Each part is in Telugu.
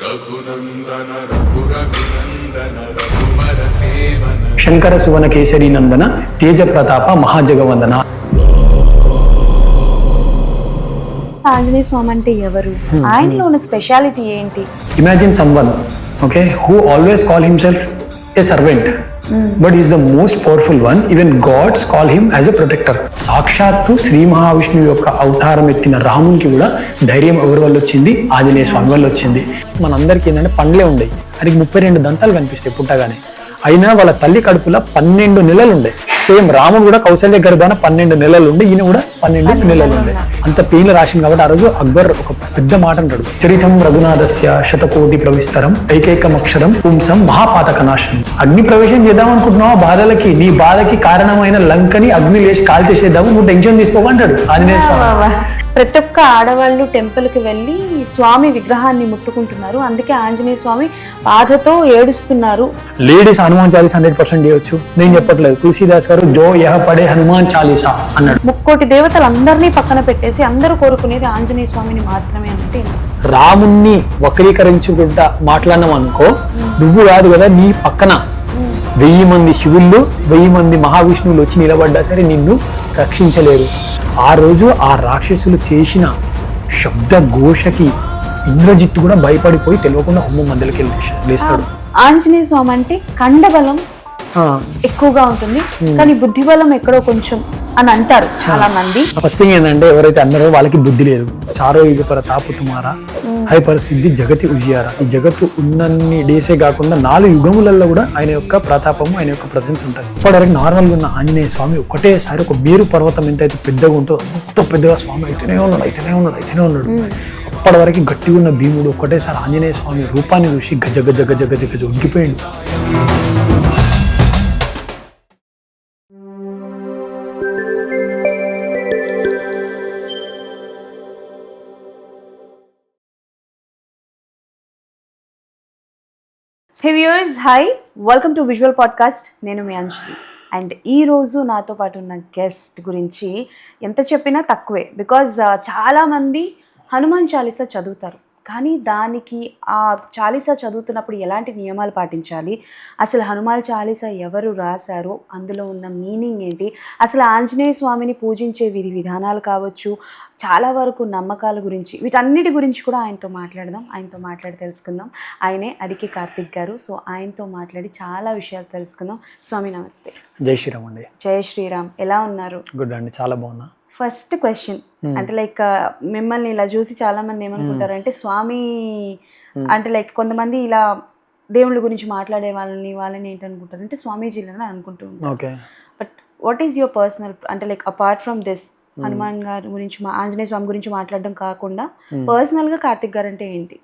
రఘునందన రఘురఘునందన రఘువర సేవన శంకర సువన కేసరి నందన తేజ ప్రతాప మహాజగవందన. ఆంజనేయ స్వామి అంటే ఎవరు? ఆయనలో ఉన్న స్పెషాలిటీ ఏంటి? Imagine someone, okay, who always call himself a servant, but he is the most powerful one. Even gods call him as a protector. సాక్షాత్తు శ్రీ మహావిష్ణువు యొక్క అవతారం ఎత్తిన రామునికి కూడా ధైర్యం ఎవరి వల్ల వచ్చింది? ఆంజనేయ స్వామి వల్ల వచ్చింది. మనందరికీ ఏంటంటే పండ్లే ఉండేవి, అది 32 దంతాలు కనిపిస్తాయి పుట్టగానే. అయినా వాళ్ళ తల్లి కడుపులో 12 నెలలు ఉండే. సేమ్ రాముడు కూడా కౌశల్య గర్భాన 12 నెలలు ఉండి, ఈయన కూడా 12 నెలలు ఉండే. అంత పెయిన్లు రాసింది కాబట్టి ఆ రోజు అక్బర్ ఒక పెద్ద మాట అంటాడు, చరితం రఘునాథస్య శతకోటి ప్రవిస్తరం ఐకైకమక్షరం పుంసం మహాపాతక నాశనం. అగ్ని ప్రవేశం చేద్దాం అనుకుంటున్నావు బాధలకి, నీ బాధకి కారణమైన లంకని అగ్ని లేచి కాల్ చేసేద్దాము, నువ్వు టెన్షన్ తీసుకోమంటాడు ఆంజనేయ స్వామి. ప్రతి ఒక్క ఆడవాళ్ళు టెంపుల్ కి వెళ్ళి స్వామి విగ్రహాన్ని ముట్టుకుంటున్నారు, అందుకే ఆంజనేయ స్వామి బాధతో ఏడుస్తున్నారు. లేడీస్ హనుమాన్ చాలీసా 100% చేయొచ్చు, నేను చెప్పట్లేదు. తులసీదాస్ గారు జో యహ పడే హనుమాన్ చాలీసా అన్నాడు. 3,000,000 దేవతలందరినీ పక్కన పెట్టేసి అందరూ కోరుకునేది ఆంజనేయ స్వామిని మాత్రమే అంటే రాముణ్ణి వక్రీకరించుకుంటా మాట్లాడినాం అనుకో, నువ్వు కాదు కదా, నీ పక్కన 1000 మంది శివుళ్ళు 1000 మంది మహావిష్ణువులు వచ్చి నిలబడ్డా సరే నిన్ను రక్షించలేరు. ఆ రోజు ఆ రాక్షసులు చేసిన శబ్ద ఘోషకి ఇంద్రజిత్తు కూడా భయపడిపోయి తెలియకుండా హోమం మధ్యలోకి లేస్తాడు. ఆంజనేయ స్వామి అంటే కండబలం ఎక్కువగా ఉంటుంది, కానీ బుద్ధి బలం ఎక్కడో కొంచెం అని అంటారు చాలా మంది. ఫస్ట్ థింగ్ ఏంటంటే ఎవరైతే అన్నారో వాళ్ళకి బుద్ధి లేదు. చారో యుగ పర తాపు తుమారా హై పరిస్థితి జగతి ఉజియారా. ఈ జగత్తు ఉన్నన్ని డేసే కాకుండా 4 యుగములలో కూడా ఆయన యొక్క ప్రతాపము, ఆయన యొక్క ప్రజెన్స్ ఉంటుంది. ఇప్పటివరకు నార్మల్గా ఉన్న ఆంజనేయ స్వామి ఒకటేసారి ఒక మేరు పర్వతం ఎంతైతే పెద్దగా ఉంటుందో అంత పెద్దగా స్వామి అయితేనే ఉన్నాడు. అప్పటి వరకు గట్టిగా ఉన్న భీముడు ఒకటేసారి ఆంజనేయ స్వామి రూపాన్ని చూసి గజ గజ గజ గజ గజ ఉగ్గిపోయాడు. Hey viewers, hi, welcome to visual podcast. నేను మీ అంజలి. అండ్ ఈరోజు నాతో పాటు ఉన్న గెస్ట్ గురించి ఎంత చెప్పినా తక్కువే. బికాజ్ చాలామంది హనుమాన్ చాలీసా చదువుతారు, కానీ దానికి ఆ చాలీసా చదువుతున్నప్పుడు ఎలాంటి నియమాలు పాటించాలి, అసలు హనుమాన్ చాలీసా ఎవరు రాశారు, అందులో ఉన్న మీనింగ్ ఏంటి, అసలు ఆంజనేయ స్వామిని పూజించే విధి విధానాలు కావచ్చు, చాలా వరకు నమ్మకాల గురించి, వీటన్నిటి గురించి కూడా ఆయనతో మాట్లాడి తెలుసుకుందాం. ఆయనే అడికి కార్తిక్ గారు. సో ఆయనతో మాట్లాడి చాలా విషయాలు తెలుసుకుందాం. స్వామి నమస్తే. జై శ్రీరామ్ అండి. జై శ్రీరామ్. ఎలా ఉన్నారు? గుడ్ అండి, చాలా బాగున్నా. ఫస్ట్ క్వశ్చన్ అంటే లైక్ మిమ్మల్ని ఇలా చూసి చాలా మంది ఏమనుకుంటారంటే స్వామి అంటే లైక్ కొంతమంది ఇలా దేవుళ్ళ గురించి మాట్లాడే వాళ్ళని ఏంటనుకుంటారు అంటే స్వామీజీలని అనుకుంటూ ఉంటారు. But what is your personal అంటే like apart from this Hanuman గారి గురించి ఆంజనేయ స్వామి గురించి మాట్లాడడం కాకుండా పర్సనల్గా కార్తిక్ గారు అంటే ఏంటి?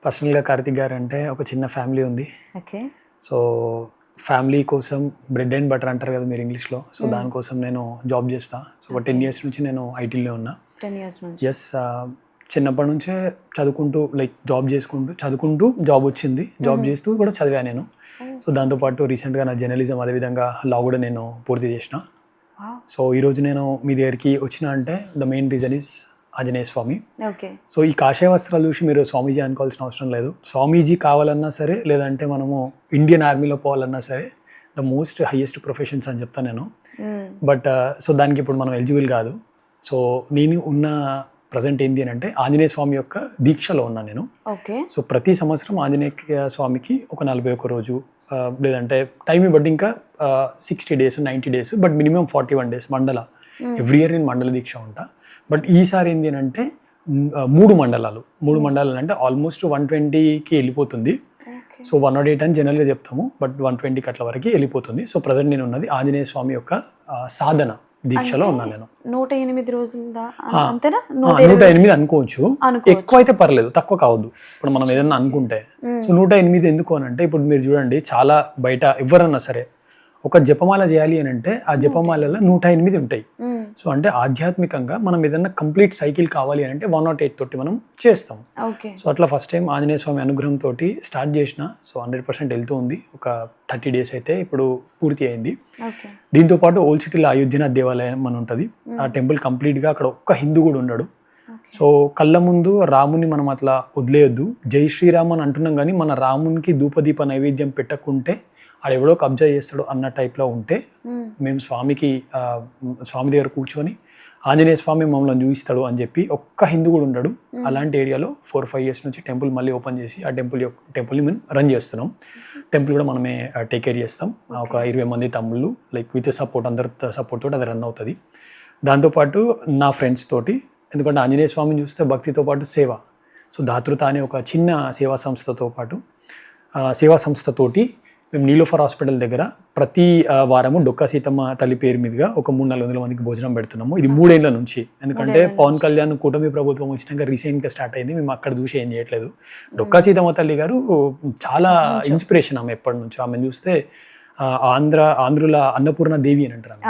పర్సనల్గా కార్తిక్ గారు అంటే ఒక చిన్న ఫ్యామిలీ ఉంది. ఓకే. సో ఫ్యామిలీ కోసం బ్రెడ్ అండ్ బటర్ అంటారు కదా మీరు ఇంగ్లీష్లో. సో దానికోసం నేను జాబ్ చేస్తా. సో ఒక 10 years నుంచి నేను ఐటీలో ఉన్నా. 10 years నుంచి. ఎస్, చిన్నప్పటి నుంచే చదువుకుంటూ లైక్ చదువుకుంటూ జాబ్ వచ్చింది. జాబ్ చేస్తూ కూడా చదివా నేను. సో దాంతోపాటు రీసెంట్గా నా జర్నలిజం అదేవిధంగా లా కూడా నేను పూర్తి చేసిన. సో ఈరోజు నేను మీ దగ్గరికి వచ్చిన అంటే the main reason is Anjaneya Swami. Okay. So ఈ కాషాయ వస్త్రాలు చూసి మీరు స్వామీజీ అనుకోవాల్సిన అవసరం లేదు. స్వామీజీ కావాలన్నా సరే, లేదంటే మనము ఇండియన్ ఆర్మీలో పోవాలన్నా సరే, ద మోస్ట్ హైయెస్ట్ ప్రొఫెషన్స్ అని చెప్తాను నేను. బట్ సో దానికి ఇప్పుడు మనం ఎలిజిబుల్ కాదు. సో నేను ఉన్న ప్రజెంట్ ఏంటి అని అంటే ఆంజనేయ స్వామి యొక్క దీక్షలో ఉన్నాను నేను. ఓకే. సో ప్రతి సంవత్సరం ఆంజనేయ స్వామికి ఒక 41 రోజు, లేదంటే టైం బట్టి ఇంకా 60 days 90 days, but minimum 41 days మండల. ఎవ్రీ ఇయర్ నేను మండల దీక్ష ఉంటా. బట్ ఈసారి ఏంటి అని అంటే 3 మండలాలు అంటే ఆల్మోస్ట్ 120కి వెళ్ళిపోతుంది. సో 108 అని జనరల్గా చెప్తాము, బట్ 120కి అట్ల వరకు వెళ్ళిపోతుంది. సో ప్రజెంట్ నేను ఉన్నది ఆంజనేయ స్వామి యొక్క సాధన దీక్షలో ఉన్నాను నేను. 108 రోజులు 108 అనుకోవచ్చు. ఎక్కువ అయితే పర్లేదు, తక్కువ కావద్దు. ఇప్పుడు మనం ఏదన్నా అనుకుంటే. సో 108 ఎందుకు అని అంటే ఇప్పుడు మీరు చూడండి, చాలా బయట ఎవరన్నా సరే ఒక జపమాల చేయాలి అని అంటే ఆ జపమాలలో 108 ఉంటాయి. సో అంటే ఆధ్యాత్మికంగా మనం ఏదన్నా కంప్లీట్ సైకిల్ కావాలి అని అంటే 108 తోటి మనం చేస్తాం. సో అట్లా ఫస్ట్ టైం ఆంజనేయ స్వామి అనుగ్రహం తోటి స్టార్ట్ చేసిన. సో 100% వెళ్తూ ఉంది. ఒక 30 days అయితే ఇప్పుడు పూర్తి అయింది. దీంతోపాటు ఓల్డ్ సిటీలో అయోధ్యనాథ్ దేవాలయం అని ఉంటుంది. ఆ టెంపుల్ కంప్లీట్గా అక్కడ ఒక్క హిందూ కూడా ఉన్నాడు. సో కళ్ళ ముందు రాముని మనం అట్లా వదిలేయొద్దు. జై శ్రీరామ్ అని అంటున్నాం కానీ మన రామునికి ధూపదీప నైవేద్యం పెట్టకుంటే ఆడు ఎవడో కబ్జా చేస్తాడు అన్న టైప్లో ఉంటే మేము స్వామి దగ్గర కూర్చొని ఆంజనేయ స్వామి మమ్మల్ని చూపిస్తాడు అని చెప్పి ఒక్క హిందూ కూడా ఉండడు. అలాంటి ఏరియాలో 4-5 years నుంచి టెంపుల్ మళ్ళీ ఓపెన్ చేసి ఆ టెంపుల్ని మేము రన్ చేస్తున్నాం. టెంపుల్ కూడా మనమే టేక్ కేర్ చేస్తాం. ఒక 20 మంది తమ్ముళ్ళు లైక్ విత్ సపోర్ట్, అందరి సపోర్ట్ తోటి అది రన్ అవుతుంది. దాంతోపాటు నా ఫ్రెండ్స్ తోటి, ఎందుకంటే ఆంజనేయ స్వామిని చూస్తే భక్తితో పాటు సేవ. సో దాతృత అనే ఒక చిన్న సేవా సంస్థతోటి మేము నీలోఫర్ హాస్పిటల్ దగ్గర ప్రతి వారము డొక్కా సీతమ్మ తల్లి పేరు మీదుగా ఒక 300-400 మందికి భోజనం పెడుతున్నాము. ఇది 3 ఏళ్ల నుంచి. ఎందుకంటే పవన్ కళ్యాణ్ కూటమి ప్రభుత్వం వచ్చినాక రీసెంట్గా స్టార్ట్ అయింది. మేము అక్కడ చూసి ఏం చేయట్లేదు. డొక్కా సీతమ్మ తల్లి గారు చాలా ఇన్స్పిరేషన్ ఆమె ఎప్పటి నుంచో. ఆమెను చూస్తే ఆంధ్రుల అన్నపూర్ణ దేవి అని అంటారు.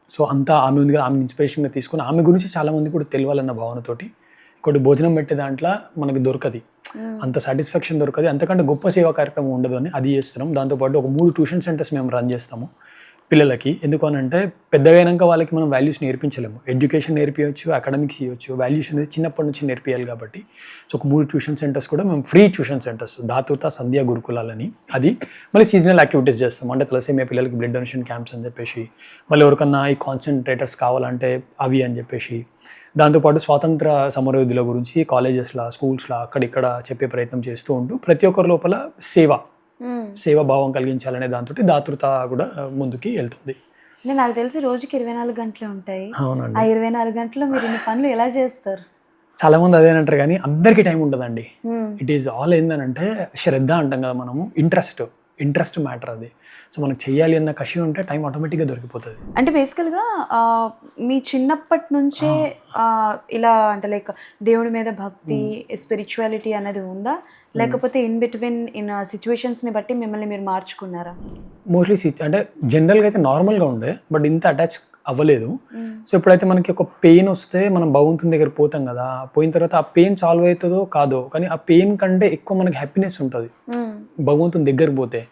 సో అంతా ఆమె ఉంది కదా, ఆమె ఇన్స్పిరేషన్గా తీసుకుని ఆమె గురించి చాలా మంది కూడా తెలియాలన్న భావనతోటి ఇంకోటి భోజనం పెట్టే దాంట్లో మనకి దొరకది, అంత సాటిస్ఫాక్షన్ దొరకదు, అంతకంటే గొప్ప సేవా కార్యక్రమం ఉండదు అని అది చేస్తున్నాం. దాంతోపాటు ఒక 3 ట్యూషన్ సెంటర్స్ మేము రన్ చేస్తాము పిల్లలకి. ఎందుకు అని అంటే పెద్దగైనాక వాళ్ళకి మనం వాల్యూస్ నేర్పించలేము. ఎడ్యుకేషన్ నేర్పించవచ్చు, అకాడమిక్స్ ఇవ్వచ్చు, వాల్యూస్ అనేది చిన్నప్పటి నుంచి నేర్పియాలి కాబట్టి. సో ఒక 3 ట్యూషన్ సెంటర్స్ కూడా మేము ఫ్రీ ట్యూషన్ సెంటర్స్, దాతృత సంధ్యా గురుకులాలని. అది మళ్ళీ సీజనల్ యాక్టివిటీస్ చేస్తాం. అంటే తలసేమియా పిల్లలకి బ్లడ్ డొనేషన్ క్యాంప్స్ అని చెప్పేసి, మళ్ళీ ఎవరికన్నా ఈ కాన్సన్ట్రేటర్స్ కావాలంటే అవి అని చెప్పేసి. దాంతోపాటు స్వాతంత్ర సమరయోధుల గురించి కాలేజెస్లో, స్కూల్స్లో అక్కడిక్కడ చెప్పే ప్రయత్నం చేస్తూ ఉంటూ ప్రతి ఒక్కరి లోపల సేవ భావం కలిగించాలనే దాంతో దాతృత కూడా ముందుకి వెళ్తుంది. నాకు తెలిసి రోజుకి 24 గంటలు ఉంటాయి. అవునండి. ఆ 24 గంటలు మీరు ఇన్ని పనులు ఎలా చేస్తారు? చాలా మంది అదేనంటారు కానీ అందరికీ టైం ఉంటుందండి. ఇట్ ఈస్ ఆల్ ఏంటంటే శ్రద్ధ అంటాం కదా మనము, ఇంట్రెస్ట్ మ్యాటర్ అది. సో మనకు చెయ్యాలి అన్న కషి ఉంటే టైం ఆటోమేటిక్గా దొరికిపోతుంది. అంటే బేసికల్గా మీ చిన్నప్పటి నుంచే ఇలా అంటే లైక్ దేవుడి మీద భక్తి, స్పిరిచువాలిటీ అనేది ఉందా, లేకపోతే ఇన్ బిట్వీన్ సిచ్యువేషన్స్ని బట్టి మిమ్మల్ని మీరు మార్చుకున్నారా? మోస్ట్లీ అంటే జనరల్గా అయితే నార్మల్గా ఉండే, బట్ ఇంత అటాచ్ అవ్వలేదు. సో ఎప్పుడైతే మనకి ఒక పెయిన్ వస్తే మనం భగవంతుని దగ్గర పోతాం కదా, పోయిన తర్వాత ఆ పెయిన్ సాల్వ్ అవుతుందో కాదో, కానీ ఆ పెయిన్ కంటే ఎక్కువ మనకి హ్యాపీనెస్ ఉంటుంది భగవంతుని దగ్గరికి పోతే.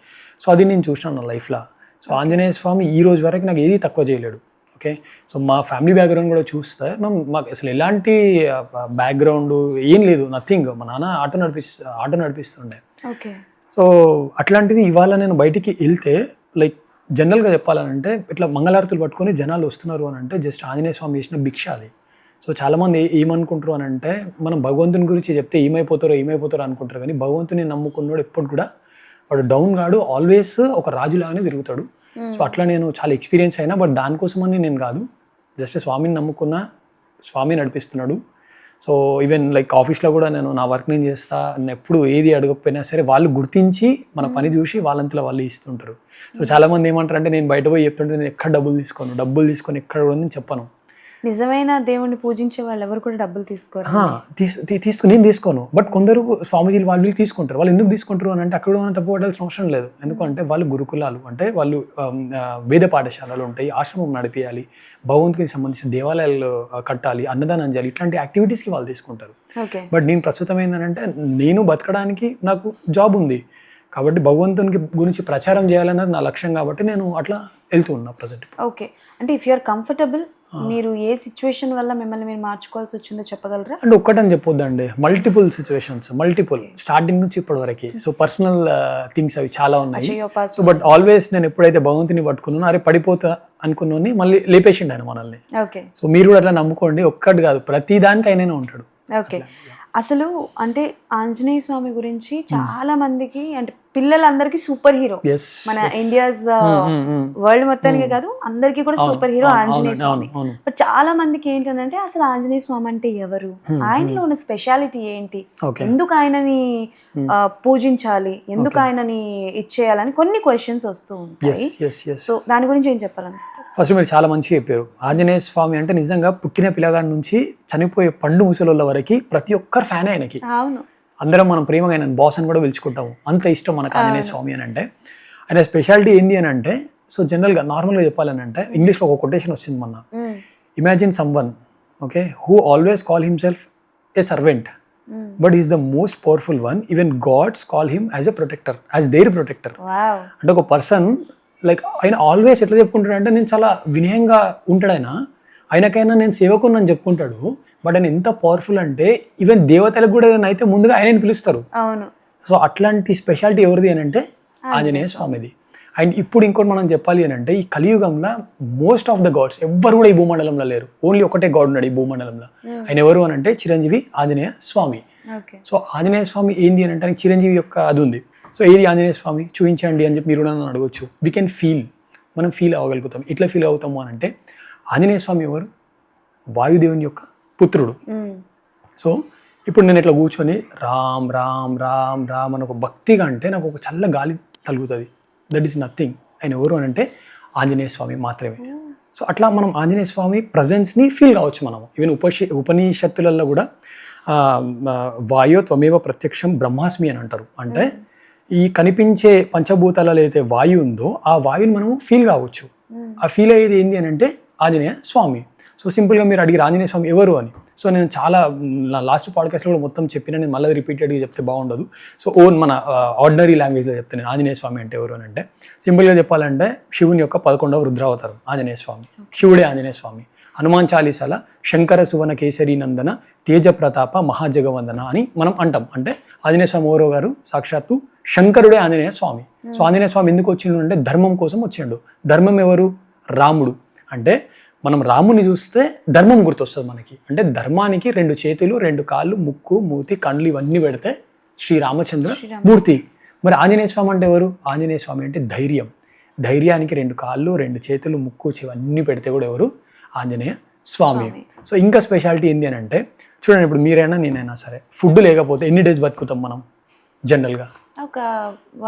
సో అది నేను చూసినాను నా లైఫ్లో. సో ఆంజనేయ స్వామి ఈ రోజు వరకు నాకు ఏది తక్కువ చేయలేడు. ఓకే, సో మా ఫ్యామిలీ బ్యాక్గ్రౌండ్ కూడా చూస్తే మాకు అసలు ఎలాంటి బ్యాక్గ్రౌండ్ ఏం లేదు, నథింగ్. మా నాన్న ఆటో నడిపిస్తుండే. ఓకే, సో అట్లాంటిది ఇవాళ నేను బయటికి వెళ్తే లైక్ జనరల్గా చెప్పాలంటే ఇట్లా మంగళారతులు పట్టుకొని జనాలు వస్తున్నారు అని అంటే జస్ట్ ఆంజనేయ స్వామి చేసిన భిక్ష అది. సో చాలామంది ఏమనుకుంటారు అని అంటే మనం భగవంతుని గురించి చెప్తే ఏమైపోతారో అనుకుంటారు, కానీ భగవంతుని నమ్ముకున్నాడు ఎప్పుడు కూడా వాడు డౌన్ కాడు, ఆల్వేస్ ఒక రాజులాగానే తిరుగుతాడు. సో అట్లా నేను చాలా ఎక్స్పీరియన్స్ అయినా, బట్ దానికోసమని నేను కాదు, జస్ట్ స్వామిని నమ్ముకున్నా, స్వామి నడిపిస్తున్నాడు. సో ఈవెన్ లైక్ ఆఫీస్లో కూడా నేను నా వర్క్ నేను చేస్తా, నేను ఎప్పుడు ఏది అడగకపోయినా సరే వాళ్ళు గుర్తించి మన పని చూసి వాళ్ళంతలో వాళ్ళు ఇస్తుంటారు. సో చాలామంది ఏమంటారు అంటే నేను బయట పోయి చెప్తుంటే నేను ఎక్కడ డబ్బులు తీసుకొని ఎక్కడ కూడా నేను చెప్పను. నిజమైన దేవుణ్ణి పూజించే వాళ్ళు ఎవరు కూడా డబ్బులు తీసుకోరు. నేను తీసుకోను, బట్ కొందరు స్వామీజీలు వాళ్ళు తీసుకుంటారు. వాళ్ళు ఎందుకు తీసుకుంటారు అని అంటే అక్కడ మనం తప్పుపడాల్సిన అవసరం లేదు. ఎందుకంటే వాళ్ళు గురుకులాలు, అంటే వాళ్ళు వేద పాఠశాలలు ఉంటాయి, ఆశ్రమం నడిపించాలి, భగవంతునికి సంబంధించిన దేవాలయాలు కట్టాలి, అన్నదానం చేయాలి, ఇట్లాంటి యాక్టివిటీస్కి వాళ్ళు తీసుకుంటారు. బట్ నేను ప్రస్తుతం ఏంటంటే నేను బతకడానికి నాకు జాబ్ ఉంది కాబట్టి భగవంతునికి గురించి ప్రచారం చేయాలన్నది నా లక్ష్యం, కాబట్టి నేను అట్లా వెళ్తూ ఉన్నా ప్రజెంట్. ఓకే, అంటే ఇఫ్ యు ఆర్ కంఫర్టబుల్, మీరు ఏ సిచ్యువేషన్ వల్ల మిమ్మల్ని మీరు మార్చుకోవాల్సి వచ్చిందో చెప్పగలరా? అంటే ఒక్కటని చెప్పొద్దండి, మల్టిపుల్ సిచ్యువేషన్స్, స్టార్టింగ్ నుంచి ఇప్పటి వరకు. సో పర్సనల్ థింగ్స్ అవి చాలా ఉన్నాయి. సో బట్ ఆల్వేస్ నేను ఎప్పుడైతే భగవంతుని పట్టుకున్నానో అరే పడిపోతా అనుకున్నాను, మళ్ళీ లేపేసిండు ఆయన మనల్ని. ఓకే, సో మీరు కూడా అట్లా నమ్ముకోండి, ఒక్కటి కాదు ప్రతి దానికి అయినా ఉంటాడు. ఓకే, అసలు అంటే ఆంజనేయ స్వామి గురించి చాలా మందికి, అంటే పిల్లలందరికీ సూపర్ హీరో. మన ఇండియాస్ వరల్డ్ మొత్తానికి కాదు, అందరికీ కూడా super hero Anjaneya Swami. But చాలా మందికి ఏంటంటే అసలు ఆంజనేయ స్వామి అంటే ఎవరు, ఆయనలో ఉన్న స్పెషాలిటీ ఏంటి, ఎందుకు ఆయనని పూజించాలి, ఎందుకు ఆయనని ఇచ్చేయాలని కొన్ని క్వశ్చన్స్ వస్తూ ఉంటాయి. సో దాని గురించి ఏం చెప్పాలని? ఫస్ట్ మీరు చాలా మంచిగా చెప్పారు. ఆంజనేయ స్వామి అంటే నిజంగా పుట్టిన పిల్లగాడి నుంచి చనిపోయే పండు ముసలోళ్ళ వరకు ప్రతి ఒక్కరు ఫ్యాన్ ఆయనకి. అవును, అందరం మనం ప్రేమగా ఆయన బాస్ అని కూడా పిలుచుకుంటాము, అంత ఇష్టం మనకు ఆంజనేయ స్వామి అని అంటే. ఆయన స్పెషాలిటీ ఏంది అని అంటే, సో జనరల్గా నార్మల్గా చెప్పాలని అంటే ఇంగ్లీష్లో ఒక కొటేషన్ వచ్చింది మొన్న, imagine someone okay who always call himself a servant but is the most powerful one, even gods call him as a protector, as their protector. అంటే ఒక పర్సన్ లైక్ ఆయన ఆల్వేస్ ఎట్లా చెప్పుకుంటాడు అంటే నేను చాలా వినయంగా ఉంటాడు, ఆయనకైనా నేను సేవకుని అని చెప్పుకుంటాడు, బట్ ఆయన ఎంత పవర్ఫుల్ అంటే ఈవెన్ దేవతలకు కూడా ఏదైనా అయితే ముందుగా ఆయనని పిలుస్తారు. అవును. సో అట్లాంటి స్పెషాలిటీ ఎవరిది అని అంటే ఆంజనేయ స్వామిది. అండ్ ఇప్పుడు ఇంకోటి మనం చెప్పాలి అని అంటే ఈ కలియుగంలో మోస్ట్ ఆఫ్ ద గాడ్స్ ఎవ్వరు కూడా ఈ భూమండలంలో లేరు. ఓన్లీ ఒకటే గాడ్ ఉన్నాడు ఈ భూమండలంలో. ఆయన ఎవరు అని అంటే చిరంజీవి ఆంజనేయ స్వామి. సో ఆంజనేయ స్వామి ఏంది అని అంటే ఆయనకి చిరంజీవి యొక్క అది ఉంది. సో ఏది ఆంజనేయ స్వామి చూపించండి అని చెప్పి మీరు నన్ను అడగొచ్చు. వీ కెన్ ఫీల్, మనం ఫీల్ అవ్వగలుగుతాం. ఎట్లా ఫీల్ అవుతాము అని అంటే ఆంజనేయ స్వామి ఎవరు? వాయుదేవుని యొక్క పుత్రుడు. సో ఇప్పుడు నేను ఇట్లా కూర్చొని రామ్ రామ్ రామ్ రామ్ అని ఒక భక్తిగా అంటే నాకు ఒక చల్ల గాలి తగులుతుంది. That is nothing. ఆయన ఎవరు అని అంటే ఆంజనేయ స్వామి మాత్రమే. సో అట్లా మనం ఆంజనేయ స్వామి ప్రజెన్స్ని ఫీల్ కావచ్చు. మనం ఈవెన్ ఉపనిషత్తులలో కూడా వాయో త్వమేవ ప్రత్యక్షం బ్రహ్మాస్మి అని అంటారు. అంటే ఈ కనిపించే పంచభూతాలలో అయితే వాయువు ఉందో ఆ వాయువుని మనము ఫీల్ కావచ్చు. ఆ ఫీల్ అయ్యేది ఏంటి అని అంటే ఆంజనేయ స్వామి. సో సింపుల్గా మీరు అడిగి ఆంజనేయ స్వామి ఎవరు అని. సో నేను చాలా నా లాస్ట్ పాడ్కాస్ట్లో కూడా మొత్తం చెప్పిన, నేను మళ్ళీ రిపీటెడ్గా చెప్తే బాగుండదు. సో ఓన్ మన ఆర్డినరీ లాంగ్వేజ్లో చెప్తే నేను ఆంజనేయ స్వామి అంటే ఎవరు అని అంటే సింపుల్గా చెప్పాలంటే శివుని యొక్క 11వ రుద్రావతారం ఆంజనేయ స్వామి. శివుడే ఆంజనేయ స్వామి. హనుమాన్ చాలీసాల శంకర సువన కేసరి నందన తేజ ప్రతాప మహాజగవందన అని మనం అంటాం. అంటే ఆంజనేయ స్వామి ఓరో గారు సాక్షాత్తు శంకరుడే ఆంజనేయ స్వామి. సో ఆంజనేయ స్వామి ఎందుకు వచ్చిండు అంటే ధర్మం కోసం వచ్చిండు. ధర్మం ఎవరు? రాముడు. అంటే మనం రాముని చూస్తే ధర్మం గుర్తొస్తుంది మనకి. అంటే ధర్మానికి 2 చేతులు 2 కాళ్ళు ముక్కు మూతి కళ్ళు ఇవన్నీ పెడితే శ్రీరామచంద్ర మూర్తి. మరి ఆంజనేయ స్వామి అంటే ఎవరు? ఆంజనేయ స్వామి అంటే ధైర్యం. ధైర్యానికి 2 కాళ్ళు 2 చేతులు ముక్కు ఇవన్నీ పెడితే కూడా ఎవరు? ఆంజనేయ స్వామి. సో ఇంకా స్పెషాలిటీ ఏంటి అని అంటే చూడండి, ఇప్పుడు మీరైనా నేనైనా సరే ఫుడ్ లేకపోతే ఎన్ని డేస్ బతుకుతాం మనం జనరల్గా? ఒక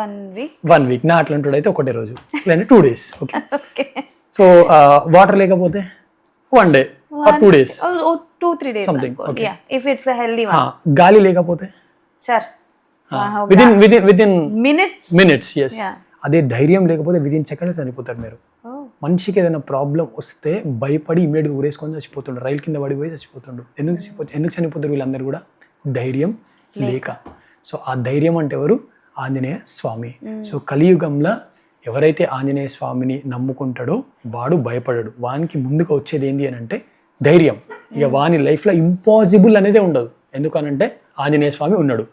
1 వీక్. 1 వీక్. నా అట్లాంటి అయితే ఒకటే రోజు, లేదంటే 2 డేస్. ఓకే. సో వాటర్ లేకపోతే 1 day or 2 days, 2-3 days something. if it's a healthy one. గాలి లేకపోతే సార్ విదిన్ మినిట్స్. ఎస్. అదే ధైర్యం లేకపోతే విదిన్ సెకండ్స్ చనిపోతారు మీరు. మనిషికి ఏదైనా ప్రాబ్లం వస్తే భయపడి ఇమ్మీడియట్గా ఊరేసుకొని చచ్చిపోతుండ్రు. రైలు కింద పడిపోయి చచ్చిపోతుండ్రు. ఎందుకు చనిపోతారు వీళ్ళందరూ కూడా? ధైర్యం లేక. సో ఆ ధైర్యం అంటే ఎవరు? ఆంజనేయ స్వామి. సో కలియుగంలో ఎవరైతే ఆంజనేయ స్వామిని నమ్ముకుంటాడో వాడు భయపడడు. వానికి ముందుకు వచ్చేది ఏంటి అని అంటే ధైర్యం. ఇక వాని లైఫ్లో ఇంపాసిబుల్ అనేదే ఉండదు. ఎందుకనంటే ఆంజనేయ స్వామి ఉన్నాడు.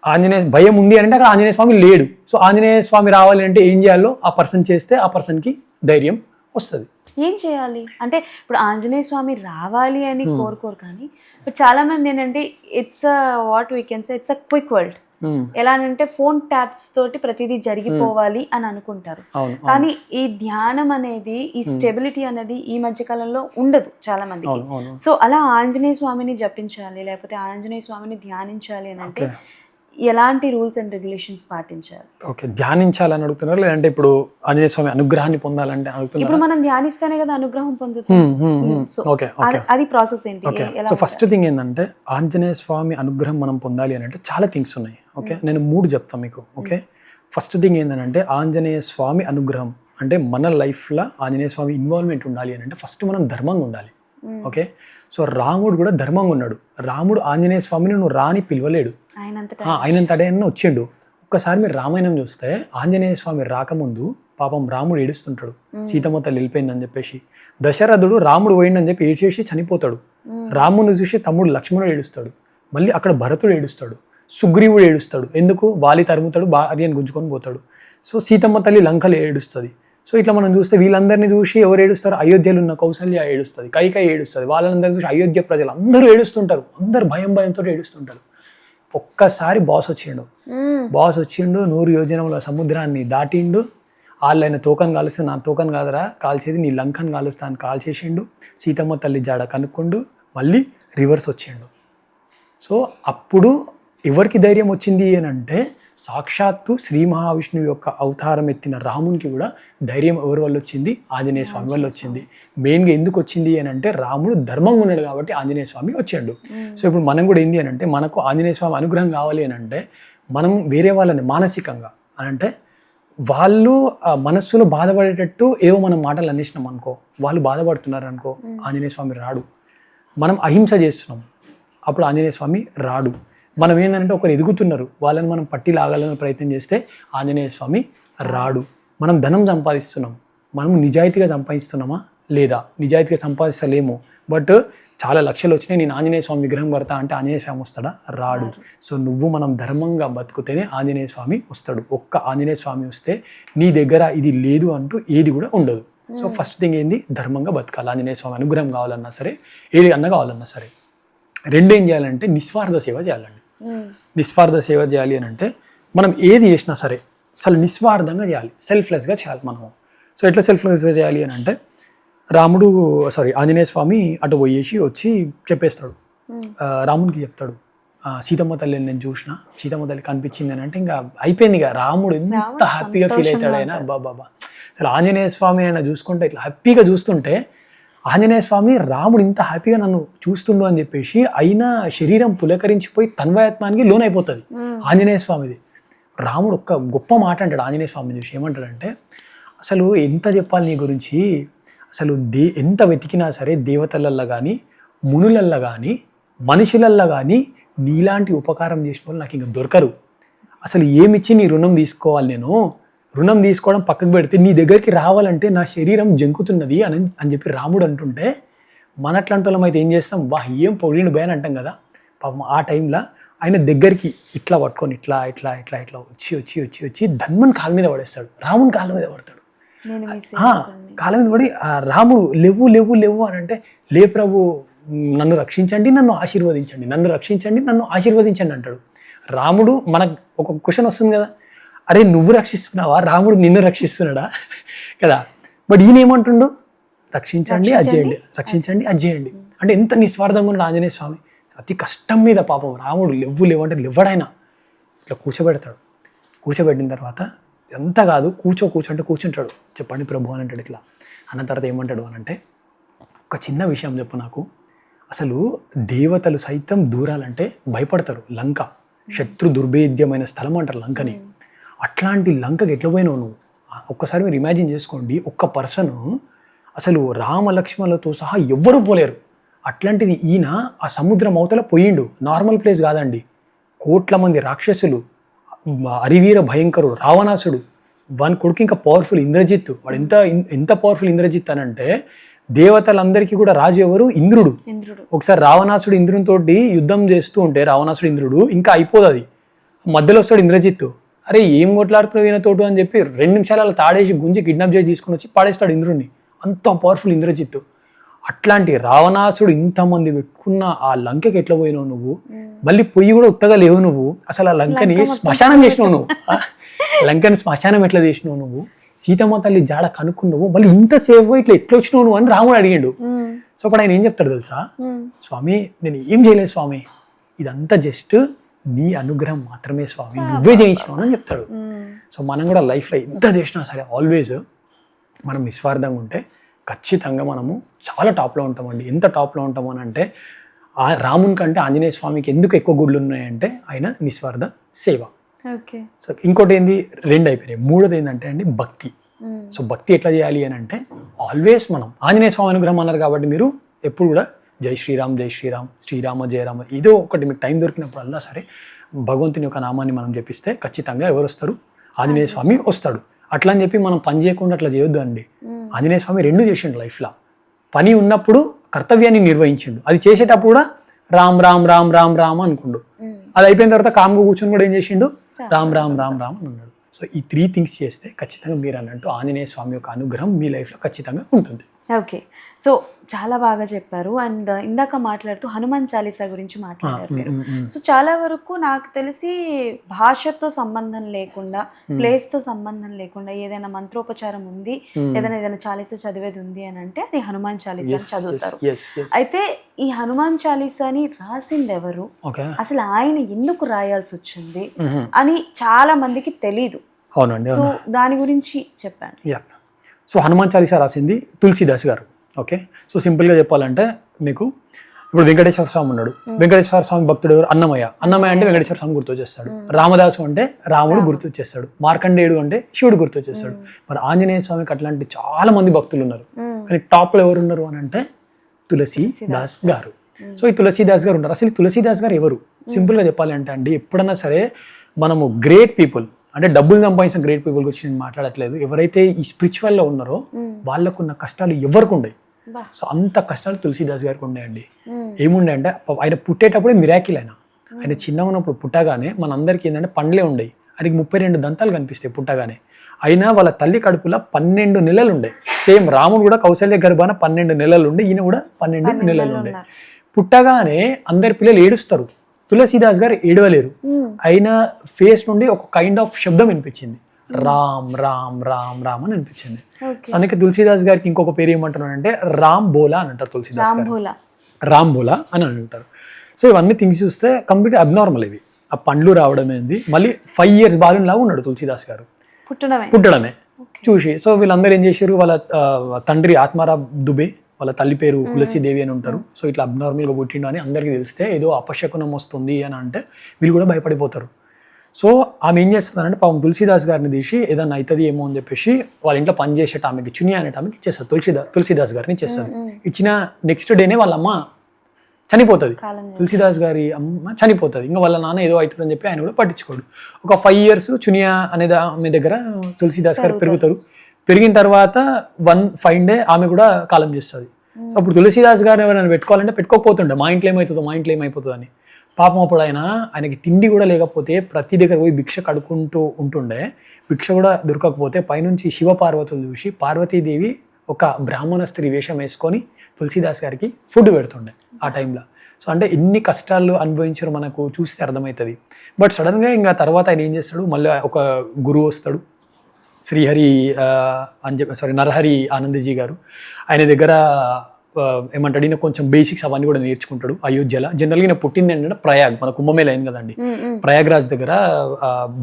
ఆంజనేయ భయం ఉంది అంటే అక్కడ ఆంజనేయ స్వామి లేడు. సో ఆంజనేయ స్వామి రావాలి అంటే ఏం చేయాలో ఆ పర్సన్ చేస్తే ఆ పర్సన్కి ధైర్యం వస్తుంది. ఏం చేయాలి అంటే ఇప్పుడు ఆంజనేయ స్వామి రావాలి అని కోరుకోరు, కానీ ఇప్పుడు చాలా మంది ఏంటంటే it's what we can say it's a quick world. ఎలా అంటే ఫోన్ ట్యాప్స్ తోటి ప్రతిదీ జరిగిపోవాలి అని అనుకుంటారు. కానీ ఈ ధ్యానం అనేది, ఈ స్టెబిలిటీ అనేది ఈ మధ్య కాలంలో ఉండదు చాలా మందికి. సో అలా ఆంజనేయ స్వామిని జపించాలి లేకపోతే ఆంజనేయ స్వామిని ధ్యానించాలి అని అంటే ఎలాంటి రూల్స్ అండ్ రెగ్యులేషన్స్ పాటించాలి? ఓకే, ధ్యానించాలని అడుగుతున్నారు, లేదంటే ఇప్పుడు ఆంజనేయ స్వామి అనుగ్రహాన్ని పొందాలంటే అడుగుతున్నారు? ఇప్పుడు మనం ధ్యానిస్తేనే కదా అనుగ్రహం పొందుతాం. ఓకే, అది ప్రాసెస్ ఏంటి? సో ఫస్ట్ థింగ్ ఏంటంటే ఆంజనేయ స్వామి అనుగ్రహం మనం పొందాలి అని అంటే చాలా థింగ్స్ ఉన్నాయి. ఓకే, నేను 3 చెప్తాను మీకు. ఓకే, ఫస్ట్ థింగ్ ఏంటంటే ఆంజనేయ స్వామి అనుగ్రహం అంటే మన లైఫ్లో ఆంజనేయ స్వామి ఇన్వాల్వ్మెంట్ ఉండాలి అని అంటే ఫస్ట్ మనం ధర్మంగా ఉండాలి. ఓకే, సో రాముడు కూడా ధర్మంగా ఉన్నాడు. రాముడు ఆంజనేయ స్వామిని నువ్వు రాని పిలవలేడు, ఆయనంతటే వచ్చిండు. ఒక్కసారి మీరు రామాయణం చూస్తే ఆంజనేయ స్వామి రాకముందు పాపం రాముడు ఏడుస్తుంటాడు, సీతమ్మ తల్లి వెళ్ళిపోయిందని చెప్పేసి. దశరథుడు రాముడు పోయిందని చెప్పి ఏడ్చేసి చనిపోతాడు. రాముని చూసి తమ్ముడు లక్ష్మణుడు ఏడుస్తాడు. మళ్ళీ అక్కడ భరతుడు ఏడుస్తాడు, సుగ్రీవుడు ఏడుస్తాడు. ఎందుకు? వాలి తరుముతాడు, భార్యను గుంజుకొని పోతాడు. సో సీతమ్మ తల్లి లంకలు ఏడుస్తుంది. సో ఇట్లా మనం చూస్తే వీళ్ళందరినీ చూసి ఎవరు ఏడుస్తారు? అయోధ్యలో ఉన్న కౌసల్య ఏడుస్తుంది, కైకేయి ఏడుస్తుంది. వాళ్ళందరినీ చూసి అయోధ్య ప్రజలు అందరూ ఏడుస్తుంటారు. అందరు భయంతో ఏడుస్తుంటారు. ఒక్కసారి బాస్ వచ్చిండు. 100 యోజనముల సముద్రాన్ని దాటిండు. వాళ్ళైన తోకను కాలుస్తే నా తోకను కాదరా కాల్చేది, నీ లంకను కాలుస్తా అని కాల్చేసిండు. సీతమ్మ తల్లి జాడ కనుక్కుండు, మళ్ళీ రివర్స్ వచ్చిండు. సో అప్పుడు ఎవరికి ధైర్యం వచ్చింది అని అంటే సాక్షాత్తు శ్రీ మహావిష్ణువు యొక్క అవతారం ఎత్తిన రామునికి కూడా ధైర్యం ఎవరి వల్ల వచ్చింది? ఆంజనేయ స్వామి వల్ల వచ్చింది. మెయిన్గా ఎందుకు వచ్చింది అని అంటే రాముడు ధర్మంగా ఉన్నాడు కాబట్టి ఆంజనేయ స్వామి వచ్చాడు. సో ఇప్పుడు మనం కూడా ఏంది అని అంటే మనకు ఆంజనేయ స్వామి అనుగ్రహం కావాలి అని అంటే మనం వేరే వాళ్ళని మానసికంగా అని అంటే వాళ్ళు మనస్సులో బాధపడేటట్టు ఏవో మనం మాటలు అనేసినాం అనుకో, వాళ్ళు బాధపడుతున్నారు అనుకో, ఆంజనేయ స్వామి రాడు. మనం అహింస చేస్తున్నాం, అప్పుడు ఆంజనేయ స్వామి రాడు. మనం ఏంటంటే ఒకరు ఎదుగుతున్నారు, వాళ్ళని మనం పట్టి లాగాలని ప్రయత్నం చేస్తే ఆంజనేయ స్వామి రాడు. మనం ధనం సంపాదిస్తున్నాం, మనం నిజాయితీగా సంపాదిస్తున్నామా లేదా? నిజాయితీగా సంపాదిస్తలేము, బట్ చాలా లక్షలు వచ్చినాయి, నేను ఆంజనేయ స్వామి విగ్రహం కడతా అంటే ఆంజనేయ స్వామి వస్తాడా? రాడు. సో నువ్వు మనం ధర్మంగా బతుకుతేనే ఆంజనేయ స్వామి వస్తాడు. ఒక్క ఆంజనేయ స్వామి వస్తే నీ దగ్గర ఇది లేదు అంటూ ఏది కూడా ఉండదు. సో ఫస్ట్ థింగ్ ఏంది, ధర్మంగా బతకాలి. ఆంజనేయ స్వామి అనుగ్రహం కావాలన్నా సరే, ఏది అన్న కావాలన్నా సరే. రెండు ఏం చేయాలంటే నిస్వార్థ సేవ చేయాలండి. నిస్వార్థ సేవ చేయాలి అని అంటే మనం ఏది చేసినా సరే చాలా నిస్వార్థంగా చేయాలి, సెల్ఫ్లెస్గా చేయాలి మనము. సో ఎట్లా సెల్ఫ్లెస్గా చేయాలి అని అంటే ఆంజనేయ స్వామి అటు పోయేసి వచ్చి చెప్పేస్తాడు, రామునికి చెప్తాడు, సీతమ్మ తల్లిని నేను చూసిన, సీతమ్మ తల్లి కనిపించింది అని అంటే ఇంకా అయిపోయింది. ఇక రాముడు ఎంత హ్యాపీగా ఫీల్ అవుతాడు ఆయన. బాబా అసలు ఆంజనేయ స్వామి అయినా చూసుకుంటే ఇట్లా హ్యాపీగా చూస్తుంటే, ఆంజనేయ స్వామి రాముడు ఇంత హ్యాపీగా నన్ను చూస్తుండు అని చెప్పేసి అయినా శరీరం పులకరించిపోయి తన్వయత్నానికి లోనైపోతుంది ఆంజనేయ స్వామిది. రాముడు ఒక్క గొప్ప మాట అంటాడు ఆంజనేయ స్వామిని చూసి, ఏమంటాడంటే అసలు ఎంత చెప్పాలి నీ గురించి, అసలు ఎంత వెతికినా సరే దేవతలల్లో కానీ మునులల్లో కానీ మనుషులల్లో కానీ నీలాంటి ఉపకారం చేసిన వాళ్ళు నాకు ఇంకా దొరకరు. అసలు ఏమిచ్చి నీ రుణం తీసుకోవాలి, నేను రుణం తీసుకోవడం పక్కకు పెడితే నీ దగ్గరికి రావాలంటే నా శరీరం జంకుతున్నది అని చెప్పి రాముడు అంటుంటే, మనట్లాంటి వాళ్ళం అయితే ఏం చేస్తాం, ఏం పొగిడిన భయం అంటాం కదా. పాపం ఆ టైంలో ఆయన దగ్గరికి ఇట్లా పట్టుకొని ఇట్లా ఇట్లా ఇట్లా ఇట్లా వచ్చి వచ్చి వచ్చి వచ్చి ధన్మన్ కాళ్ళ మీద పడేస్తాడు, రాముని కాళ్ళ మీద పడతాడు. కాళ్ళ మీద పడి రాముడు లేవు లేవు లేవు అని అంటే, లే ప్రభు నన్ను రక్షించండి, నన్ను ఆశీర్వదించండి, నన్ను రక్షించండి, నన్ను ఆశీర్వదించండి అంటాడు. రాముడు మనకు ఒక క్వశ్చన్ వస్తుంది కదా, అరే నువ్వు రక్షిస్తున్నావా, రాముడు నిన్ను రక్షిస్తున్నాడా కదా. బట్ ఈయన ఏమంటుండు, రక్షించండి అది చేయండి, రక్షించండి అది చేయండి అంటే ఎంత నిస్వార్థంగా ఉన్నాడు ఆంజనేయ స్వామి. అతి కష్టం మీద పాపం రాముడు లేవు అంటే లేవడైనా ఇట్లా కూర్చోబెడతాడు. కూర్చోబెట్టిన తర్వాత ఎంత కాదు కూర్చోంటే కూర్చుంటాడు. చెప్పండి ప్రభు అని అంటాడు. ఇట్లా అన్న తర్వాత ఏమంటాడు అని అంటే, ఒక చిన్న విషయం చెప్పు నాకు, అసలు దేవతలు సైతం దూరాలంటే భయపడతారు. లంక శత్రు దుర్భేద్యమైన స్థలం అంటారు లంకని. అట్లాంటి లంకకి ఎట్లా పోయినావు నువ్వు? ఒక్కసారి మీరు ఇమాజిన్ చేసుకోండి, ఒక్క పర్సన్ అసలు రామలక్ష్మణులతో సహా ఎవ్వరూ పోలేరు. అట్లాంటిది ఈయన ఆ సముద్రం అవతల పోయిండు. నార్మల్ ప్లేస్ కాదండి, కోట్ల మంది రాక్షసులు, అరివీర భయంకరుడు రావణాసుడు, వాని కొడుకు ఇంకా పవర్ఫుల్ ఇంద్రజిత్. వాడు ఎంత పవర్ఫుల్ ఇంద్రజిత్ అని అంటే, దేవతలందరికీ కూడా రాజు ఎవరు? ఇంద్రుడు. ఒకసారి రావణాసుడు ఇంద్రునితో యుద్ధం చేస్తూ ఉంటే, రావణాసుడు ఇంద్రుడు ఇంకా అయిపోదు, అది మధ్యలో వస్తాడు ఇంద్రజిత్. అరే ఏం కొట్లాడుతున్నావు ఈయనతోటు అని చెప్పి 2 నిమిషాలు అలా తాడేసి గుంజి కిడ్నాప్ చేసి తీసుకుని వచ్చి పాడేస్తాడు ఇంద్రుడిని. అంత పవర్ఫుల్ ఇంద్రజిత్. అట్లాంటి రావణాసుడు ఇంతమంది పెట్టుకున్న ఆ లంకకి ఎట్లా పోయినావు నువ్వు? మళ్ళీ పొయ్యి కూడా ఉత్తగా లేవు నువ్వు. అసలు ఆ లంకని శ్మశానం చేసినావు నువ్వు. లంకని శ్మశానం ఎట్లా చేసినావు నువ్వు? సీతమ్మ తల్లి జాడ కనుక్కున్నావు, మళ్ళీ ఇంతసేపు ఇట్లా ఎట్లా వచ్చినావు నువ్వు అని రాముడు అడిగాడు. సో అప్పుడు ఆయన ఏం చెప్తాడు తెలుసా, స్వామి నేను ఏం చేయలేదు స్వామి, ఇదంతా జస్ట్ నీ అనుగ్రహం మాత్రమే స్వామి, నువ్వే చేయించినావు అని చెప్తాడు. సో మనం కూడా లైఫ్లో ఎంత చేసినా సరే ఆల్వేస్ మనం నిస్వార్థంగా ఉంటే ఖచ్చితంగా మనము చాలా టాప్లో ఉంటామండి. ఎంత టాప్లో ఉంటాము అని అంటే, రాముని కంటే ఆంజనేయ స్వామికి ఎందుకు ఎక్కువ గుళ్ళు ఉన్నాయంటే ఆయన నిస్వార్థ సేవ. సో ఇంకోటి ఏంది, 2 అయిపోయినాయి. 3వది ఏంటంటే అండి భక్తి. సో భక్తి ఎట్లా చేయాలి అని అంటే, ఆల్వేస్ మనం ఆంజనేయ స్వామి అనుగ్రహం అన్నారు కాబట్టి మీరు ఎప్పుడు కూడా జై శ్రీరామ్ జై శ్రీరామ్, శ్రీరామ జయరామ, ఏదో ఒకటి మీకు టైం దొరికినప్పుడు అల్లా సరే భగవంతుని యొక్క నామాన్ని మనం జపిస్తే ఖచ్చితంగా ఎవరు వస్తారు? ఆంజనేయ స్వామి వస్తాడు. అట్లా అని చెప్పి మనం పని చేయకుండా అట్లా చేయొద్దు అండి. ఆంజనేయ స్వామి 2 చేసిండు లైఫ్లో. పని ఉన్నప్పుడు కర్తవ్యాన్ని నిర్వహించిండు, అది చేసేటప్పుడు కూడా రామ్ రామ్ రామ్ రామ్ రామ్ అనుకుండు. అది అయిపోయిన తర్వాత కామ్గా కూర్చొని కూడా ఏం చేసిండు? రామ్ రామ్ రామ్ రామ్ అని అన్నాడు. సో ఈ 3 థింగ్స్ చేస్తే ఖచ్చితంగా మీరు అన్నట్టు ఆంజనేయ స్వామి యొక్క అనుగ్రహం మీ లైఫ్లో ఖచ్చితంగా ఉంటుంది. ఓకే, సో చాలా బాగా చెప్పారు. అండ్ ఇందాక మాట్లాడుతూ హనుమాన్ చాలీసా గురించి మాట్లాడారు మీరు. సో చాలా వరకు నాకు తెలిసి భాషతో సంబంధం లేకుండా, ప్లేస్తో సంబంధం లేకుండా ఏదైనా మంత్రోపచారం ఉంది, ఏదైనా చాలీసా చదివేది ఉంది అని అంటే అది హనుమాన్ చాలీసా చదువుతారు. అయితే ఈ హనుమాన్ చాలీసాని రాసింది ఎవరు, అసలు ఆయన ఎందుకు రాయాల్సి వచ్చింది అని చాలా మందికి తెలీదు. అవునండి, సో దాని గురించి చెప్పండి. సో హనుమాన్ చాలీసా రాసింది తులసీదాస్ గారు. ఓకే, సో సింపుల్గా చెప్పాలంటే మీకు ఇప్పుడు వెంకటేశ్వర స్వామి ఉన్నాడు. వెంకటేశ్వర స్వామి భక్తుడు ఎవరు? అన్నమయ్య. అన్నమయ్య అంటే వెంకటేశ్వర స్వామి గుర్తొచ్చేస్తాడు. రామదాసు అంటే రాముడు గుర్తొచ్చేస్తాడు. మార్కండేయుడు అంటే శివుడు గుర్తొచ్చేస్తాడు. మరి ఆంజనేయ స్వామికి అట్లాంటి చాలా మంది భక్తులు ఉన్నారు. కానీ టాప్లో ఎవరు ఉన్నారు అని అంటే తులసీదాస్ గారు. సో ఈ తులసీదాస్ గారు ఉన్నారు. అసలు తులసీదాస్ గారు ఎవరు? సింపుల్గా చెప్పాలి అంటే అండి, ఎప్పుడన్నా సరే మనము గ్రేట్ పీపుల్ అంటే డబ్బులు సంపాదించిన గ్రేట్ పీపుల్ గురించి నేను మాట్లాడట్లేదు. ఎవరైతే ఈ స్పిరిచువల్లో ఉన్నారో వాళ్ళకున్న కష్టాలు ఎవరికి ఉండవు. సో అంత కష్టాలు తులసీదాస్ గారికి ఉండేయండి. ఏముండే అంటే ఆయన పుట్టేటప్పుడే మిరాకిల్ ఆయన చిన్నగా ఉన్నప్పుడు పుట్టగానే మనందరికీ ఏంటంటే పండ్లే ఉండేవి. ఆయనకి 32 దంతాలు కనిపిస్తాయి పుట్టగానే. అయినా వాళ్ళ తల్లి కడుపులో 12 నెలలు ఉండే. సేమ్ రాముడు కూడా కౌశల్య గర్భాన 12 నెలలు ఉండే, ఈయన కూడా 12 నెలలు ఉండే. పుట్టగానే అందరి పిల్లలు ఏడుస్తారు, తులసీదాస్ గారు ఏడవలేరు. ఆయన ఫేస్ నుండి ఒక కైండ్ ఆఫ్ శబ్దం వినిపించింది, రామ్ రామ్ రామ్ రామ్ అని అనిపించింది. అందుకే తులసీదాస్ గారికి ఇంకొక పేరు ఏమంటున్నారు అంటే రామ్ బోలా అని అంటారు. తులసీదాస్ గారు రామ్ బోలా అని అంటారు. సో ఇవన్నీ థింగ్స్ చూస్తే కంప్లీట్ అబ్నార్మల్ ఇవి. ఆ పండ్లు రావడం ఏంది, మళ్ళీ 5 years బాలునిలాగా ఉన్నాడు తులసీదాస్ గారు పుట్టడమే చూసి. సో వీళ్ళందరూ ఏం చేశారు, వాళ్ళ తండ్రి ఆత్మారాం దుబే, వాళ్ళ తల్లి పేరు తులసీదేవి అని ఉంటారు. సో ఇట్లా అబ్నార్మల్గా పుట్టిండు అని అందరికీ తెలిస్తే ఏదో అపశకునం వస్తుంది అని అంటే వీళ్ళు కూడా భయపడిపోతారు. సో ఆమె ఏం చేస్తుందంటే పాపం తులసీదాస్ గారిని తీసి ఏదన్నా అవుతుంది ఏమో అని చెప్పేసి వాళ్ళ ఇంట్లో పనిచేసేట ఆమెకి చునియా అనేట ఆమెకి ఇచ్చేస్తారు, తులసీదాస్ గారిని ఇచ్చేస్తారు. ఇచ్చిన నెక్స్ట్ డేనే వాళ్ళ అమ్మ చనిపోతుంది, తులసీదాస్ గారి అమ్మ చనిపోతుంది. ఇంకా వాళ్ళ నాన్న ఏదో అవుతుంది అని చెప్పి ఆయన కూడా పట్టించుకోడు. ఒక 5 years చునియా అనేది ఆమె దగ్గర తులసీదాస్ గారు పెరుగుతారు. పెరిగిన తర్వాత one fine day ఆమె కూడా కాలం చేస్తుంది. సో అప్పుడు తులసీదాస్ గారు ఎవరైనా పెట్టుకోవాలంటే పెట్టుకోకపోతుండే, మా ఇంట్లో ఏమైపోతుందో అని. పాపం అప్పుడు ఆయనకి తిండి కూడా లేకపోతే ప్రతి దగ్గర పోయి భిక్ష కడుక్కుంటూ ఉంటుండే. భిక్ష కూడా దొరకకపోతే పైనుంచి శివపార్వతులు చూసి పార్వతీదేవి ఒక బ్రాహ్మణ స్త్రీ వేషం వేసుకొని తులసీదాస్ గారికి ఫుడ్ పెడుతుండే ఆ టైంలో. సో అంటే ఎన్ని కష్టాలు అనుభవించారో మనకు చూస్తే అర్థమవుతుంది. బట్ సడన్గా ఇంకా తర్వాత ఆయన ఏం చేస్తాడు, మళ్ళీ ఒక గురువు వస్తాడు, శ్రీహరి అని చెప్పి నరహరి ఆనందజీ గారు. ఆయన దగ్గర ఏమంటాడు, ఈయన కొంచెం బేసిక్స్ అవన్నీ కూడా నేర్చుకుంటాడు అయోధ్యలో. జనరల్గా ఈయన పుట్టింది ఏంటంటే ప్రయాగ్, మన కుంభమేళ అయింది కదండి, ప్రయాగ్రాజ్ దగ్గర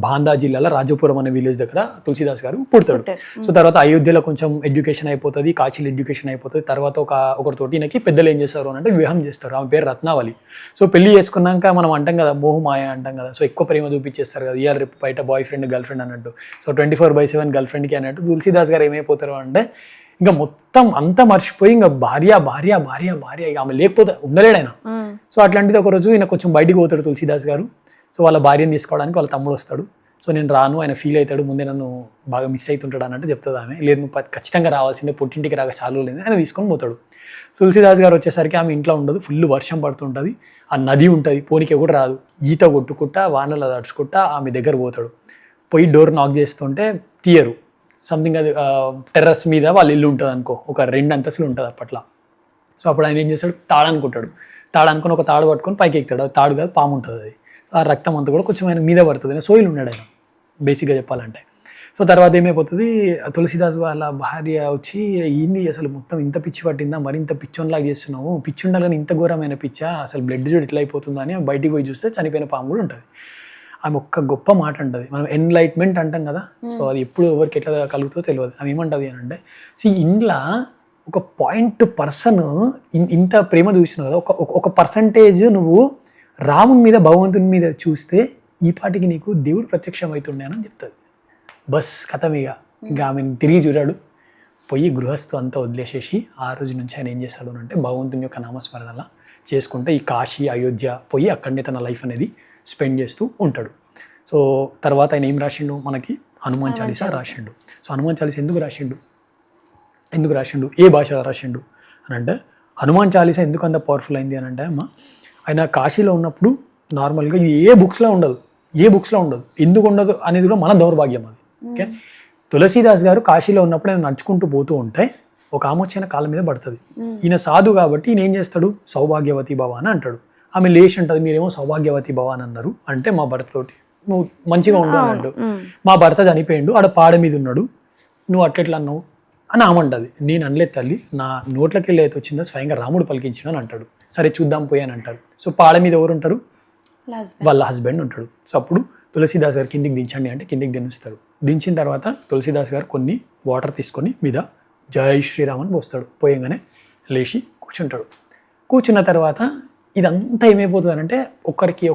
బాందా జిల్లాలో రాజపురం అనే విలేజ్ దగ్గర తులసీదాస్ గారు పుడతాడు. సో తర్వాత అయోధ్యలో కొంచెం ఎడ్యుకేషన్ అయిపోతుంది, కాశీలో ఎడ్యుకేషన్ అయిపోతుంది. తర్వాత ఒకరితోటి ఈయనకి పెద్దలు ఏం చేస్తారు అని అంటే వివాహం చేస్తారు. ఆమె పేరు రత్నావళి. సో పెళ్లి చేసుకున్నాక మనం అంటాం కదా మోహమాయ అంటాం కదా, సో ఎక్కువ ప్రేమ చూపించేస్తారు కదా, ఇవాళ రేపు బయట బాయ్ ఫ్రెండ్ గర్ల్ ఫ్రెండ్ అన్నట్టు. సో 24/7 గర్ల్ ఫ్రెండ్కి అన్నట్టు తులసీదాస్ గారు ఏమైపోతారు అంటే ఇంకా మొత్తం అంతా మర్చిపోయి ఇంకా భార్య భార్య భార్య భార్య ఆమె లేకపోతే ఉండలేడు ఆయన. సో అట్లాంటిది ఒకరోజు ఈయన కొంచెం బయటికి పోతాడు తులసీదాస్ గారు. సో వాళ్ళ భార్యను తీసుకోవడానికి వాళ్ళ తమ్ముడు వస్తాడు. సో నేను రాను, ఆయన ఫీల్ అవుతాడు, ముందే నన్ను బాగా మిస్ అవుతుంటాడు అన్నట్టు చెప్తుంది ఆమె. లేదు నువ్వు ఖచ్చితంగా రావాల్సిందే, పుట్టింటికి రాక చాలు లేదు, ఆయన తీసుకొని పోతాడు. తులసీదాస్ గారు వచ్చేసరికి ఆమె ఇంట్లో ఉండదు, ఫుల్ వర్షం పడుతుంటుంది, ఆ నది ఉంటుంది, పోనీకి కూడా రాదు. ఈత కొట్టుకుంటా వానలో తడుచుకుంటా ఆమె దగ్గర పోతాడు. పోయి డోర్ నాక్ చేస్తుంటే తీయరు. సంథింగ్ అది టెర్రస్ మీద వాళ్ళ ఇల్లు ఉంటుంది అనుకో, ఒక 2 అంతస్తులు ఉంటుంది అప్పట్లో. సో అప్పుడు ఆయన ఏం చేస్తాడు, తాడనుకుంటాడు. తాడనుకుని ఒక తాడు పట్టుకొని పైకి ఎక్కుతాడు. అది తాడు కాదు, పాము ఉంటుంది. అది ఆ రక్తం అంతా కూడా కొంచెం ఆయన మీద పడుతుంది. సోయిలు ఉన్నాడు ఆయన బేసిక్గా చెప్పాలంటే. సో తర్వాత ఏమైపోతుంది, తులసీదాస్ వాళ్ళ భార్య వచ్చి ఏంది అసలు మొత్తం ఇంత పిచ్చి పట్టిందా, మరింత పిచ్చోన్లాగా చేస్తున్నావు, పిచ్చి ఉండాలని ఇంత ఘోరమైన పిచ్చా, అసలు బ్లడ్ జోడ్ ఇట్లా అయిపోతుందా అని బయటికి పోయి చూస్తే చనిపోయిన పాము కూడా ఉంటుంది. ఆమె ఒక్క గొప్ప మాట అంటుంది, మనం ఎన్లైట్మెంట్ అంటాం కదా, సో అది ఎప్పుడు ఎవరికి ఎట్లా కలుగుతుందో తెలియదు. ఆమె ఏమంటుంది అని అంటే, ఇంట్లో ఒక పర్సన్ ఇంత ప్రేమ చూసినావు కదా, ఒక పర్సంటేజ్ నువ్వు రాముని మీద భగవంతుని మీద చూస్తే ఈ పాటికి నీకు దేవుడు ప్రత్యక్షం అవుతుండే అని చెప్తుంది. బస్ కథమిగా ఇంకా ఆమెను తిరిగి చూడాడు. పోయి గృహస్థు అంతా వదిలేసేసి ఆ రోజు నుంచి ఆయన ఏం చేస్తాడు అంటే భగవంతుని యొక్క నామస్మరణలా చేసుకుంటే ఈ కాశీ అయోధ్య పోయి అక్కడనే తన లైఫ్ అనేది స్పెండ్ చేస్తూ ఉంటాడు. సో తర్వాత ఆయన ఏం రాసిండు, మనకి హనుమాన్ చాలీసా రాసిండు. సో హనుమాన్ చాలీసా ఎందుకు రాసిండు, ఏ భాష రాసిండు అని అంటే, హనుమాన్ చాలీసా ఎందుకు అంత పవర్ఫుల్ అయింది అని అంటే, ఆయన కాశీలో ఉన్నప్పుడు నార్మల్గా ఇది ఏ బుక్స్లో ఉండదు. ఎందుకు ఉండదు అనేది కూడా మన దౌర్భాగ్యం అది. ఓకే, తులసీదాస్ గారు కాశీలో ఉన్నప్పుడు ఆయన నడుచుకుంటూ పోతూ ఉంటే ఒక ఆమె వచ్చిన కాళ్ళ మీద పడుతుంది. ఈయన సాధు కాబట్టి ఈయన ఏం చేస్తాడు, సౌభాగ్యవతి భవ అని అంటాడు. ఆమె లేచి అంటది, మీరేమో సౌభాగ్యవతి భవ అని అన్నారు, అంటే మా భర్తతోటి నువ్వు మంచిగా ఉండు అని అంటూ, మా భర్త చనిపోయిండు, ఆడ పాడ మీద ఉన్నాడు, నువ్వు అట్లెట్లా అన్నావు అని ఆమంటది. నేను అనలేదు తల్లి, నా నోట్లకి వెళ్ళి అయితే వచ్చిందో స్వయంగా రాముడు పలికించిన అని అంటాడు. సరే చూద్దాం పోయి అని అంటారు. సో పాడ మీద ఎవరు ఉంటారు, వాళ్ళ హస్బెండ్ ఉంటాడు. సో అప్పుడు తులసీదాస్ గారు కిందికి దించండి అంటే కిందికి దించుతారు. దించిన తర్వాత తులసీదాస్ గారు కొన్ని వాటర్ తీసుకొని మీద జై శ్రీరామ్ అని పోస్తాడు. పోయంగానే లేచి కూర్చుంటాడు. కూర్చున్న తర్వాత ఇదంతా ఏమైపోతుంది అంటే ఒకరికి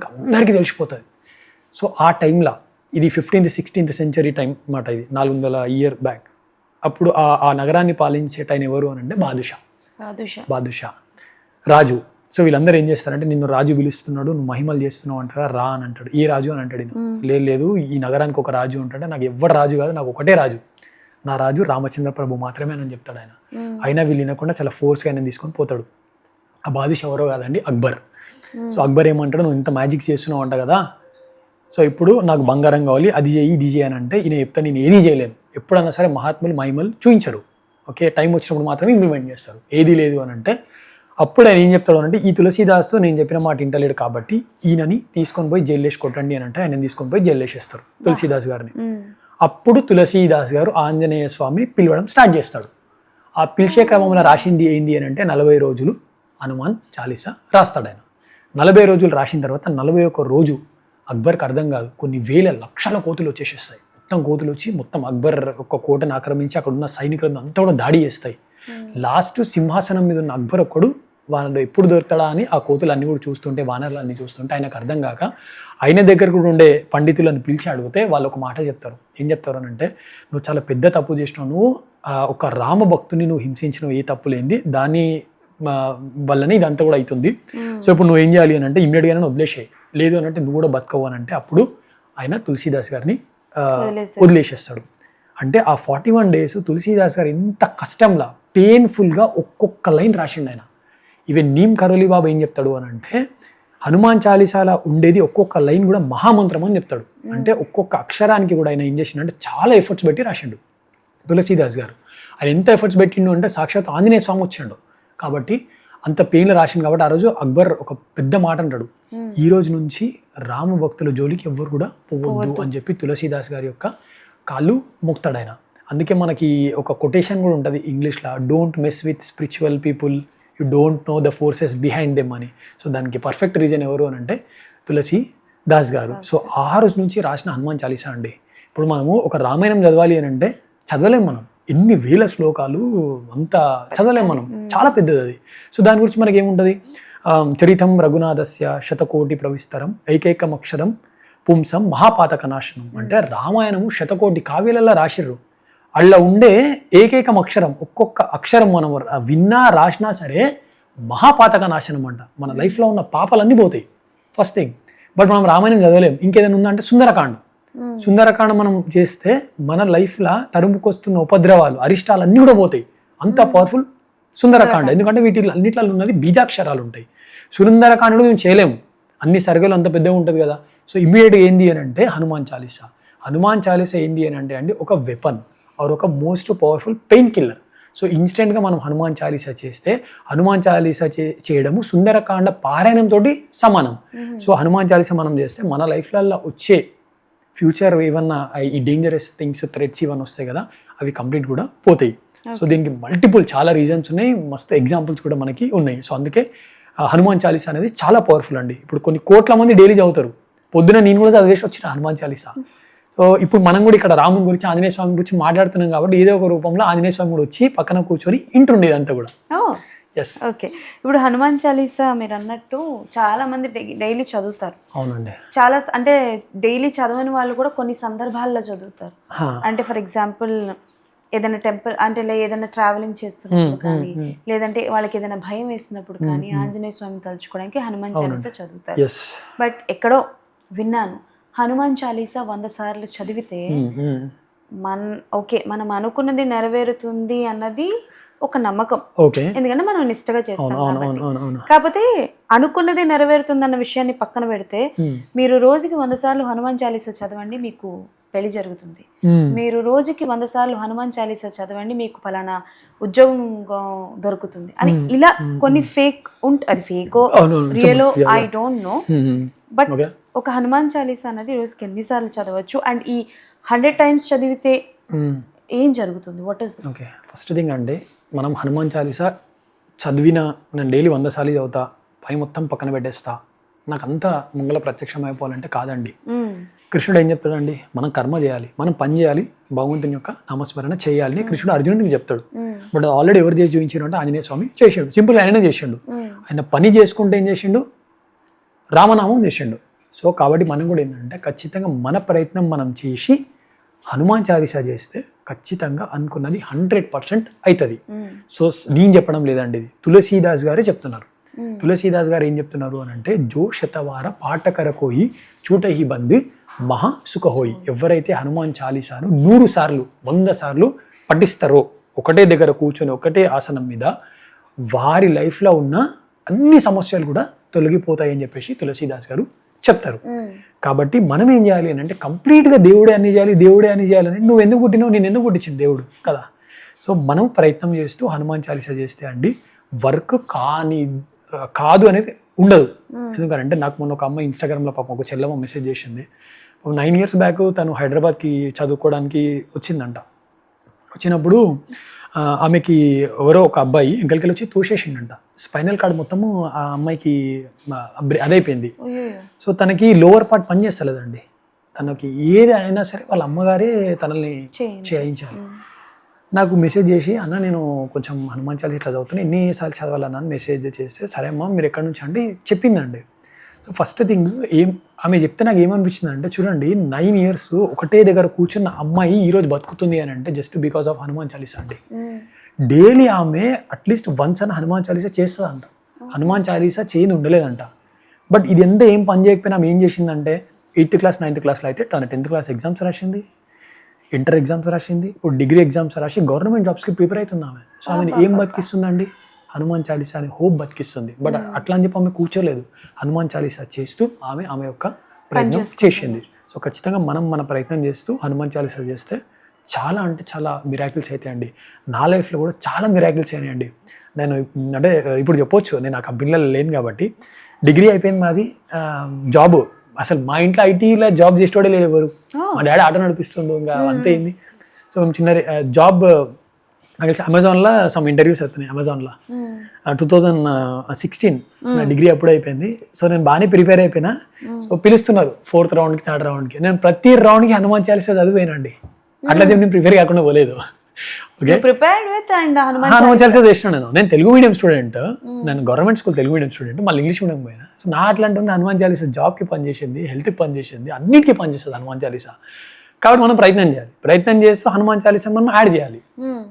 అందరికీ తెలిసిపోతుంది. సో ఆ టైంలో ఇది 15th 16th century టైం మాట, ఇది 400 years బ్యాక్. అప్పుడు ఆ నగరాన్ని పాలించేట ఆయన ఎవరు అని అంటే బాదుషా రాజు. సో వీళ్ళందరూ ఏం చేస్తారంటే, నిన్ను రాజు పిలుస్తున్నాడు, నువ్వు మహిమలు చేస్తున్నావు అంటారా, రా అని అంటాడు. ఏ రాజు అని అంటాడు. లేదు ఈ నగరానికి ఒక రాజు ఉంటాడు, నాకు ఎవ్వరు రాజు కాదు, నాకు ఒకటే రాజు నా రాజు రామచంద్ర ప్రభు మాత్రమే అని చెప్తాడు ఆయన. అయినా వీళ్ళు వినకుండా చాలా ఫోర్స్గా ఆయన తీసుకొని పోతాడు. ఆ బాదుషా ఎవరో కాదండి, అక్బర్. సో అక్బర్ ఏమంటాడు, నువ్వు ఇంత మ్యాజిక్ చేస్తున్నావు అంట కదా, సో ఇప్పుడు నాకు బంగారం కావాలి, అది చేయి ఇది చేయి అని అంటే ఈయన చెప్తాను, నేను ఏది చేయలేను. ఎప్పుడన్నా సరే మహాత్ములు మహిమలు చూపించరు, ఓకే, టైం వచ్చినప్పుడు మాత్రమే ఇంప్లిమెంట్ చేస్తారు. ఏది లేదు అని అంటే అప్పుడు ఆయన ఏం చెప్తాడు అంటే, ఈ తులసీదాస్ నేను చెప్పిన మాట ఇంటలేడు కాబట్టి ఈయనని తీసుకొని పోయి జైలు వేసి కొట్టండి అని అంటే ఆయన తీసుకొని పోయి జైలు వేసేస్తారు తులసీదాస్ గారిని. అప్పుడు తులసీదాస్ గారు ఆంజనేయ స్వామిని పిలవడం స్టార్ట్ చేస్తాడు. ఆ పిలిచే క్రమంలో రాసింది ఏంది అని అంటే 40 రోజులు హనుమాన్ చాలీసా రాస్తాడు ఆయన. 40 రోజులు రాసిన తర్వాత 41 రోజు అక్బర్కి అర్థం కాదు, కొన్ని వేల లక్షల కోతులు వచ్చేసేస్తాయి. మొత్తం కోతులు వచ్చి మొత్తం అక్బర్ ఒక కోటను ఆక్రమించి అక్కడ ఉన్న సైనికులను అంతా కూడా దాడి చేస్తాయి. లాస్ట్ సింహాసనం మీద ఉన్న అక్బర్ ఒక్కడు వాళ్ళు ఎప్పుడు దొరుకుతాడా అని ఆ కోతులు అన్ని కూడా చూస్తుంటే, వానర్లు అన్ని చూస్తుంటే ఆయనకు అర్థం కాక ఆయన దగ్గర కూడా ఉండే పండితులను పిలిచి అడిగితే వాళ్ళు ఒక మాట చెప్తారు. ఏం చెప్తారు అని అంటే, నువ్వు చాలా పెద్ద తప్పు చేసినావు, నువ్వు ఒక రామ భక్తుని నువ్వు హింసించినావు, ఏ తప్పు లేనిది, దాని వల్లనే ఇదంతా కూడా అవుతుంది. సో ఇప్పుడు నువ్వు ఏం చేయాలి అని అంటే ఇమ్మీడియట్గానే వదిలేసేయి, లేదు అని అంటే నువ్వు కూడా బతకవు అని అంటే అప్పుడు ఆయన తులసీదాస్ గారిని వదిలేసేస్తాడు. అంటే ఆ 41 days తులసీదాస్ గారు ఎంత కష్టంలా పెయిన్ఫుల్గా ఒక్కొక్క లైన్ రాసిండు ఆయన. ఈవెన్ నీమ్ కరోలి బాబా ఏం చెప్తాడు అని అంటే, హనుమాన్ చాలీసాలో ఉండేది ఒక్కొక్క లైన్ కూడా మహామంత్రం అని చెప్తాడు. అంటే ఒక్కొక్క అక్షరానికి కూడా ఆయన ఏం చేసిండు అంటే చాలా ఎఫర్ట్స్ పెట్టి రాసిండు తులసీదాస్ గారు. ఆయన ఎంత ఎఫర్ట్స్ పెట్టిండు అంటే సాక్షాత్ ఆంజనేయ స్వామి వచ్చిండు కాబట్టి అంత పెయిన్లో రాసిండు. కాబట్టి ఆ రోజు అక్బర్ ఒక పెద్ద మాట అంటాడు, ఈ రోజు నుంచి రామ భక్తుల జోలికి ఎవ్వరు కూడా పోవద్దు అని చెప్పి తులసీదాస్ గారి యొక్క కాళ్ళు మొక్తాడు ఆయన. అందుకే మనకి ఒక కొటేషన్ కూడా ఉంటుంది ఇంగ్లీష్లో, don't mess with spiritual people, you don't know the forces behind them అని. సో దానికి పర్ఫెక్ట్ రీజన్ ఎవరు అని అంటే తులసీదాస్ గారు. సో ఆ రోజు నుంచి రాసిన హనుమాన్ చాలీసా అండి. ఇప్పుడు మనము ఒక రామాయణం చదవాలి అని అంటే చదవలేం మనం, ఎన్ని వేల శ్లోకాలు అంతా చదవలేం మనం, చాలా పెద్దది అది. సో దాని గురించి మనకి ఏముంటుంది, చరితం రఘునాథస్య శతకోటి ప్రవిస్తరం ఏకైకం అక్షరం పుంసం మహాపాతక నాశనం. అంటే రామాయణము 100 కోటి కావ్యాలలో రాసిర్రు, అలా ఉండే ఏకైకం అక్షరం, ఒక్కొక్క అక్షరం మనం విన్నా రాసినా సరే మహాపాతక నాశనం అంట. మన లైఫ్లో ఉన్న పాపాలన్నీ పోతాయి ఫస్ట్ థింగ్. బట్ మనం రామాయణం చదవలేం. ఇంకేదైనా ఉందంటే సుందరకాండ. సుందరకాండ మనం చేస్తే మన లైఫ్లో తరుముకొస్తున్న ఉపద్రవాలు అరిష్టాలు అన్నీ కూడా పోతాయి. అంత పవర్ఫుల్ సుందరకాండ. ఎందుకంటే వీటి అన్నిట్లలో ఉన్నది బీజాక్షరాలు ఉంటాయి. సుందరకాండలో మేము చేయలేము, అన్ని సరిగలు అంత పెద్దగా ఉంటుంది కదా. సో ఇమ్మీడియట్గా ఏంది అని అంటే హనుమాన్ చాలీసా. హనుమాన్ చాలీసా ఏంది అని అంటే అండి ఒక వెపన్ ఆర్ ఒక most powerful pain killer. So ఇన్స్టెంట్గా మనం హనుమాన్ చాలీసా చేస్తే హనుమాన్ చాలీసా చేయడము సుందరకాండ పారాయణంతో సమానం. సో హనుమాన్ చాలీసా మనం చేస్తే మన లైఫ్లలో వచ్చే ఫ్యూచర్ ఏమన్నా ఈ డేంజరస్ థింగ్స్ థ్రెట్స్ ఇవన్నీ వస్తాయి కదా, అవి కంప్లీట్ కూడా పోతాయి. సో దీనికి మల్టిపుల్ చాలా రీజన్స్ ఉన్నాయి, మస్తు ఎగ్జాంపుల్స్ కూడా మనకి ఉన్నాయి. సో అందుకే హనుమాన్ చాలీసా అనేది చాలా పవర్ఫుల్ అండి. ఇప్పుడు కొన్ని కోట్ల మంది డైలీ చదువుతారు. పొద్దున నేను కూడా చదివేసి వచ్చిన హనుమాన్ చాలీసా. సో ఇప్పుడు మనం కూడా ఇక్కడ రాముని గురించి ఆంజనేయ స్వామి గురించి మాట్లాడుతున్నాం కాబట్టి ఏదో ఒక రూపంలో ఆంజనేయ స్వామి కూడా వచ్చి పక్కన కూర్చొని ఇంటుండేది అంతా కూడా. Yes, okay. ఇప్పుడు హనుమాన్ చాలీసా మీరు అన్నట్టు చాలా మంది డైలీ చదువుతారు. అవునండి. చాలా అంటే డైలీ చదవని వాళ్ళు కూడా కొన్ని సందర్భాల్లో చదువుతారు. అంటే ఫర్ ఎగ్జాంపుల్ ఏదైనా టెంపుల్ అంటే ఏదైనా ట్రావెలింగ్ చేస్తున్నప్పుడు కానీ, లేదంటే వాళ్ళకి ఏదైనా భయం వేసినప్పుడు కానీ ఆంజనేయ స్వామి తలుచుకోవడానికి హనుమాన్ చాలీసా చదువుతారు. బట్ ఎక్కడో విన్నాను, హనుమాన్ చాలీసా 100 సార్లు చదివితే మనం అనుకున్నది నెరవేరుతుంది అన్నది ఒక నమ్మకం. ఎందుకంటే మనం నిష్టగా చేస్తాం. కాకపోతే అనుకున్నది నెరవేరుతుంది అన్న విషయాన్ని పక్కన పెడితే, మీరు రోజుకి 100 సార్లు హనుమాన్ చాలీసా చదవండి మీకు పెళ్లి జరుగుతుంది, మీరు రోజుకి 100 సార్లు హనుమాన్ చాలీసా చదవండి మీకు పలానా ఉద్యోగం దొరుకుతుంది అని ఇలా కొన్ని ఫేక్ అది ఫేకో రియలో ఐ డోంట్ నో. బట్ ఒక హనుమాన్ చాలీసా అనేది రోజుకి ఎన్నిసార్లు చదవచ్చు అండ్ ఈ 100 times చదివితే ఏం జరుగుతుంది? What is? Okay, first thing అంటే మనం హనుమాన్ చాలీసా చదివిన నేను డైలీ 100 సార్లు చదువుతా, పని మొత్తం పక్కన పెట్టేస్తా, నాకు అంతా మంగళ ప్రత్యక్షం అయిపోవాలంటే కాదండి. కృష్ణుడు ఏం చెప్తాడండి, మనం కర్మ చేయాలి, మనం పని చేయాలి, భగవంతుని యొక్క నామస్మరణ చేయాలి కృష్ణుడు అర్జునుడికి చెప్తాడు. బట్ ఆల్రెడీ ఎవరు చేసి చూపించారు అంటే ఆంజనేయ స్వామి చేసాడు. సింపుల్ ఆయననే చేసిండు. ఆయన పని చేసుకుంటే ఏం చేసిండు, రామనామం చేసిండు. సో కాబట్టి మనం కూడా ఏంటంటే ఖచ్చితంగా మన ప్రయత్నం మనం చేసి హనుమాన్ చాలీసా చేస్తే ఖచ్చితంగా అనుకున్నది 100% అవుతుంది. సో నేను చెప్పడం లేదండి, ఇది తులసీదాస్ గారే చెప్తున్నారు. తులసీదాస్ గారు ఏం చెప్తున్నారు అని అంటే, జో శతవార పాఠకర కోయి చూట హి బంద్ మహా సుఖ హోయి. ఎవరైతే హనుమాన్ చాలీసాను 100 సార్లు 100 సార్లు పఠిస్తారో, ఒకటే దగ్గర కూర్చొని ఒకటే ఆసనం మీద, వారి లైఫ్లో ఉన్న అన్ని సమస్యలు కూడా తొలగిపోతాయి అని చెప్పేసి తులసీదాస్ గారు చెప్తారు. కాబట్టి మనం ఏం చేయాలి అని అంటే కంప్లీట్గా దేవుడే అన్ని చేయాలి, దేవుడే అన్ని చేయాలని, నువ్వు ఎందుకు పుట్టినావు, నేను ఎందుకు పుట్టించింది దేవుడు కదా. సో మనం ప్రయత్నం చేస్తూ హనుమాన్ చాలీసా చేస్తే అండి వర్క్ కాదు అనేది ఉండదు. ఎందుకంటే నాకు మొన్న ఒక అమ్మాయి ఇన్స్టాగ్రామ్లో పాపం ఒక చెల్లమ్మ మెసేజ్ చేసింది. 9 years బ్యాక్ తను హైదరాబాద్కి చదువుకోవడానికి వచ్చిందంట. వచ్చినప్పుడు ఆమెకి ఎవరో ఒక అబ్బాయి ఇంకలికి వచ్చి తోసేసిండంట. స్పైనల్ కార్డ్ మొత్తము ఆ అమ్మాయికి అదైపోయింది. సో తనకి లోవర్ పార్ట్ పనిచేస్తలేదండి. తనకి ఏది అయినా సరే వాళ్ళ అమ్మగారే తనని చేయించాలి. నాకు మెసేజ్ చేసి, అన్న నేను కొంచెం హనుమాన్ చాలీసా ఇట్లా చదువుతున్నాను, ఎన్నిసార్లు చదవాలన్నా మెసేజ్ చేస్తే, సరే అమ్మ మీరు ఎక్కడి నుంచి అంటే చెప్పిందండి. సో ఫస్ట్ థింగ్ ఆమె చెప్తే నాకు ఏమనిపించింది అంటే, చూడండి 9 years ఒకటే దగ్గర కూర్చున్న అమ్మాయి ఈరోజు బతుకుతుంది అని అంటే just because of Hanuman Chalisa అండి. డైలీ ఆమె అట్లీస్ట్ వన్స్ అని హనుమాన్ చాలీసా చేస్తుందంట. హనుమాన్ చాలీసా చేయని ఉండలేదంట. బట్ ఇది ఎంత ఏం పని చేయకపోయినా ఆమె ఏం చేసిందంటే 8th class 9th classలో అయితే తన 10th class ఎగ్జామ్స్ రాసింది, ఇంటర్ ఎగ్జామ్స్ రాసింది, ఇప్పుడు డిగ్రీ ఎగ్జామ్స్ రాసి గవర్నమెంట్ జాబ్స్కి ప్రిపేర్ అవుతుంది ఆమె. సో ఆమెను ఏం బతికిస్తుందండి, హనుమాన్ చాలీసా అనే హోప్ బతికిస్తుంది. బట్ అట్లా అని చెప్పి ఆమె కూర్చోలేదు, హనుమాన్ చాలీసా చేస్తూ ఆమె యొక్క ప్రయత్నం చేసింది. సో ఖచ్చితంగా మనం మన ప్రయత్నం చేస్తూ హనుమాన్ చాలీసా చేస్తే చాలా అంటే చాలా మిరాకిల్స్ అవుతాయండి. నా లైఫ్లో కూడా చాలా మిరాకిల్స్ అయినాయండి. నేను అంటే ఇప్పుడు చెప్పొచ్చు, నేను ఆ కంపెనీలో లేను కాబట్టి. డిగ్రీ అయిపోయింది మాది, జాబ్ అసలు మా ఇంట్లో ఐటీలో జాబ్ చేసేవాడే లేడు ఎవరు. మా డాడీ ఆటో నడిపిస్తుండు, ఇంకా అంతే అయింది. సో మేము చిన్న జాబ్ నాకు తెలిసి అమెజాన్లో సమ్ ఇంటర్వ్యూస్ అవుతున్నాయి. అమెజాన్లో 2016 నా డిగ్రీ అప్పుడు అయిపోయింది. సో నేను బాగానే ప్రిపేర్ అయిపోయినా. సో పిలుస్తున్నారు 4th roundకి 3rd roundకి. నేను ప్రతి రౌండ్కి హనుమాన్ చాలీసా చదివిపోయినండి. అట్లా నేను ప్రిపేర్ కాకుండా పోలేదు. ఓకే, హనుమాన్ చాలీసా చేసినా. నేను తెలుగు మీడియం స్టూడెంట్, నేను government school Telugu medium student, మళ్ళీ ఇంగ్లీష్ మీడియం పోయినా. సో నా అట్లాంటి హనుమాన్ చాలీసా జాబ్కి పనిచేసింది, హెల్త్కి పనిచేసింది, అన్నిటికీ పనిచేస్తుంది హనుమాన్ చాలీసా. కాబట్టి మనం ప్రయత్నం చేయాలి. ప్రయత్నం చేస్తూ హనుమాన్ చాలీసా మనం యాడ్ చేయాలి.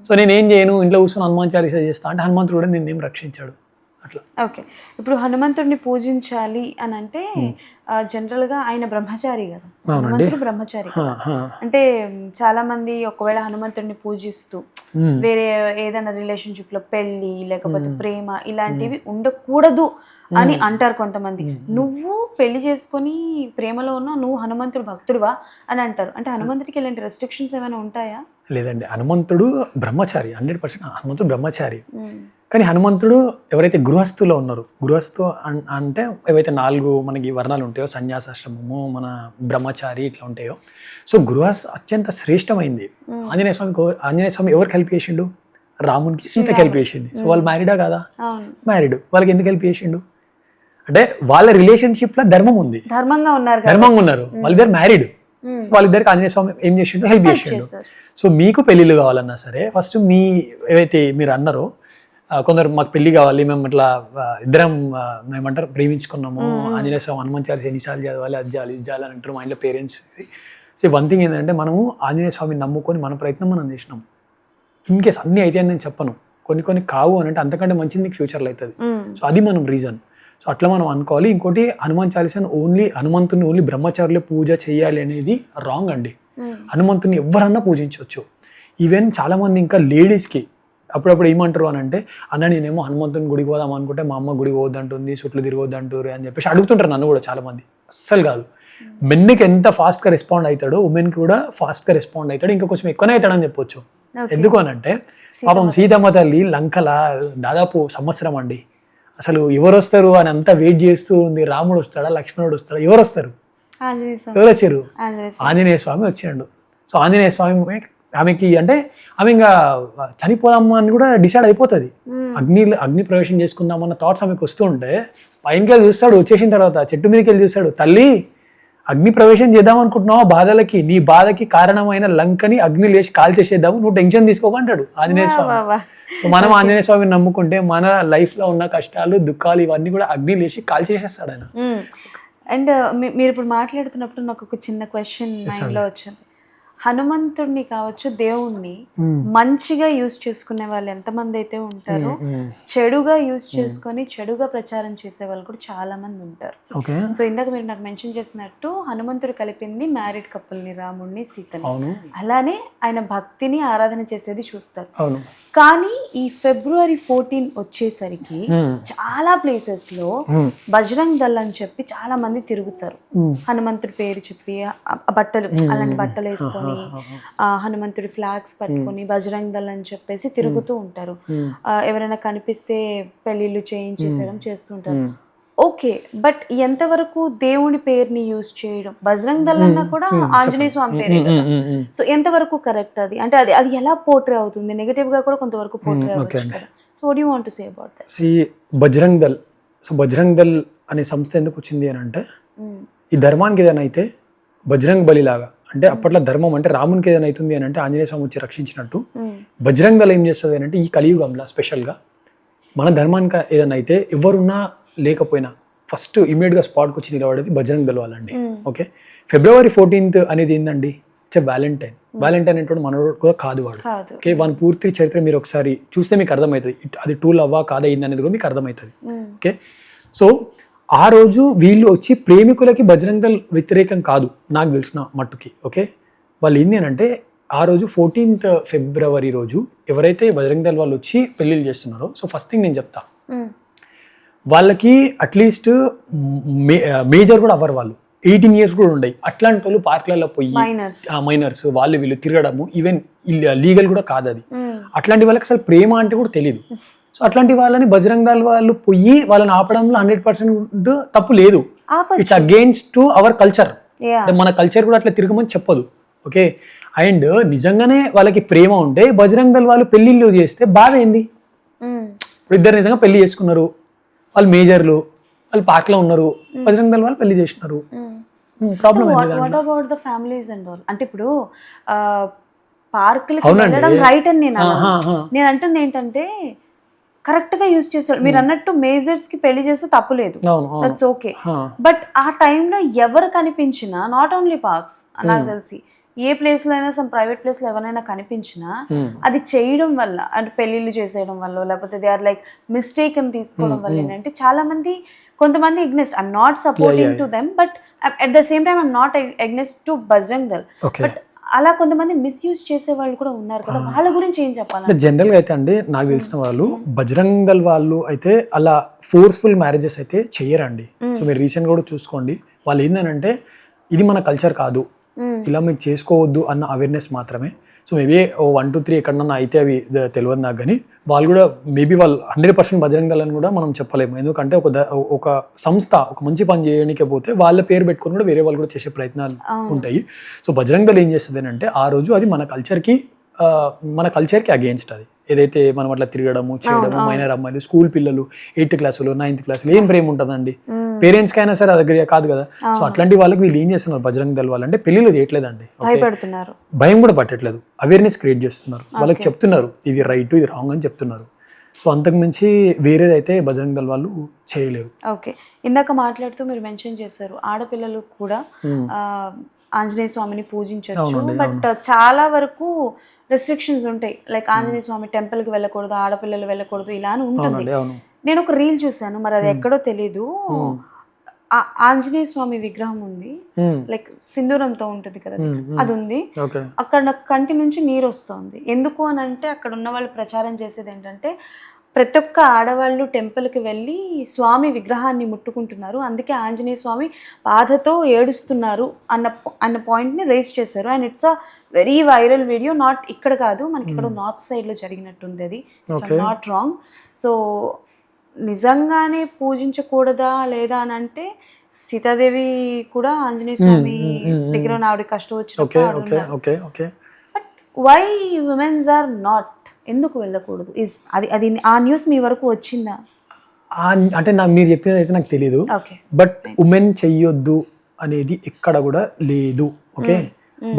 సో నేను ఏం చేయను, ఇంట్లో కూర్చొని హనుమాన్ చాలీసా చేస్తా అంటే హనుమంతుడు కూడా నిన్నేం రక్షించాడు అట్లా. ఓకే, ఇప్పుడు హనుమంతుడిని పూజించాలి అని అంటే జనరల్గా ఆయన బ్రహ్మచారి కదా, హనుమంతుడు బ్రహ్మచారి. అంటే చాలా మంది ఒకవేళ హనుమంతుడిని పూజిస్తూ వేరే ఏదైనా రిలేషన్షిప్ లో పెళ్లి లేకపోతే ప్రేమ ఇలాంటివి ఉండకూడదు అని అంటారు కొంతమంది. నువ్వు పెళ్లి చేసుకొని ప్రేమలో ఉన్నావు, నువ్వు హనుమంతుడు భక్తుడివా అని అంటారు. అంటే హనుమంతుడికి ఇలాంటి రెస్ట్రిక్షన్స్ ఏమైనా ఉంటాయా? లేదండి, హనుమంతుడు బ్రహ్మచారి, 100% హనుమంతుడు బ్రహ్మచారి. కానీ హనుమంతుడు ఎవరైతే గృహస్థులో ఉన్నారో, గృహస్థు అంటే ఏవైతే 4 మనకి వర్ణాలు ఉంటాయో, సన్యాసాశ్రమము, మన బ్రహ్మచారి ఇట్లా ఉంటాయో. సో గృహస్థు అత్యంత శ్రేష్టమైంది. ఆంజనేయ స్వామి ఎవరికి హెల్ప్ చేసిండు? రామునికి సీతకి హెల్ప్ చేసింది. సో వాళ్ళు మ్యారీడా కాదా? మ్యారీడ్. వాళ్ళకి ఎందుకు హెల్ప్ చేసిండు అంటే వాళ్ళ రిలేషన్షిప్ లో ధర్మం ఉంది, ధర్మంగా ఉన్నారు, వాళ్ళిద్దరు మ్యారీడ్. వాళ్ళిద్దరికి ఆంజనేయ స్వామి ఏం చేసిండు? హెల్ప్ చేసిండు. సో మీకు పెళ్ళిళ్ళు కావాలన్నా సరే ఫస్ట్ మీ ఏవైతే మీరు అన్నారో, కొందరు మాకు పెళ్లి కావాలి, మేము ఇట్లా ఇద్దరం మేమంటారు ప్రేమించుకున్నాము, ఆంజనేయ స్వామి హనుమాన్ చాలీసా ఎన్నిసార్లు చదవాలి, అది చేయాలి ఇది చేయాలి అని అంటారు మా ఇంట్లో పేరెంట్స్. సో వన్ థింగ్ ఏంటంటే మనము ఆంజనేయ స్వామిని నమ్ముకొని మన ప్రయత్నం మనం చేసినాం. ఇన్ కేస్ అన్నీ అయితే అని నేను చెప్పను, కొన్ని కావు అని అంటే అంతకంటే మంచిది మీకు ఫ్యూచర్లో అవుతుంది. సో అది మనం రీజన్. సో అట్లా మనం అనుకోవాలి. ఇంకోటి హనుమాన్ చాలీసాను హనుమంతుని ఓన్లీ బ్రహ్మచారులే పూజ చేయాలి అనేది రాంగ్ అండి. హనుమంతుని ఎవరన్నా పూజించవచ్చు. ఈవెన్ చాలామంది ఇంకా లేడీస్కి అప్పుడప్పుడు ఏమంటారు అని అంటే, అన్న నేనేమో హనుమంతుని గుడికి పోదాం అనుకుంటే మా అమ్మ గుడికి పోద్దంటుంది, చుట్లు తిరగొద్దంటారు అని చెప్పేసి అడుగుతుంటారు నన్ను కూడా చాలామంది. అస్సలు కాదు, మెన్కి ఎంత ఫాస్ట్గా రెస్పాండ్ అవుతాడో ఉమెన్కి కూడా ఫాస్ట్గా రెస్పాండ్ అవుతాడు, ఇంకా కొంచెం ఎక్కువనే అవుతాడని చెప్పొచ్చు. ఎందుకు అని అంటే పాపం సీతమ్మ తల్లి లంకల దాదాపు సంవత్సరం అండి, అసలు ఎవరు వస్తారు అని అంతా వెయిట్ చేస్తూ ఉంది. రాముడు వస్తాడా, లక్ష్మణుడు వస్తాడా, ఎవరు వస్తారు? ఎవరు వచ్చారు? ఆంజనేయ స్వామి వచ్చాడు. సో ఆంజనేయ స్వామి ఆమెకి అంటే ఆమె ఇంకా చనిపోదాము అని కూడా డిసైడ్ అయిపోతుంది. అగ్ని ప్రవేశం చేసుకుందామన్న థాట్స్ ఆమెకు వస్తూ ఉంటే పైనకి వెళ్ళి చూస్తాడు, వచ్చేసిన తర్వాత చెట్టు మీదకి వెళ్ళి చూస్తాడు, తల్లి అగ్ని ప్రవేశం చేద్దాం అనుకుంటున్నావు, బాధలకి నీ బాధకి కారణమైన లంకని అగ్ని లేచి కాల్ చేసేద్దాము, నువ్వు టెన్షన్ తీసుకోకంటాడు ఆంజనేయ స్వామి. సో మనం ఆంజనేయ స్వామిని నమ్ముకుంటే మన లైఫ్ లో ఉన్న కష్టాలు దుఃఖాలు ఇవన్నీ కూడా అగ్ని లేచి కాల్ చేసేస్తాడు ఆయన. అండ్ మీరు ఇప్పుడు మాట్లాడుతున్నప్పుడు నాకు ఒక చిన్న క్వశ్చన్ మైండ్లో వచ్చింది. హనుమంతుడిని కావచ్చు, దేవుణ్ణి మంచిగా యూజ్ చేసుకునే వాళ్ళు ఎంతమంది అయితే ఉంటారో, చెడుగా యూజ్ చేసుకొని చెడుగా ప్రచారం చేసే వాళ్ళు కూడా చాలా మంది ఉంటారు. ఓకే. సో ఇందాక మీరు నాకు మెన్షన్ చేసినట్టు హనుమంతుడు కలిపింది మ్యారీడ్ కపుల్ని, రాముడిని, సీతని. అలానే ఆయన భక్తిని ఆరాధన చేసేది చూస్తారు. కానీ ఈ ఫిబ్రవరి 14 వచ్చేసరికి చాలా ప్లేసెస్ లో బజరంగ్ దళ్ అని చెప్పి చాలా మంది తిరుగుతారు. హనుమంతుడి పేరు చెప్పి బట్టలు, అలాంటి బట్టలు వేసుకొని హనుమంతుడి ఫ్లాగ్స్ పట్టుకొని బజరంగ్ దళ్ అని చెప్పేసి తిరుగుతూ ఉంటారు. ఎవరైనా కనిపిస్తే పెళ్లిళ్ళు చేయించేసేయడం చేస్తుంటారు. ఓకే, బట్ ఎంతవరకు దేవుని పేరుని యూజ్ చేయడం, బజరంగ్ దళ్ అన్నా కూడా ఆంజనేయ స్వామి పేరే కదా. సో ఎంతవరకు కరెక్ట్ అది? అంటే అది అది ఎలా పోర్ట్రే అవుతుంది? నెగటివ్ గా కూడా కొంతవరకు పోర్ట్రే అవ్వచ్చు కదా. So what you want to say about that? See Bajrang Dal, so Bajrang Dal అనే సంస్థ ఎందుకు వచ్చింది అని అంటే, ఈ ధర్మానికి ఏదైనా అయితే బజరంగ్ బలి లాగా, అంటే అప్పట్లో ధర్మం అంటే రామునికి ఏదైనా అవుతుంది అని అంటే ఆంజనేయ స్వామి వచ్చి రక్షించినట్టు, బజరంగ్ దళ్ ఏం చేస్తుంది అని అంటే ఈ కలియుగంలో స్పెషల్గా మన ధర్మానికి ఏదైనా అయితే ఎవరున్నా లేకపోయినా ఫస్ట్ ఇమీడియట్గా స్పాట్కి వచ్చి నిలబడేది బజరంగ్ దళ్ వాళ్ళండి. ఓకే, ఫిబ్రవరి 14 అనేది ఏందండి? It's Valentine. వ్యాలంటైన్ అంటే మనోడు కూడా కాదు వాడు. ఓకే, వాని పూర్తి చరిత్ర మీరు ఒకసారి చూస్తే మీకు అర్థమవుతుంది. అది టూ లవ్వా కాదా అయింది అనేది కూడా మీకు అర్థమవుతుంది. ఓకే, సో ఆ రోజు వీళ్ళు వచ్చి ప్రేమికులకి బజరంగ్ దళ్ వ్యతిరేకం కాదు నాకు తెలిసిన మట్టుకి. ఓకే, వాళ్ళు ఏంది అని అంటే ఆ రోజు 14th ఫిబ్రవరి రోజు ఎవరైతే బజరంగ్ దళ్ వాళ్ళు వచ్చి పెళ్ళిళ్ళు చేస్తున్నారో, సో ఫస్ట్ థింగ్ నేను చెప్తా, వాళ్ళకి అట్లీస్ట్ మేజర్ కూడా అవ్వరు, వాళ్ళు 18 years కూడా ఉండయి. అట్లాంటి వాళ్ళు పార్క్లలో పోయి మైనర్స్ వాళ్ళు వీళ్ళు తిరగడము ఈవెన్ లీగల్ కూడా కాదు అది. అట్లాంటి వాళ్ళకి అసలు ప్రేమ అంటే కూడా తెలీదు. సో అట్లాంటి వాళ్ళని బజరంగ్ దళ్ వాళ్ళు పోయి వాళ్ళని ఆపడంలో 100% తప్పు లేదు. It's against to our culture. మన కల్చర్ కూడా అట్లా తిరగమని చెప్పదు. ఓకే, అండ్ నిజంగానే వాళ్ళకి ప్రేమ ఉంటే బజరంగ్ దళ్ వాళ్ళు పెళ్లిళ్ళు చేస్తే బాధ ఏంది? ఇప్పుడు ఇద్దరు నిజంగా పెళ్లి చేసుకున్నారు, వాళ్ళు మేజర్లు, వాళ్ళు పార్క్ లో ఉన్నారు, బజరంగ్ దళ్ వాళ్ళు పెళ్లి చేసినారు, ప్రాబ్లం అంటే ఇప్పుడు పార్కులకి వెళ్ళడం రైట్ అని నేను అంటుంది ఏంటంటే, కరెక్ట్ గా యూజ్ చేసాడు. మీరు అన్నట్టు మేజర్స్ కి పెళ్లి చేస్తే తప్పు లేదు, దట్స్ ఓకే. బట్ ఆ టైంలో ఎవరు కనిపించినా, నాట్ ఓన్లీ పార్క్స్, నాకు తెలిసి ఏ ప్లేస్ లో అయినా, సమ్ ప్రైవేట్ ప్లేస్ లో ఎవరైనా కనిపించినా అది చేయడం వల్ల, అంటే పెళ్లిళ్ళు చేసేయడం వల్ల, లేకపోతే దే ఆర్ లైక్ మిస్టేక్ అని తీసుకోవడం వల్ల ఏంటంటే చాలా మంది, కొంతమంది against, I'm not supporting to them, but at the same time I'm not against to Bajrang Dal. But అలా కొంతమంది మిస్యూజ్ చేసే వాళ్ళు కూడా ఉన్నారు కదా, వాళ్ళ గురించి ఏం చెప్పాలి? జనరల్ గా అయితే అండి నాకు తెలిసిన వాళ్ళు బజరంగ్ దళ్ వాళ్ళు అయితే అలా ఫోర్స్ఫుల్ మ్యారేజెస్ అయితే చెయ్యరండి. సో మీరు రీసెంట్ కూడా చూసుకోండి, వాళ్ళు ఏంటంటే ఇది మన కల్చర్ కాదు, ఇలా మీకు చేసుకోవద్దు అన్న అవేర్నెస్ మాత్రమే. సో మేబీ 1, 2, 3 ఎక్కడన్నా అయితే అవి తెలియదు నాకు, కానీ వాళ్ళు కూడా మేబీ వాళ్ళు 100% బజరంగ్ దళ్ అని కూడా మనం చెప్పలేము. ఎందుకంటే ఒక సంస్థ ఒక మంచి పని చేయడానికి పోతే వాళ్ళ పేరు పెట్టుకుని కూడా వేరే వాళ్ళు కూడా చేసే ప్రయత్నాలు ఉంటాయి. సో బజరంగ్ దళ్ ఏం చేస్తుంది అంటే ఆ రోజు అది మన కల్చర్కి అగేన్స్ట్. అది ఏదైతే మనం అట్లా తిరగడము చేయడము, మైనర్ అమ్మాయిలు, స్కూల్ పిల్లలు, 8th క్లాసులు 9th క్లాసులు ఏం ప్రేమ ఉంటుందండి పేరెంట్స్ కైనా సరే, అది దగ్గర కాదు కదా. సో అట్లాంటి వాళ్ళకి వీళ్ళు ఏం చేస్తున్నారు బజరంగ్ దళ్ వాళ్ళు అంటే పెళ్లిళ్ళు చేయట్లేదండి, భయం కూడా పట్టట్లేదు, అవేర్నెస్ క్రియేట్ చేస్తున్నారు, వాళ్ళకి చెప్తున్నారు ఇది రైట్ ఇది రాంగ్ అని చెప్తున్నారు. సో అంతకు మించి వేరేదైతే బజరంగ్ దళ్ వాళ్ళు చేయలేరు. ఓకే, ఇందాక మాట్లాడుతూ మీరు మెన్షన్ చేశారు ఆడపిల్లలు కూడా ఆంజనేయ స్వామిని పూజించవచ్చు, బట్ చాలా వరకు రెస్ట్రిక్షన్స్ ఉంటాయి. లైక్ ఆంజనేయ స్వామి టెంపుల్ కి వెళ్ళకూడదు, ఆడపిల్లలు వెళ్ళకూడదు, ఇలా అని ఉంటుంది. నేను ఒక రీల్ చూసాను, మరి అది ఎక్కడో తెలీదు, ఆంజనేయ స్వామి విగ్రహం ఉంది, లైక్ సింధూరంతో ఉంటుంది కదా, అది ఉంది, అక్కడ కంటి నుంచి నీరు వస్తుంది. ఎందుకు అని అంటే అక్కడ ఉన్న వాళ్ళు ప్రచారం చేసేది ఏంటంటే ప్రతి ఒక్క ఆడవాళ్ళు టెంపుల్కి వెళ్ళి స్వామి విగ్రహాన్ని ముట్టుకుంటున్నారు, అందుకే ఆంజనేయ స్వామి బాధతో ఏడుస్తున్నారు అన్న పాయింట్ని రేస్ చేశారు. And it's a very viral video. Not ఇక్కడ కాదు, మనకి ఇక్కడ నార్త్ సైడ్లో జరిగినట్టుంది, అది నాట్ రాంగ్. సో నిజంగానే పూజించకూడదా లేదా అని అంటే సీతాదేవి కూడా ఆంజనేయ స్వామి దగ్గర ఆవిడ కష్టం వచ్చినప్పుడు, but why women's are not, ఎందుకు వెళ్ళకూడదు? అది ఆ న్యూస్ మీ వరకు వచ్చిందా? అంటే నాకు మీరు చెప్పేది అయితే నాకు తెలీదు, బట్ ఉమెన్ చెయ్యొద్దు అనేది ఎక్కడ కూడా లేదు. ఓకే,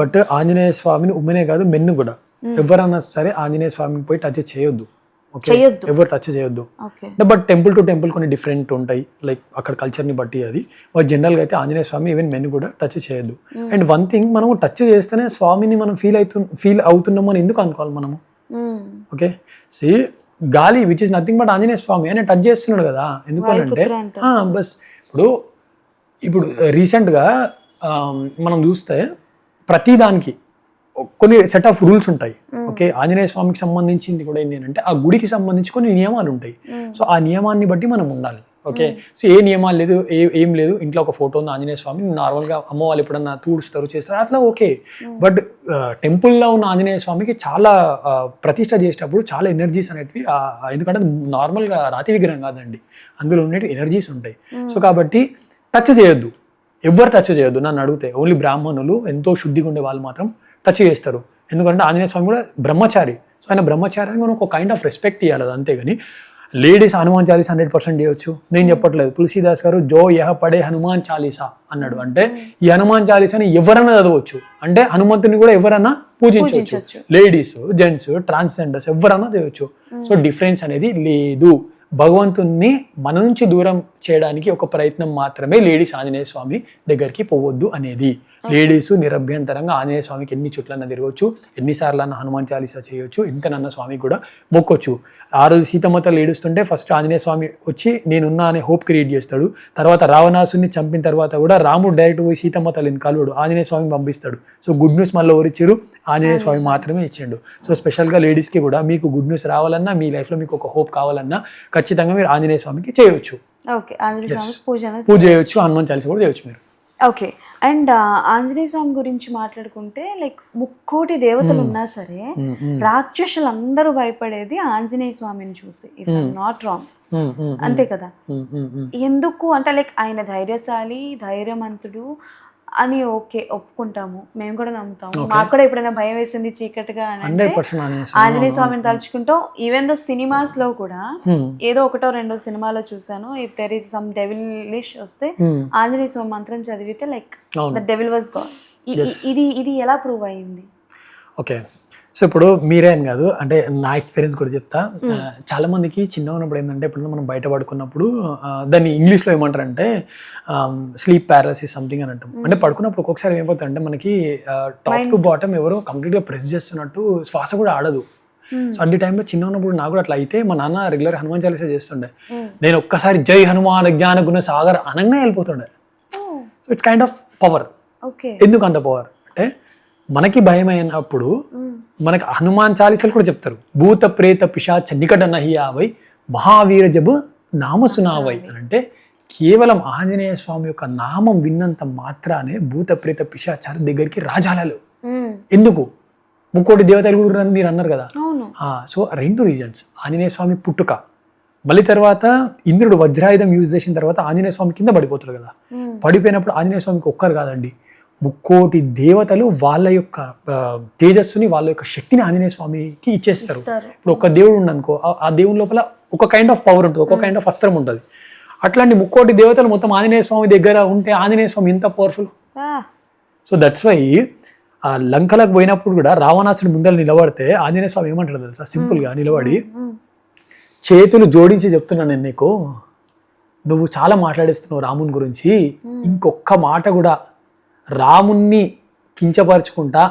బట్ ఆంజనేయ స్వామిని ఉమెనే కాదు మెన్ను కూడా ఎవరన్నా సరే ఆంజనేయ స్వామిని పోయి టచ్ చేయొద్దు. ఓకే, ఎవరు టచ్ చేయొద్దు. బట్ టెంపుల్ టు టెంపుల్ కొన్ని డిఫరెంట్ ఉంటాయి, లైక్ అక్కడ కల్చర్ని బట్టి అది. బట్ జనరల్గా అయితే ఆంజనేయ స్వామి ఈవెన్ మెన్ కూడా టచ్ చేయొద్దు. అండ్ వన్ థింగ్, మనం టచ్ చేస్తేనే స్వామిని మనం ఫీల్ అవుతున్నాము అని ఎందుకు అనుకోవాలి మనము? ఓకే, సి గాలి which is nothing but Anjaneya Swami అని టచ్ చేస్తున్నాడు కదా, ఎందుకంటే బస్ ఇప్పుడు రీసెంట్గా మనం చూస్తే ప్రతిదానికి కొన్ని సెట్ ఆఫ్ రూల్స్ ఉంటాయి. ఓకే, ఆంజనేయ స్వామికి సంబంధించింది కూడా ఏంటి అంటే ఆ గుడికి సంబంధించి కొన్ని నియమాలు ఉంటాయి. సో ఆ నియమాన్ని బట్టి మనం ఉండాలి. ఓకే, సో ఏ నియమాలు లేదు, ఏం లేదు, ఇంట్లో ఒక ఫోటో ఉంది ఆంజనేయ స్వామి, నార్మల్గా అమ్మ వాళ్ళు ఎప్పుడన్నా తూడుస్తారు చేస్తారు అట్లా ఓకే. బట్ టెంపుల్లో ఉన్న ఆంజనేయ స్వామికి చాలా ప్రతిష్ట చేసేటప్పుడు చాలా ఎనర్జీస్ అనేటివి, ఎందుకంటే నార్మల్గా రాతి విగ్రహం కాదండి, అందులో ఉండేవి ఎనర్జీస్ ఉంటాయి. సో కాబట్టి టచ్ చేయొద్దు, ఎవరు టచ్ చేయొద్దు. నన్ను అడిగితే ఓన్లీ బ్రాహ్మణులు, ఎంతో శుద్ధిగా ఉండే వాళ్ళు మాత్రం టచ్ చేస్తారు. ఎందుకంటే ఆంజనేయ స్వామి కూడా బ్రహ్మచారి. సో ఆయన బ్రహ్మచారిని మనం ఒక కైండ్ ఆఫ్ రెస్పెక్ట్ ఇవ్వాలి, అది అంతేగాని లేడీస్ హనుమాన్ చాలీసా 100% చేయొచ్చు నేను చెప్పట్లేదు. తులసీదాస్ గారు జో యహ పడే హనుమాన్ చాలీసా అన్నాడు. అంటే ఈ హనుమాన్ చాలీసాని ఎవరైనా చదవచ్చు, అంటే హనుమంతుని కూడా ఎవరైనా పూజించవచ్చు. లేడీస్, జెంట్స్, ట్రాన్స్జెండర్స్ ఎవరైనా చేయవచ్చు. సో డిఫరెన్స్ అనేది లేదు. భగవంతుణ్ణి మన నుంచి దూరం చేయడానికి ఒక ప్రయత్నం మాత్రమే లేడీస్ ఆంజనేయ స్వామి దగ్గరికి పోవద్దు అనేది. లేడీస్ నిరభ్యంతరంగా ఆంజనేయ స్వామికి ఎన్ని చుట్లన్నా తిరగవచ్చు, ఎన్నిసార్లు అన్న హనుమాన్ చాలీసా చేయొచ్చు, ఇంతనన్న స్వామికి కూడా మొక్కొచ్చు. ఆ రోజు సీతమ్మతలు ఏడుస్తుంటే ఫస్ట్ ఆంజనేయ స్వామి వచ్చి నేనున్నా అనే హోప్ క్రియేట్ చేస్తాడు. తర్వాత రావణాసుని చంపిన తర్వాత కూడా రాముడు డైరెక్ట్ పోయి సీతమ్మతల్ని కలవడు, ఆంజనేయ స్వామిని పంపిస్తాడు. సో గుడ్ న్యూస్ మళ్ళీ ఎవరిచ్చారు? ఆంజనేయ స్వామి మాత్రమే ఇచ్చిండు. సో స్పెషల్గా లేడీస్కి కూడా మీకు గుడ్ న్యూస్ రావాలన్నా, మీ లైఫ్లో మీకు ఒక హోప్ కావాలన్నా ఖచ్చితంగా మీరు ఆంజనేయ స్వామికి చేయవచ్చు. పూజ చేయొచ్చు, హనుమాన్ చాలీసా కూడా చేయొచ్చు మీరు. ఓకే, అండ్ ఆంజనేయ స్వామి గురించి మాట్లాడుకుంటే లైక్ 3 దేవతలు ఉన్నా సరే రాక్షసులందరూ భయపడేది ఆంజనేయ స్వామిని చూసి, if I am not wrong, అంతే కదా? ఎందుకు అంటే లైక్ ఆయన ధైర్యశాలి, ధైర్యవంతుడు అని ఓకే ఒప్పుకుంటాము, మేము కూడా నమ్ముతాము. మాకు కూడా ఎప్పుడైనా భయం వేసింది చీకటిగా అంటే ఆంజనేయ స్వామిని తలుచుకుంటాం. ఈవెన్ దో సినిమాస్ లో కూడా ఏదో 1-2 సినిమాలో చూసాను, if there is some devilish వస్తే ఆంజనేయ స్వామి మంత్రం చదివితే like the devil was gone. ఇది ఎలా ప్రూవ్ అయింది? ఓకే, సో ఇప్పుడు మీరే అని కాదు, అంటే నా ఎక్స్పీరియన్స్ కూడా చెప్తా. చాలా మందికి చిన్నగా ఉన్నప్పుడు ఏంటంటే ఇప్పుడు మనం బయట పడుకున్నప్పుడు దాన్ని ఇంగ్లీష్లో ఏమంటారంటే స్లీప్ పారాలిసిస్ సంథింగ్ అని అంటాం. అంటే పడుకున్నప్పుడు ఒక్కొక్కసారి ఏమైపోతుందంటే మనకి టాప్ టు బాటమ్ ఎవరో కంప్లీట్గా ప్రెస్ చేస్తున్నట్టు శ్వాస కూడా ఆడదు. సో అన్ని టైంలో చిన్న ఉన్నప్పుడు నాకు కూడా అట్లా అయితే మా నాన్న రెగ్యులర్ హనుమాన్ చాలీసా చేస్తుండే. నేను ఒక్కసారి జై హనుమాన్ జ్ఞాన గుణ సాగర్ అనగానే వెళ్ళిపోతుండే. So it's kind of power. ఎందుకు అంత పవర్ అంటే మనకి భయం అయినప్పుడు మనకి హనుమాన్ చాలీసాలు కూడా చెప్తారు, భూత ప్రేత పిశాచ నికట నహియావై మహావీర జబు నామసునావై అని. అంటే కేవలం ఆంజనేయ స్వామి యొక్క నామం విన్నంత మాత్రానే భూత ప్రేత పిశాచాల దగ్గరికి రాజాలలు. ఎందుకు? 3 దేవతలు కూడా మీరు అన్నారు కదా. సో 2 రీజన్స్, ఆంజనేయ స్వామి పుట్టుక, మళ్ళీ తర్వాత ఇంద్రుడు వజ్రాయుధం యూజ్ చేసిన తర్వాత ఆంజనేయ స్వామి కింద పడిపోతారు కదా. పడిపోయినప్పుడు ఆంజనేయ స్వామికి ఒక్కరు కాదండి, 3 దేవతలు వాళ్ళ యొక్క తేజస్సుని, వాళ్ళ యొక్క శక్తిని ఆంజనేయ స్వామికి ఇచ్చేస్తారు. ఇప్పుడు ఒక దేవుడు ఉండనుకో, ఆ దేవుని లోపల ఒక కైండ్ ఆఫ్ పవర్ ఉంటుంది, ఒక కైండ్ ఆఫ్ అస్త్రం ఉంటుంది. అట్లాంటి 3 దేవతలు మొత్తం ఆంజనేయ స్వామి దగ్గర ఉంటే ఆంజనేయ స్వామి ఎంత పవర్ఫుల్. సో దట్స్ వై లంకలకు పోయినప్పుడు కూడా రావణాసుని ముందర నిలబడితే ఆంజనేయ స్వామి ఏమంటాడు తెలుసా? సింపుల్ గా నిలబడి చేతులు జోడించి చెప్తున్నాను, నేను నీకు, నువ్వు చాలా మాట్లాడేస్తున్నావు రాముని గురించి, ఇంకొక్క మాట కూడా రాముణ్ణి కించపరుచుకుంటా,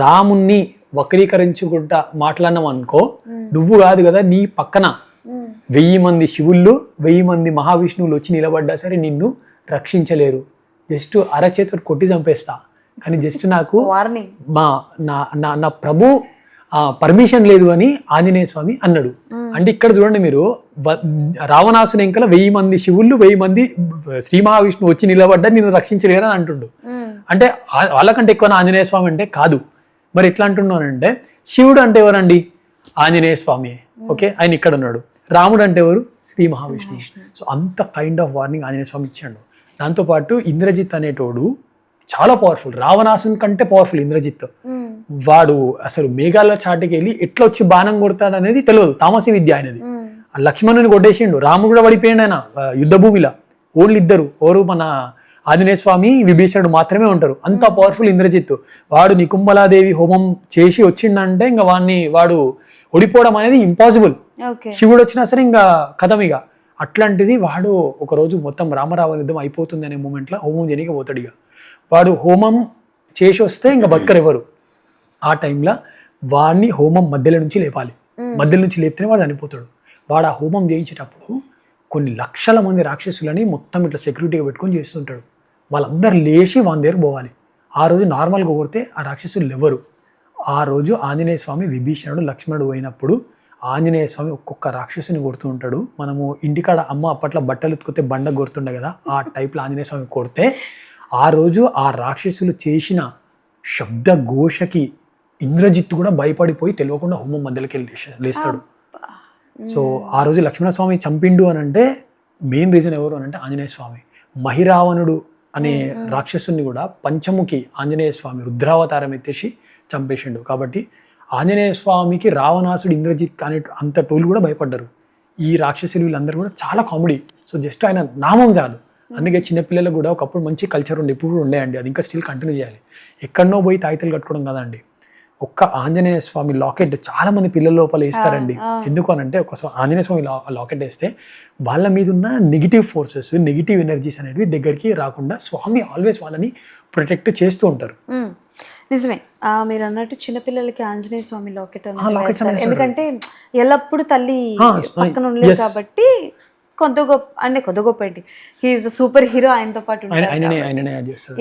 రాముణ్ణి వక్రీకరించుకుంటా మాట్లాడినాం అనుకో, నువ్వు కాదు కదా, నీ పక్కన 1000 మంది శివుళ్ళు 1000 మంది మహావిష్ణువులు వచ్చి నిలబడ్డా సరే నిన్ను రక్షించలేరు. జస్ట్ అరచేతుడు కొట్టి చంపేస్తా, కానీ జస్ట్ నాకు నా ప్రభు పర్మిషన్ లేదు అని ఆంజనేయ స్వామి అన్నాడు. అంటే ఇక్కడ చూడండి మీరు, రావణాసుని ఎంకల 1000 మంది శివుళ్ళు 1000 మంది శ్రీ మహావిష్ణువు వచ్చి నిలబడ్డా నిన్ను రక్షించలేరు అని అంటుండు. అంటే వాళ్ళకంటే ఎక్కువ ఆంజనేయ స్వామి అంటే కాదు. మరి ఎట్లా అంటున్నానంటే, శివుడు అంటే ఎవరండి? ఆంజనేయ స్వామి. ఓకే, ఆయన ఇక్కడ ఉన్నాడు. రాముడు అంటే ఎవరు? శ్రీ మహావిష్ణువు. సో అంత కైండ్ ఆఫ్ వార్నింగ్ ఆంజనేయ స్వామి ఇచ్చాడు. దాంతోపాటు ఇంద్రజిత్ అనేటోడు చాలా పవర్ఫుల్, రావణాసుని కంటే పవర్ఫుల్ ఇంద్రజిత్. వాడు అసలు మేఘాల చాటుకి వెళ్ళి ఎట్లా వచ్చి బాణం కొడతాడు అనేది తెలియదు, తామసి విద్య ఆయనది. లక్ష్మణుని కొట్టేసిండు, రాముడు కూడా పడిపోయాడు ఆయన యుద్ధ భూమిలో. ఓన్లీ ఇద్దరు, ఎవరు? మన ఆంజనేయ స్వామి, విభీషణుడు మాత్రమే ఉంటారు. అంత పవర్ఫుల్ ఇంద్రజిత్. వాడు నికుంభలాదేవి హోమం చేసి వచ్చిండంటే ఇంకా వాడు ఓడిపోవడం అనేది ఇంపాసిబుల్. ఓకే. శివుడు వచ్చినా సరే ఇంకా కథం ఇక. అట్లాంటిది వాడు ఒకరోజు మొత్తం రామరావణ యుద్ధం అయిపోతుంది అనే మూమెంట్లో హోమం చేయడానికి పోతాడు. ఇక వాడు హోమం చేసి వస్తే ఇంకా బతకరు ఎవరు. ఆ టైంలో వాడిని హోమం మధ్యలో నుంచి లేపాలి. మధ్యలో నుంచి లేపితేనే వాడు చనిపోతాడు. వాడు ఆ హోమం చేయించేటప్పుడు కొన్ని లక్షల మంది రాక్షసులని మొత్తం ఇట్లా సెక్యూరిటీగా పెట్టుకొని చేస్తుంటాడు. వాళ్ళందరూ లేచి వాని దగ్గర పోవాలి. ఆ రోజు నార్మల్గా కొడితే ఆ రాక్షసులు ఎవరు. ఆ రోజు ఆంజనేయ స్వామి, విభీషణుడు, లక్ష్మణుడు పోయినప్పుడు ఆంజనేయ స్వామి ఒక్కొక్క రాక్షసుని కొడుతూ ఉంటాడు. మనము ఇంటికాడ అమ్మ అప్పట్లో బట్టలు ఉతుకుతే బండ కొడుతుండే కదా, ఆ టైప్లో ఆంజనేయ స్వామి కొడితే ఆ రోజు ఆ రాక్షసులు చేసిన శబ్ద ఘోషకి ఇంద్రజిత్తు కూడా భయపడిపోయి తెలియకుండా హోమం మధ్యలోకి లేస్తాడు. సో ఆ రోజు లక్ష్మణస్వామి చంపిండు అని అంటే మెయిన్ రీజన్ ఎవరు అని అంటే ఆంజనేయ స్వామి. మహిరావణుడు అనే రాక్షసుని కూడా పంచముఖి ఆంజనేయ స్వామి రుద్రావతారం ఎత్తేసి చంపేసిండు. కాబట్టి ఆంజనేయ స్వామికి రావణాసుడు, ఇంద్రజిత్ అనే అంత టోలు కూడా భయపడ్డారు. ఈ రాక్షసులు వీళ్ళందరూ కూడా చాలా కామెడీ. సో జస్ట్ ఆయన నామం చాలు. అందుకే చిన్నపిల్లలకు కూడా ఒకప్పుడు మంచి కల్చర్ ఉండే, ఇప్పుడు కూడా ఉండేయండి. అది ఇంకా స్టిల్ కంటిన్యూ చేయాలి. ఎక్కడనో పోయి తాయితలు కట్టుకోవడం కదండి. ఒక్క ఆంజనేయ స్వామి లాకెట్ చాలా మంది పిల్లల లోపల వేస్తారండి. ఎందుకు అని అంటే ఒక ఆంజనేయ స్వామి లాకెట్ వేస్తే వాళ్ళ మీద ఉన్న నెగిటివ్ ఫోర్సెస్, నెగిటివ్ ఎనర్జీస్ అనేవి దగ్గరికి రాకుండా స్వామి ఆల్వేస్ వాళ్ళని ప్రొటెక్ట్ చేస్తూ ఉంటారు. నిజమే, మీరు అన్నట్టు చిన్నపిల్లలకి ఆంజనేయ స్వామి లాకెట్ ఎందుకంటే ఎల్లప్పుడు తల్లి పక్కన ఉండలేదు కాబట్టి కొద్ది గొప్ప ఏంటి, హీఈస్ ద సూపర్ హీరో, ఆయనతో పాటు.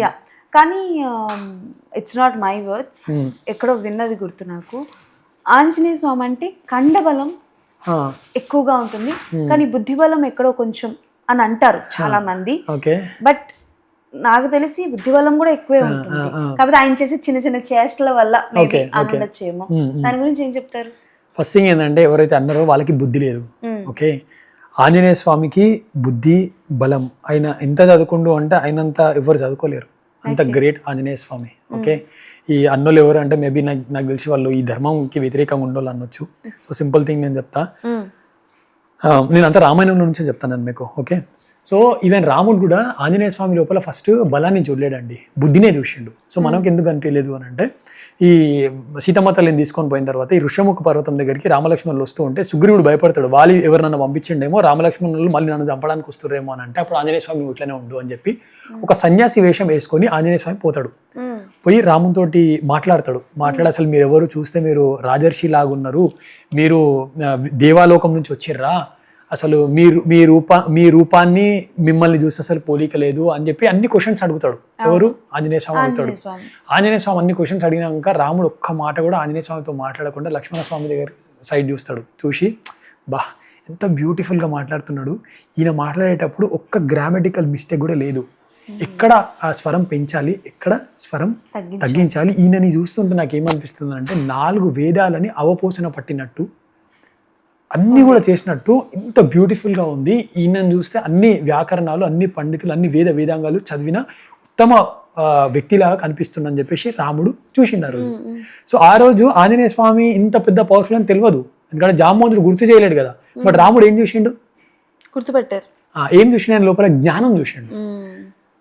యా, కానీ ఇట్స్ నాట్ మై వర్డ్స్, ఎక్కడో విన్నది గుర్తు నాకు. ఆంజనేయ స్వామి అంటే కండబలం ఎక్కువగా ఉంటుంది, కానీ బుద్ధిబలం ఎక్కడో కొంచెం అని అంటారు చాలా మంది. బట్ నాకు తెలిసి బుద్ధిబలం కూడా ఎక్కువే ఉంటుంది. కాబట్టి ఆయన చేసే చిన్న చిన్న చేష్టల వల్ల ఉండొచ్చేమో. దాని గురించి ఏం చెప్తారు? ఫస్ట్ థింగ్ ఏంటంటే ఎవరైతే అన్నారో వాళ్ళకి బుద్ధి లేదు. ఓకే, ఆంజనేయ స్వామికి బుద్ధి బలం. ఆయన ఎంత చదువుకుంటూ అంటే ఆయనంత ఎవరు చదువుకోలేరు, అంత గ్రేట్ ఆంజనేయ స్వామి. ఓకే, ఈ అన్నోళ్ళు ఎవరు అంటే మేబీ నాకు తెలిసి వాళ్ళు ఈ ధర్మంకి వ్యతిరేకంగా ఉండోళ్ళు అనొచ్చు. సో సింపుల్ థింగ్ నేను చెప్తా, నేను అంతా రామాయణం నుంచి చెప్తాను మీకు. ఓకే, సో ఈవెన్ రాముడు కూడా ఆంజనేయ స్వామి లోపల ఫస్ట్ బలాన్ని చూడలేడండి, బుద్ధినే చూసిండు. సో మనకి ఎందుకు అనిపించలేదు అని అంటే, ఈ సీతమ్మ తల్లిని తీసుకొని పోయిన తర్వాత ఈ ఋషముఖ పర్వతం దగ్గరికి రామలక్ష్మణులు వస్తూ ఉంటే సుగ్రీవుడు భయపడతాడు. వాళ్ళు ఎవరు పంపించిండేమో, రామలక్ష్మణులు మళ్ళీ నన్ను చంపడానికి వస్తుర్రేమో అని అంటే, అప్పుడు ఆంజనేయ స్వామి ఇట్లనే ఉండు అని చెప్పి ఒక సన్యాసి వేషం వేసుకొని ఆంజనేయ స్వామి పోతాడు. పోయి రాముతోటి మాట్లాడతాడు. అసలు మీరు ఎవరు, చూస్తే మీరు రాజర్షి లాగున్నారు, మీరు దేవాలోకం నుంచి వచ్చిర్రా, అసలు మీ రూపాన్ని మిమ్మల్ని చూస్తే అసలు పోలిక లేదు అని చెప్పి అన్ని క్వశ్చన్స్ అడుగుతాడు. ఎవరు? ఆంజనేయ స్వామి అడుగుతాడు. ఆంజనేయ స్వామి అన్ని క్వశ్చన్స్ అడిగినాక రాముడు ఒక్క మాట కూడా ఆంజనేయ స్వామితో మాట్లాడకుండా లక్ష్మణ స్వామి దగ్గర సైడ్ చూస్తాడు. చూసి బా ఎంత బ్యూటిఫుల్గా మాట్లాడుతున్నాడు, ఈయన మాట్లాడేటప్పుడు ఒక్క గ్రామటికల్ మిస్టేక్ కూడా లేదు, ఎక్కడ ఆ స్వరం పెంచాలి, ఎక్కడ స్వరం తగ్గించాలి. ఈయనని చూస్తుంటే నాకు ఏమనిపిస్తుంది అంటే 4 వేదాలని అవపోసన పట్టినట్టు అన్నీ కూడా చేసినట్టు ఇంత బ్యూటిఫుల్గా ఉంది. ఈయనను చూస్తే అన్ని వ్యాకరణాలు, అన్ని పండితులు, అన్ని వేదాంగాలు చదివిన ఉత్తమ వ్యక్తిలాగా కనిపిస్తుందని చెప్పేసి రాముడు చూసిండారు. సో ఆ రోజు ఆంజనేయ స్వామి ఇంత పెద్ద పవర్ఫుల్ అని తెలియదు, ఎందుకంటే జామోదరుడు గుర్తు చేయలేడు కదా. బట్ రాముడు ఏం చూసిండు? గుర్తుపెట్టారు. ఏం చూసిన లోపల జ్ఞానం చూసిండు.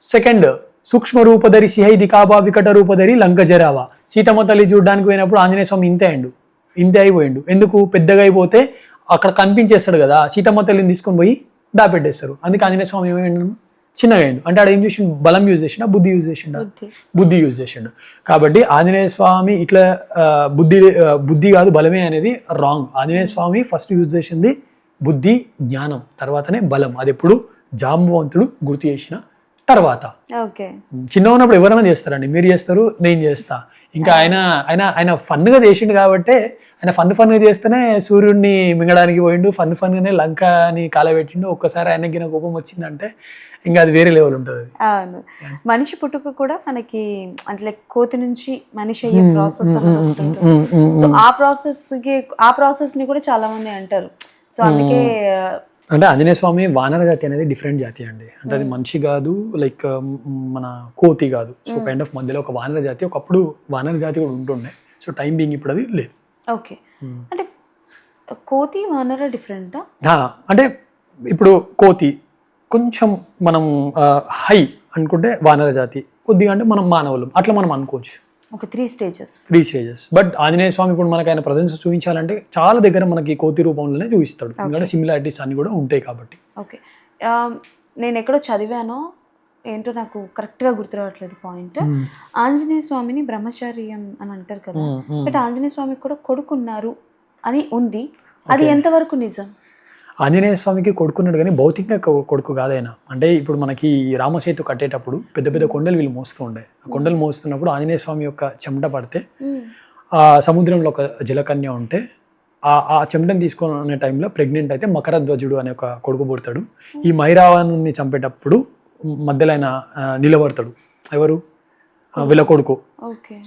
సెకండ్, సూక్ష్మ రూపధరి సిహై దికాబా వికట రూపధరి లంక జరావా. సీతమ్మ తల్లి చూడడానికి పోయినప్పుడు ఆంజనేయ స్వామి ఇంతే అయిపోయిండు. ఎందుకు? పెద్దగా అయిపోతే అక్కడ కనిపించేస్తాడు కదా, సీతమ్మ తల్లిని తీసుకొని పోయి దాపెట్టేస్తారు. అందుకే ఆంజనేయ స్వామి ఏమైండు? చిన్నగా అయిండు. అంటే ఆడ ఏం చేసిండు? బలం యూజ్ చేసిండా, బుద్ధి యూజ్ చేసిండు. కాబట్టి ఆంజనేయ స్వామి ఇట్లా బుద్ధి కాదు బలమే అనేది రాంగ్. ఆంజనేయ స్వామి ఫస్ట్ యూజ్ చేసింది బుద్ధి, జ్ఞానం, తర్వాతనే బలం. అది ఎప్పుడు జాంబవంతుడు గుర్తు చేసిన తర్వాత. చిన్న ఉన్నప్పుడు ఎవరైనా చేస్తారండి, మీరు చేస్తారు, నేను చేస్తా. ఇంకా ఆయన ఫన్గా చేసిండు కాబట్టి, ఆయన ఫన్గా చేస్తేనే సూర్యుడిని మింగడానికి పోయిండు, ఫన్గానే లంకని కాలబెట్టిండు. ఒక్కసారి ఆయనకి గిన కోపం వచ్చిందంటే ఇంకా అది వేరే లెవెల్ ఉంటుంది. అవును, మనిషి పుట్టుక కూడా మనకి అంటే కోతి నుంచి మనిషి అయ్యే ప్రాసెస్ సో ఆ ప్రాసెస్ ని కూడా చాలా మంది అంటారు. సో అందుకే అంటే ఆంజనేయ స్వామి వానర జాతి అనేది డిఫరెంట్ జాతి అండి. అంటే అది మనిషి కాదు, లైక్ మన కోతి కాదు. సో కైండ్ ఆఫ్ మధ్యలో ఒక వానర జాతి, ఒకప్పుడు వానర జాతి కూడా ఉంటుండే. సో టైం బీయింగ్ ఇప్పుడు అది లేదు. ఓకే, అంటే కోతి వానర డిఫరెంటా? అంటే ఇప్పుడు కోతి కొంచెం మనం హై అనుకుంటే వానర జాతి, కొద్దిగా అంటే మనం మానవులు, అట్లా మనం అనుకోవచ్చు. ఒక 3 stages. 3 స్టేజెస్. బట్ ఆంజనేయ స్వామి ఇప్పుడు మనకు ఆయన ప్రజెన్స్ చూపించాలంటే చాలా దగ్గర మనకి కోతి రూపంలోనే చూపిస్తాడు, ఎందుకంటే సిమిలారిటీస్ అన్ని కూడా ఉంటాయి కాబట్టి. ఓకే, నేను ఎక్కడో చదివానో ఏంటో నాకు కరెక్ట్గా గుర్తు రావట్లేదు పాయింట్. ఆంజనేయ స్వామిని బ్రహ్మచర్యం అని అంటారు కదా, బట్ ఆంజనేయ స్వామికి కూడా కొడుకున్నారు అని ఉంది, అది ఎంతవరకు నిజం? ఆంజనేయ స్వామికి కొడుకున్నాడు కానీ భౌతికంగా కొడుకు కాదైనా. అంటే ఇప్పుడు మనకి రామసేతు కట్టేటప్పుడు పెద్ద పెద్ద కొండలు వీళ్ళు మోస్తూ ఉండే, ఆ కొండలు మోస్తున్నప్పుడు ఆంజనేయ స్వామి యొక్క చెమట పడితే ఆ సముద్రంలో ఒక జలకన్య ఉంటే ఆ చెమటను తీసుకునే టైంలో ప్రెగ్నెంట్ అయితే మకరధ్వజుడు అనే ఒక కొడుకు పుడతాడు. ఈ మైరావణుని చంపేటప్పుడు మధ్యలో ఆయన నిలబడతాడు, ఎవరు వీళ్ళ కొడుకు.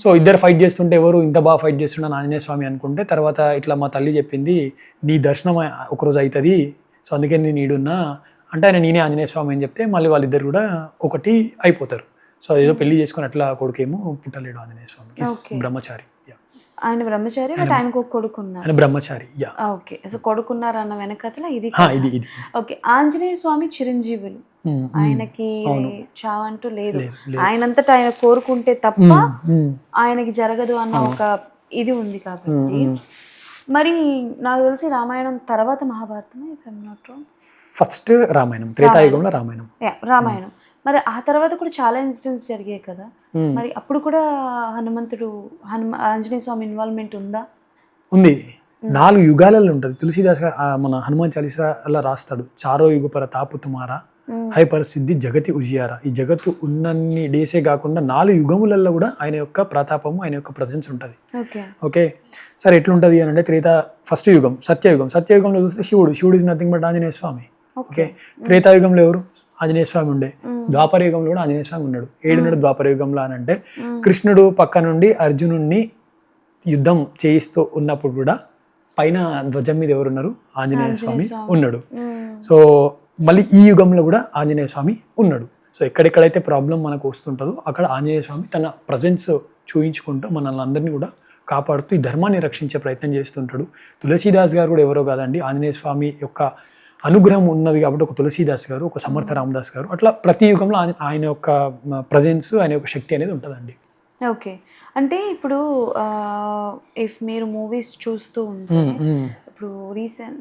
సో ఇద్దరు ఫైట్ చేస్తుంటే ఎవరు ఇంత బాగా ఫైట్ చేస్తున్నాను ఆంజనేయ స్వామి అనుకుంటే, తర్వాత ఇట్లా మా తల్లి చెప్పింది నీ దర్శనం ఒకరోజు అవుతుంది, సో అందుకే నేను ఈడున్నా అంటే ఆయన నేనే ఆంజనేయ స్వామి అని చెప్తే మళ్ళీ వాళ్ళిద్దరు కూడా ఒకటి అయిపోతారు. సో అదేదో పెళ్లి చేసుకుని అట్లా కొడుకేమో పుట్టలేడు ఆంజనేయ స్వామికి, బ్రహ్మచారి. ఆయన బ్రహ్మచారి, బట్ ఆయనకు ఒక కొడుకున్నారు. ఆయన బ్రహ్మచారి. ఓకే, సో కొడుకున్నారు అన్న వెనకతల ఇది. ఓకే, ఆంజనేయ స్వామి చిరంజీవులు, ఆయనకి చావంటూ లేదు, ఆయనంతటా ఆయన కోరుకుంటే తప్ప ఆయనకి జరగదు అన్న ఒక ఇది ఉంది కాబట్టి. మరి నాకు తెలిసి రామాయణం తర్వాత మహాభారతం, ఫస్ట్ రామాయణం, త్రేతాయుగంలో రామాయణం. రామాయణం. మరి ఆ తర్వాత కూడా చాలా ఇన్సిడెంట్స్ జరిగాయి కదా, మరి అప్పుడు కూడా ఆంజనేయ స్వామి ఇన్వాల్వ్మెంట్ ఉందా? ఉంది. 4 యుగాలలో ఉంటుంది. తులసీదాస్ గారు మన హనుమాన్ చాలీసా అలా రాస్తాడు, చారో యుగ పర తాపు తుమారా హై పరిస్థితి జగతి ఉజియారా. ఈ జగత్తు ఉన్నన్ని డేసే కాకుండా 4 యుగములలో కూడా ఆయన యొక్క ప్రతాపము, ఆయన యొక్క ప్రజెన్స్ ఉంటుంది. ఓకే, సరే ఎట్లుంటుంది అని అంటే ఫస్ట్ యుగం సత్యయుగం. సత్యయుగంలో చూస్తే శివుడు is nothing but Anjaneya Swami. Okay, త్రేతాయుగంలో ఎవరు? ఆంజనేయ స్వామి ఉండే. ద్వాపర యుగంలో కూడా ఆంజనేయ స్వామి ఉన్నాడు. ఏడున్నాడు ద్వాపర యుగంలో అని అంటే, కృష్ణుడు పక్క నుండి అర్జునుడిని యుద్ధం చేయిస్తూ ఉన్నప్పుడు కూడా పైన ధ్వజం మీద ఎవరున్నారు? ఆంజనేయ స్వామి ఉన్నాడు. సో మళ్ళీ ఈ యుగంలో కూడా ఆంజనేయ స్వామి ఉన్నాడు. సో ఎక్కడెక్కడైతే ప్రాబ్లం మనకు వస్తుంటుందో అక్కడ ఆంజనేయ స్వామి తన ప్రజెన్స్ చూయించుకుంటూ మనల్ని అందరినీ కూడా కాపాడుతూ ఈ ధర్మాన్ని రక్షించే ప్రయత్నం చేస్తుంటాడు. తులసీదాస్ గారు కూడా ఎవరో కాదండి, ఆంజనేయ స్వామి యొక్క అనుగ్రహం ఉన్నది కాబట్టి ఒక తులసీదాస్ గారు, ఒక సమర్థ రామదాస్ గారు, అట్లా ప్రతి యుగంలో ఆయన యొక్క ప్రజెన్స్, ఆయన యొక్క శక్తి అనేది ఉంటుందండి. ఓకే, అంటే ఇప్పుడు ఇఫ్ మీరు మూవీస్ చూస్తూ ఉంటే, ఇప్పుడు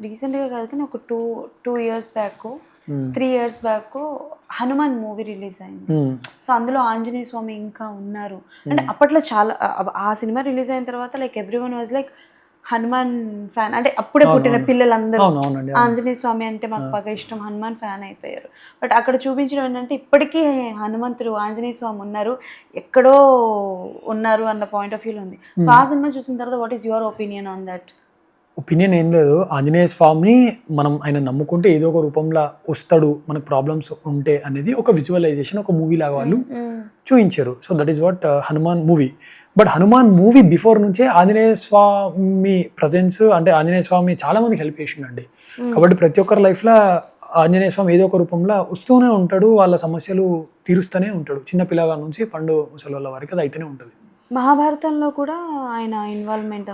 రీసెంట్గా కాదు కానీ ఒక two years back 3 years back Hanuman movie release అయింది. సో అందులో ఆంజనేయ స్వామి ఇంకా ఉన్నారు. అంటే అప్పట్లో చాలా, ఆ సినిమా రిలీజ్ అయిన తర్వాత like everyone was like Hanuman fan. అంటే అప్పుడే పుట్టిన పిల్లలందరూ ఆంజనేయ స్వామి అంటే మాకు బాగా ఇష్టం, హనుమాన్ ఫ్యాన్ అయిపోయారు. బట్ అక్కడ చూపించడం ఏంటంటే ఇప్పటికీ హనుమంతుడు, ఆంజనేయ స్వామి ఉన్నారు, ఎక్కడో ఉన్నారు అన్న పాయింట్ ఆఫ్ వ్యూలో ఉంది. సో ఆ సినిమా చూసిన తర్వాత what is your opinion on that? Opinion ఏం లేదు. ఆంజనేయ స్వామి మనం ఆయన నమ్ముకుంటే ఏదో ఒక రూపంలో వస్తాడు, మనకు ప్రాబ్లమ్స్ ఉంటే అనేది ఒక విజువలైజేషన్, ఒక మూవీ లాగా వాళ్ళు చూపించారు. So that is what Hanuman movie. But Hanuman movie before నుంచే ఆంజనేయ స్వామి ప్రజెన్స్, అంటే ఆంజనేయ స్వామి చాలా మందికి హెల్ప్ చేసిండండి. కాబట్టి ప్రతి ఒక్కరి లైఫ్లో ఆంజనేయ స్వామి ఏదో ఒక రూపంలో వస్తూనే ఉంటాడు, వాళ్ళ సమస్యలు తీరుస్తూనే ఉంటాడు. చిన్న పిల్లగాల నుంచి పండు ముసలి వరకు అది అయితేనే ఉంటుంది. మహాభారతంలో కూడా ఆయన ఇన్వాల్వ్మెంట్.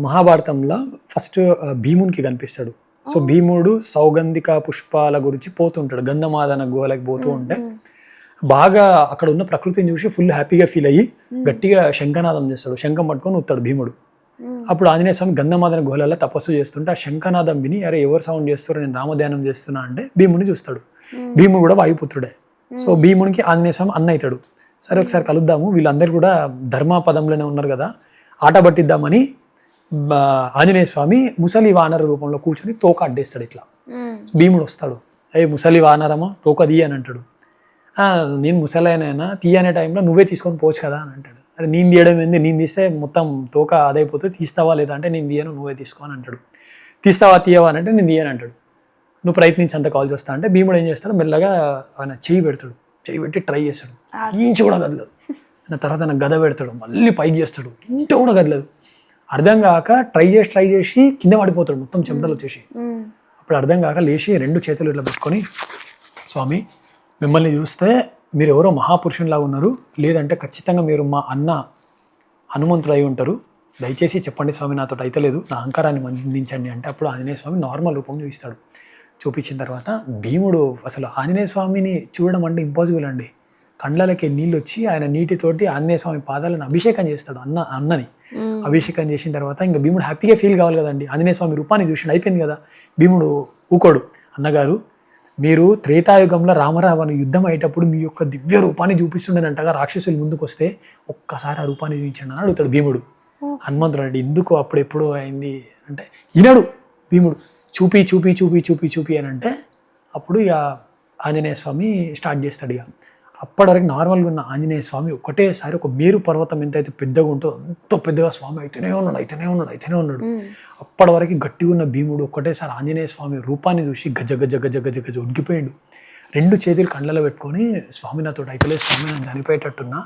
మహాభారతంలో ఫస్ట్ భీమునికి కనిపిస్తాడు. సో భీముడు సౌగంధిక పుష్పాల గురించి పోతుంటాడు, గంధమాదన గుహలకు పోతూ ఉంటే బాగా అక్కడ ఉన్న ప్రకృతిని చూసి ఫుల్ హ్యాపీగా ఫీల్ అయ్యి గట్టిగా శంఖనాదం చేస్తాడు, శంఖం పట్టుకొని వస్తాడు భీముడు. అప్పుడు ఆంజనేయ స్వామి గంధమాదన గుహలలో తపస్సు చేస్తుంటే ఆ శంఖనాదం విని, అరే ఎవరు సౌండ్ చేస్తారు, నేను రామధ్యానం చేస్తున్నా అంటే భీముని చూస్తాడు. భీముడు కూడా వాయుపుత్రుడే. సో భీమునికి ఆంజనేయ స్వామి అన్న అవుతాడు. సరే ఒకసారి కలుద్దాము, వీళ్ళందరూ కూడా ధర్మపదంలోనే ఉన్నారు కదా, ఆట పట్టిద్దామని ఆంజనేయ స్వామి ముసలి వానర రూపంలో కూర్చొని తోక అడ్డేస్తాడు. ఇట్లా భీముడు వస్తాడు, అయ్యే ముసలి వానరమా తోక తీ అని అంటాడు. నేను ముసలైనా తీయ అనే టైంలో నువ్వే తీసుకొని పోవచ్చు కదా అని అంటాడు. అరే నేను తీయడం ఏంది, నేను తీస్తే మొత్తం తోక అదైపోతుంది, తీస్తావా లేదా అంటే నేను తీయను, నువ్వే తీసుకో అని అంటాడు. తీస్తావా తీయవా అని అంటే నేను తీయను అంటాడు. నువ్వు ప్రయత్నించంత కాల్ చేస్తా అంటే భీముడు ఏం చేస్తాడు, మెల్లగా ఆయన చెయ్యి పెట్టి ట్రై చేస్తాడు, ఇంచు కూడా కదలదు. తర్వాత ఆయన గద పెడతాడు, మళ్ళీ పైకి చేస్తాడు, ఇంత కూడా కదలదు. అర్థం కాక ట్రై చేసి కింద పడిపోతాడు, మొత్తం చెమటలు వచ్చేసి. అప్పుడు అర్థం కాక లేచి 2 చేతులు ఇట్లా పెట్టుకొని, స్వామి మిమ్మల్ని చూస్తే మీరు ఎవరో మహాపురుషునిలాగా ఉన్నారు, లేదంటే ఖచ్చితంగా మీరు మా అన్న హనుమంతుడు అయి ఉంటారు, దయచేసి చెప్పండి స్వామి, నాతో అయితే లేదు, నా అహంకారాన్ని మందించండి అంటే అప్పుడు ఆంజనేయ స్వామి నార్మల్ రూపం చూపిస్తాడు. చూపించిన తర్వాత భీముడు అసలు ఆంజనేయ స్వామిని చూడడం అంటే ఇంపాసిబుల్ అండి. కండ్లకి నీళ్ళు వచ్చి ఆయన నీటితోటి ఆంజనేయ స్వామి పాదాలను అభిషేకం చేస్తాడు అన్నని అభిషేకం చేసిన తర్వాత ఇంకా భీముడు హ్యాపీగా ఫీల్ కావాలి కదండి. ఆంజనేయ స్వామి రూపాన్ని చూసి అయిపోయింది కదా. భీముడు ఊకోడు, అన్నగారు మీరు త్రేతాయుగంలో రామరావణ యుద్ధం అయ్యేటప్పుడు మీ యొక్క దివ్య రూపాన్ని చూపిస్తుండేనంటగా రాక్షసులు ముందుకు వస్తే ఒక్కసారి ఆ రూపాన్ని చూపించండి అని అడుగుతాడు భీముడు. హనుమంతుడు అంటే ఎందుకు అప్పుడెప్పుడు అయింది అంటే వినడు భీముడు. చూపి చూపి చూపి చూపి చూపి అని అంటే అప్పుడు ఇక ఆంజనేయ స్వామి స్టార్ట్ చేస్తాడు. ఇక అప్పటి వరకు నార్మల్గా ఉన్న ఆంజనేయ స్వామి ఒకటేసారి ఒక మేరు పర్వతం ఎంతైతే పెద్దగా ఉంటుందో అంత పెద్దగా స్వామి అయితేనే ఉన్నాడు. అప్పటి వరకు గట్టిగా ఉన్న భీముడు ఒక్కటేసారి ఆంజనేయ స్వామి రూపాన్ని చూసి గజ గజ గజ గజ గజ ఉడికిపోయాడు. 2 చేతులు కండ్లలో పెట్టుకొని స్వామి నాతో అయితేలే స్వామి నేను చనిపోయేటట్టున్నా,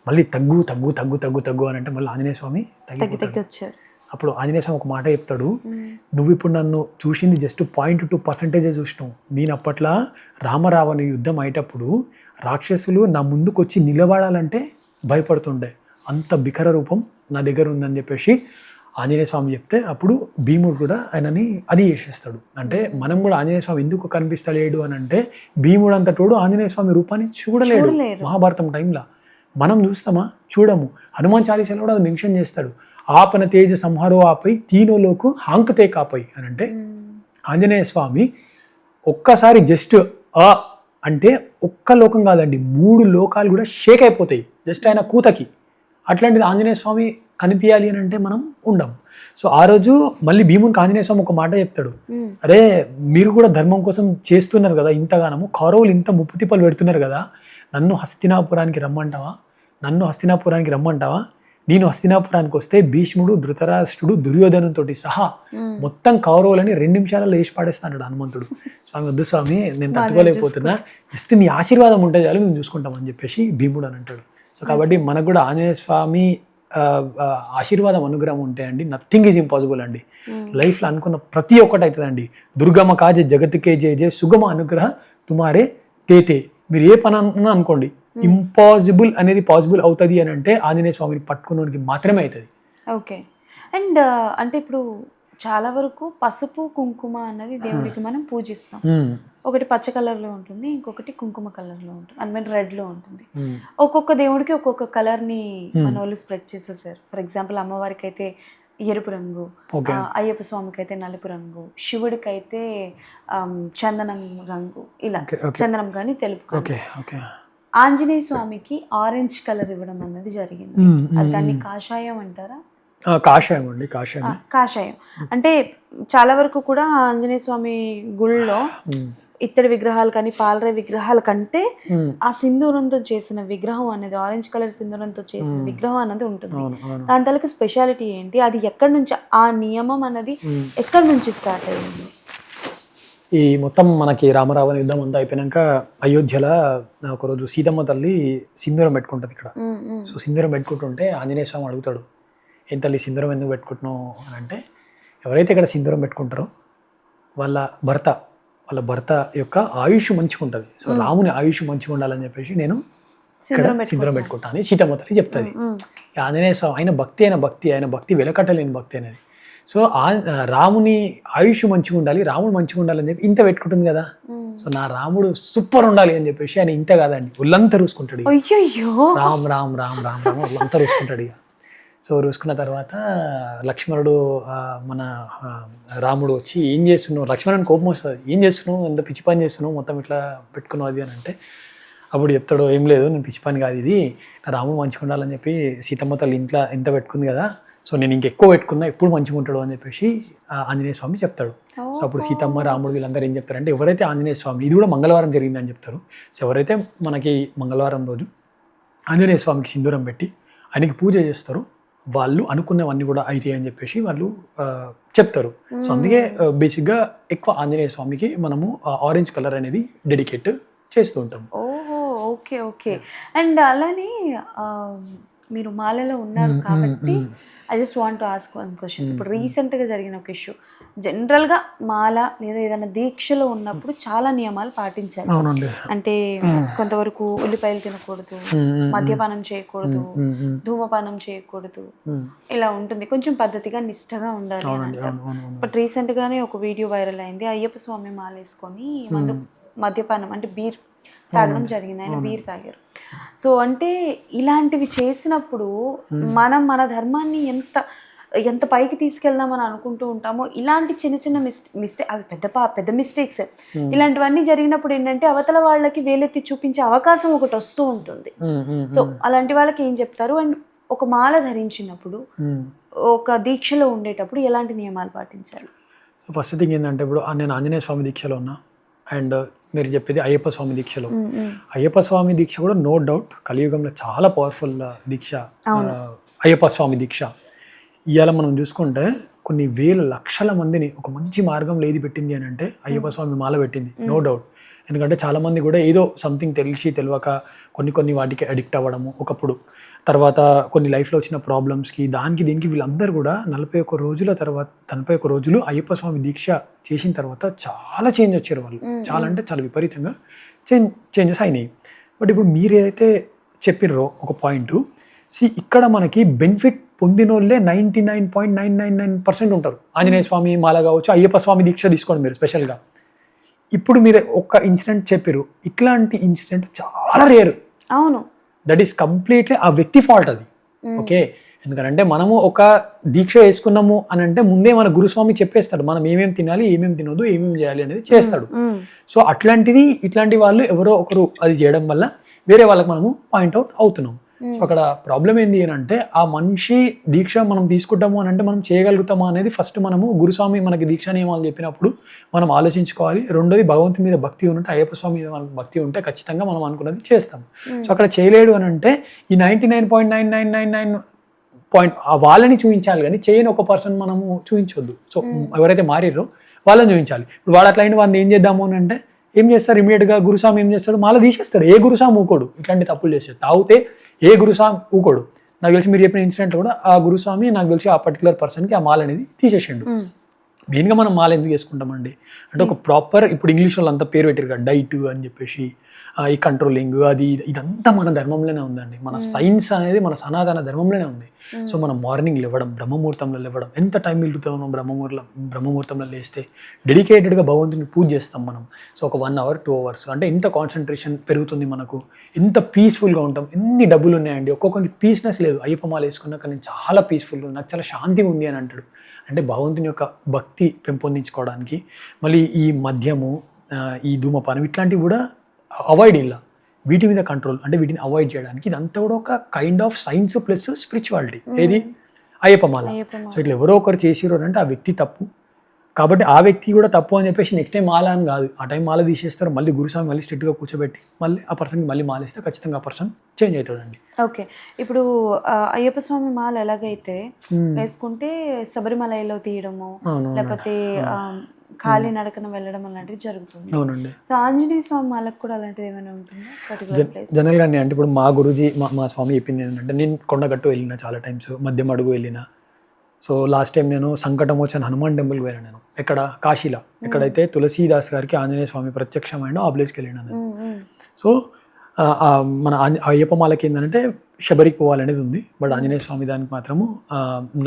మళ్ళీ తగ్గు తగ్గు తగ్గు తగ్గు తగ్గు అని అంటే మళ్ళీ ఆంజనేయ స్వామి తగ్గిపోతాడు. అప్పుడు ఆంజనేయ స్వామి ఒక మాట చెప్తాడు, నువ్వు ఇప్పుడు నన్ను చూసింది జస్ట్ 0.2% చూసినావు. నేను అప్పట్లో రామరావణ యుద్ధం అయ్యేటప్పుడు రాక్షసులు నా ముందుకు వచ్చి నిలబడాలంటే భయపడుతుండే, అంత బికర రూపం నా దగ్గర ఉందని చెప్పేసి ఆంజనేయ స్వామి చెప్తే అప్పుడు భీముడు కూడా ఆయనని అది చేసేస్తాడు. అంటే మనం కూడా ఆంజనేయ స్వామి ఎందుకు కనిపిస్తలేడు అని అంటే భీముడు అంతటోడు ఆంజనేయ స్వామి రూపాన్ని చూడలేడు. మహాభారతం టైంలో మనం చూస్తామా? చూడము. హనుమాన్ చాలీసాలో కూడా అది మెన్షన్ చేస్తాడు, ఆపన తేజ సంహారో ఆపై తీనోలోకు హాంకతే కాపై అని అంటే ఆంజనేయ స్వామి ఒక్కసారి జస్ట్ అంటే ఒక్క లోకం కాదండి, 3 లోకాలు కూడా షేక్ అయిపోతాయి జస్ట్ ఆయన కూతకి. అట్లాంటిది ఆంజనేయ స్వామి కనిపించాలి అని అంటే మనం ఉండం. సో ఆ రోజు మళ్ళీ భీమునికి ఆంజనేయ స్వామి ఒక మాట చెప్తాడు, అరే మీరు కూడా ధర్మం కోసం చేస్తున్నారు కదా ఇంతగానము, కౌరవులు ఇంత ముప్పు తిప్పలు పెడుతున్నారు కదా, నన్ను హస్తినాపురానికి రమ్మంటావా? నేను హస్తినాపురానికి వస్తే భీష్ముడు, ధృతరాష్ట్రుడు, దుర్యోధనంతో సహా మొత్తం కౌరవులని 2 నిమిషాలలో వేసి పాడేస్తాడు హనుమంతుడు. స్వామి వద్దు స్వామి, నేను తట్టుకోలేకపోతున్నా, జస్ట్ నీ ఆశీర్వాదం ఉంటే చాలు మేము చూసుకుంటామని చెప్పేసి భీముడు అని అంటాడు. సో కాబట్టి మనకు కూడా ఆంజనేయ స్వామి ఆశీర్వాదం అనుగ్రహం ఉంటే అండి నథింగ్ ఈజ్ ఇంపాసిబుల్ అండి. లైఫ్లో అనుకున్న ప్రతి ఒక్కటి అవుతుందండి. దుర్గమ కాజే జగత్కే జయ జయ సుగమ అనుగ్రహ తుమారే తేతే. మీరు ఏ పని అన్నా అనుకోండి, ఇంపాసిబుల్ అనేది పాసిబుల్ అవుతుంది అని అంటే ఆంజనేయ స్వామిని పట్టుకున్నోనికి మాత్రమే అవుతుంది. ఓకే. అండ్ అంటే ఇప్పుడు చాలా వరకు పసుపు కుంకుమ అన్నది దేవుడికి మనం పూజిస్తాం. ఒకటి పచ్చ కలర్లో ఉంటుంది, ఇంకొకటి కుంకుమ కలర్లో ఉంటుంది, అందులో రెడ్లో ఉంటుంది. ఒక్కొక్క దేవుడికి ఒక్కొక్క కలర్ని మన వాళ్ళు స్ప్రెడ్ చేసేసారు. ఫర్ ఎగ్జాంపుల్ అమ్మవారికి అయితే ఎరుపు రంగు, అయ్యప్ప స్వామికి అయితే నలుపు రంగు, శివుడికి అయితే చందనం రంగు, ఇలా చందనం కానీ తెలుపు కానీ. ఆంజనేయ స్వామికి ఆరెంజ్ కలర్ ఇవ్వడం అన్నది జరిగింది. అది దాన్ని కాషాయం అంటారా? కాషాయం అండి, కాషాయం. అంటే చాలా వరకు కూడా ఆంజనేయ స్వామి గుళ్ళో ఇత్తడి విగ్రహాలు కానీ పాలరాయి విగ్రహాల కంటే ఆ సింధూరంతో చేసిన విగ్రహం అనేది, ఆరెంజ్ కలర్ సింధూరంతో చేసిన విగ్రహం అనేది ఉంటుంది. దాని తలకి స్పెషాలిటీ ఏంటి? అది ఎక్కడి నుంచి, ఆ నియమం అనేది ఎక్కడి నుంచి స్టార్ట్ అయ్యింది? ఈ మొత్తం మనకి రామరావణ యుద్ధం అంతా అయిపోయాక అయోధ్యలో ఒకరోజు సీతమ్మ తల్లి సింధూరం పెట్టుకుంటుంది ఇక్కడ. సో సింధూరం పెట్టుకుంటుంటే ఆంజనేయ స్వామి అడుగుతాడు, ఏం తల్లి సింధూరం ఎందుకు పెట్టుకుంటున్నావు అని అంటే, ఎవరైతే ఇక్కడ సింధూరం పెట్టుకుంటారో వాళ్ళ భర్త యొక్క ఆయుష్ మంచిగా ఉంటుంది. సో రాముని ఆయుష్ మంచిగా ఉండాలని చెప్పేసి నేను ఇక్కడ సింధూరం పెట్టుకుంటాను అని సీతమ్మ తల్లి చెప్తుంది. ఆంజనేయ స్వామి ఆయన భక్తి వెలకట్టలేని భక్తి అనేది. సో రాముని ఆయుష్ మంచిగా ఉండాలి, రాముడు మంచిగా ఉండాలని చెప్పి ఇంత పెట్టుకుంటుంది కదా. సో నా రాముడు సూపర్ ఉండాలి అని చెప్పేసి ఆయన ఇంత కాదండి ఒళ్ళంతా రూసుకుంటాడు. రామ్ రామ్ రామ్ రామ్ రామ్ ఒళ్ళంతా రూసుకుంటాడు. ఇక సో రూసుకున్న తర్వాత లక్ష్మణుడు మన రాముడు వచ్చి ఏం చేస్తున్నావు, లక్ష్మణుని కోపం వస్తుంది, ఏం చేస్తున్నావు, ఎంత పిచ్చి పని చేస్తున్నావు, మొత్తం ఇట్లా పెట్టుకున్నావు అది అని అంటే అప్పుడు చెప్తాడు, ఏం లేదు నేను పిచ్చి పని కాదు ఇది, నా రాముడు మంచిగా ఉండాలని చెప్పి సీతమ్మ తల్లి ఇంట్లో ఇంత పెట్టుకుంది కదా, సో నేను ఇంకెక్కువ పెట్టుకున్నా ఎప్పుడు మంచిగా ఉంటాడు అని చెప్పేసి ఆంజనేయ స్వామి చెప్తాడు. సో అప్పుడు సీతమ్మ రాముడు వీళ్ళందరూ ఏం చెప్తారంటే, ఎవరైతే ఆంజనేయ స్వామి, ఇది కూడా మంగళవారం జరిగిందని చెప్తారు. సో ఎవరైతే మనకి మంగళవారం రోజు ఆంజనేయ స్వామికి సింధూరం పెట్టి ఆయనకి పూజ చేస్తారు, వాళ్ళు అనుకున్నవన్నీ కూడా అవుతాయి అని చెప్పేసి వాళ్ళు చెప్తారు. సో అందుకే బేసిక్గా ఎక్కువ ఆంజనేయ స్వామికి మనము ఆరెంజ్ కలర్ అనేది డెడికేట్ చేస్తూ ఉంటాం. ఓహో, ఓకే ఓకే. అండ్ అలానే మీరు మాలలో ఉన్నారు కాబట్టి I just want to ask one question. ఇప్పుడు రీసెంట్గా జరిగిన ఒక ఇష్యూ, జనరల్గా మాల లేదా ఏదైనా దీక్షలో ఉన్నప్పుడు చాలా నియమాలు పాటించాలి. అంటే కొంతవరకు ఉల్లిపాయలు తినకూడదు, మద్యపానం చేయకూడదు, ధూమపానం చేయకూడదు, ఇలా ఉంటుంది. కొంచెం పద్ధతిగా నిష్టగా ఉండాలి అని అంటారు. బట్ రీసెంట్గానే ఒక వీడియో వైరల్ అయింది, అయ్యప్ప స్వామి మాల వేసుకొని మద్యపానం అంటే బీర్ తాగడం జరిగింది, ఆయన బీర్ తాగారు. సో అంటే ఇలాంటివి చేసినప్పుడు మనం మన ధర్మాన్ని ఎంత పైకి తీసుకెళ్దామని అనుకుంటూ ఉంటామో, ఇలాంటి చిన్న చిన్న మిస్టేక్ అవి పెద్ద మిస్టేక్స్, ఇలాంటివన్నీ జరిగినప్పుడు ఏంటంటే అవతల వాళ్ళకి వేలెత్తి చూపించే అవకాశం ఒకటి వస్తూ ఉంటుంది. సో అలాంటి వాళ్ళకి ఏం చెప్తారు? అండ్ ఒక మాల ధరించినప్పుడు, ఒక దీక్షలో ఉండేటప్పుడు ఎలాంటి నియమాలు పాటించాలి? సో ఫస్ట్ థింగ్ ఏంటంటే, ఇప్పుడు నేను ఆంజనేయ స్వామి దీక్షలో ఉన్నా, అండ్ మీరు చెప్పేది అయ్యప్ప స్వామి దీక్షలో. అయ్యప్ప స్వామి దీక్ష కూడా నో డౌట్ కలియుగంలో చాలా పవర్ఫుల్ దీక్ష అయ్యప్ప స్వామి దీక్ష. ఇవాళ మనం చూసుకుంటే కొన్ని వేల లక్షల మందిని ఒక మంచి మార్గంలో ఏది పెట్టింది అని అంటే అయ్యప్ప స్వామి మాల పెట్టింది, నో డౌట్. ఎందుకంటే చాలామంది కూడా ఏదో సంథింగ్ తెలియక కొన్ని వాటికి అడిక్ట్ అవ్వడము ఒకప్పుడు, తర్వాత కొన్ని లైఫ్లో వచ్చిన ప్రాబ్లమ్స్కి దీనికి వీళ్ళందరూ కూడా 41 రోజులు అయ్యప్ప స్వామి దీక్ష చేసిన తర్వాత చాలా చేంజ్ వచ్చారు వాళ్ళు. చాలా అంటే చాలా విపరీతంగా చేంజెస్ అయినాయి. బట్ ఇప్పుడు మీరు ఏదైతే చెప్పిర్రో ఒక పాయింట్, ఇక్కడ మనకి బెనిఫిట్ పొందిన వాళ్ళే 99.999% ఉంటారు. ఆంజనేయ స్వామి మాల కావచ్చు, అయ్యప్ప స్వామి దీక్ష తీసుకోండి మీరు స్పెషల్గా. ఇప్పుడు మీరు ఒక్క ఇన్సిడెంట్ చెప్పారు, ఇట్లాంటి ఇన్సిడెంట్ చాలా రేరు. అవును, దట్ ఈస్ కంప్లీట్లీ ఆ వ్యక్తి ఫాల్ట్ అది. ఓకే, ఎందుకంటే మనము ఒక దీక్ష వేసుకున్నాము అని అంటే ముందే మన గురుస్వామి చెప్పేస్తాడు మనం ఏమేమి తినాలి, ఏమేమి తినొద్దు, ఏమేమి చేయాలి అనేది చేస్తాడు. సో ఇట్లాంటి వాళ్ళు ఎవరో ఒకరు అది చేయడం వల్ల వేరే వాళ్ళకి మనము పాయింట్అవుట్ అవుతున్నాం. సో అక్కడ ప్రాబ్లం ఏంటి అని అంటే, ఆ మనిషి దీక్ష మనం తీసుకుంటాము అని అంటే మనం చేయగలుగుతామా అనేది ఫస్ట్ మనము గురుస్వామి మనకి దీక్షా నియమాలు చెప్పినప్పుడు మనం ఆలోచించుకోవాలి. రెండోది, భగవంతుని మీద భక్తి ఉంటే, అయ్యప్ప స్వామి మీద మనకు భక్తి ఉంటే ఖచ్చితంగా మనం అనుకున్నది చేస్తాం. సో అక్కడ చేయలేడు అని అంటే ఈ 99.9999 వాళ్ళని చూపించాలి, కానీ చేయని ఒక పర్సన్ మనము చూపించొద్దు. సో ఎవరైతే మారిర్రో వాళ్ళని చూపించాలి. ఇప్పుడు వాడు అట్లా అయిన వాళ్ళని ఏం చేద్దాము అని అంటే ఏం చేస్తారు, ఇమీడియట్గా గురుస్వామి ఏం చేస్తాడు, మాల తీసేస్తాడు. ఏ గురుస్వామి ఊకోడు ఇట్లాంటి తప్పులు చేస్తాడు. తాగితే ఏ గురుస్వామి ఊకోడు. నాకు తెలిసి మీరు చెప్పిన ఇన్సిడెంట్లో కూడా ఆ గురుస్వామి నాకు తెలిసి ఆ పర్టికులర్ పర్సన్కి ఆ మాల అనేది తీసేసిండు. మెయిన్గా మనం మాల ఎందుకు వేసుకుంటామండి అంటే, ఒక ప్రాపర్, ఇప్పుడు ఇంగ్లీష్ వాళ్ళు అంతా పేరు పెట్టారు కదా, డైట్ అని చెప్పేసి, ఈ కంట్రోలింగ్, ఇదంతా మన ధర్మంలోనే ఉందండి. మన సైన్స్ అనేది మన సనాతన ధర్మంలోనే ఉంది. సో మనం మార్నింగ్ లేవడం, బ్రహ్మముహూర్తంలో లేవడం, ఎంత టైం మిగులుతామో బ్రహ్మముహూర్తంలో లేస్తే డెడికేటెడ్గా భగవంతుని పూజ చేస్తాం మనం. సో ఒక 1 hour 2 hours అంటే ఎంత కాన్సన్ట్రేషన్ పెరుగుతుంది మనకు, ఎంత పీస్ఫుల్గా ఉంటాం. ఎన్ని డబ్బులు ఉన్నాయండి, ఒక్కొక్కరికి పీస్నెస్ లేదు. అయ్యప్ప మాల వేసుకున్నాక నేను చాలా పీస్ఫుల్గా, నాకు చాలా శాంతిగా ఉంది అని అంటాడు. అంటే భగవంతుని యొక్క భక్తి పెంపొందించుకోవడానికి. మళ్ళీ ఈ మద్యము, ఈ ధూమపానం ఇట్లాంటివి కూడా అవాయిడ్, వీటి మీద కంట్రోల్, అంటే వీటిని అవాయిడ్ చేయడానికి ఇదంతా కూడా ఒక kind of science plus spirituality. ఏది అయ్యప్ప మాల. సో ఇట్లా ఎవరో ఒకరు చేసిరో అంటే ఆ వ్యక్తి తప్పు, కాబట్టి ఆ వ్యక్తి కూడా తప్పు అని చెప్పేసి నెక్స్ట్ టైం మాల అని కాదు, ఆ టైం మాల తీసేస్తారు, మళ్ళీ గురుస్వామి మళ్ళీ స్ట్రిక్ట్గా కూర్చోబెట్టి మళ్ళీ ఆ పర్సన్కి మళ్ళీ మాలేస్తే ఖచ్చితంగా ఆ పర్సన్ చేంజ్ అవుతాడండి. ఓకే, ఇప్పుడు అయ్యప్ప స్వామి మాల ఎలాగైతే వేసుకుంటే శబరిమలలో తీయడము, లేకపోతే ఖాళీ నడకన వెళ్ళడం అలాంటివి జరుగుతుంది. అవునండి. సో ఆంజనేయ స్వామి మాలకు కూడా అలాంటిది ఏమైనా ఉంటుందా? జనరల్గా అంటే ఇప్పుడు మా గురుజీ మా స్వామి చెప్పింది ఏంటంటే, నేను కొండగట్టు వెళ్ళిన చాలా టైమ్స్, మధ్యం అడుగు వెళ్ళిన. సో లాస్ట్ టైం నేను సంకటమోచన్ హనుమాన్ టెంపుల్కి వెళ్ళాను. నేను ఎక్కడ, కాశీలో, ఎక్కడైతే తులసీదాస్ గారికి ఆంజనేయ స్వామి ప్రత్యక్షమైన ఆ ప్లేస్కి వెళ్ళినా నేను. సో మన అయ్యప్ప మాలకి ఏంటంటే శబరికి పోవాలనేది ఉంది, బట్ ఆంజనేయ స్వామి దానికి మాత్రము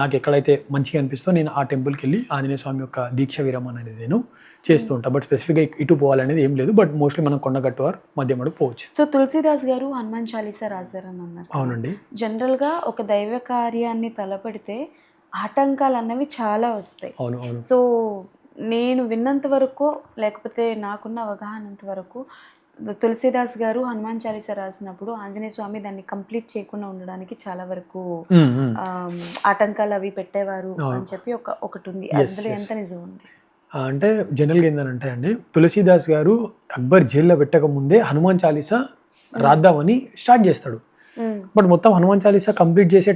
నాకు ఎక్కడైతే మంచిగా అనిపిస్తో నేను ఆ టెంపుల్కి వెళ్ళి ఆంజనేయ స్వామి యొక్క దీక్ష విరమణ అనేది నేను చేస్తూ ఉంటాను. బట్ స్పెసిఫిక్గా ఇటు పోవాలనేది ఏం లేదు, బట్ మోస్ట్లీ మనం కొండగట్టు వారు మధ్యమడుగు పోవచ్చు. సో తులసీదాస్ గారు హనుమాన్ చాలీసా రాశారని అన్నారు. అవునండి. జనరల్గా ఒక దైవ కార్యాన్ని తలపెడితే ఆటంకాలు అన్నవి చాలా వస్తాయి. అవును అవును. సో నేను విన్నంత వరకు, లేకపోతే నాకున్న అవగాహనంత వరకు, తులసీదాస్ గారు హనుమాన్ చాలీసా రాసినప్పుడు ఆంజనేయ స్వామి దాన్ని కంప్లీట్ చేయకుండా ఉండడానికి చాలా వరకు ఆటంకాలు అవి పెట్టేవారు అని చెప్పి ఒకటి ఉంది. అందులో ఎంత నిజం ఉంది అంటే, జనరల్గా ఏంటంటే అండి, తులసీదాస్ గారు అక్బర్ జైల్లో పెట్టక ముందే హనుమాన్ చాలీసా రాద్దామని స్టార్ట్ చేస్తాడు. బట్ మొత్తం హనుమాన్ చాలీసా కంప్లీట్ చేసే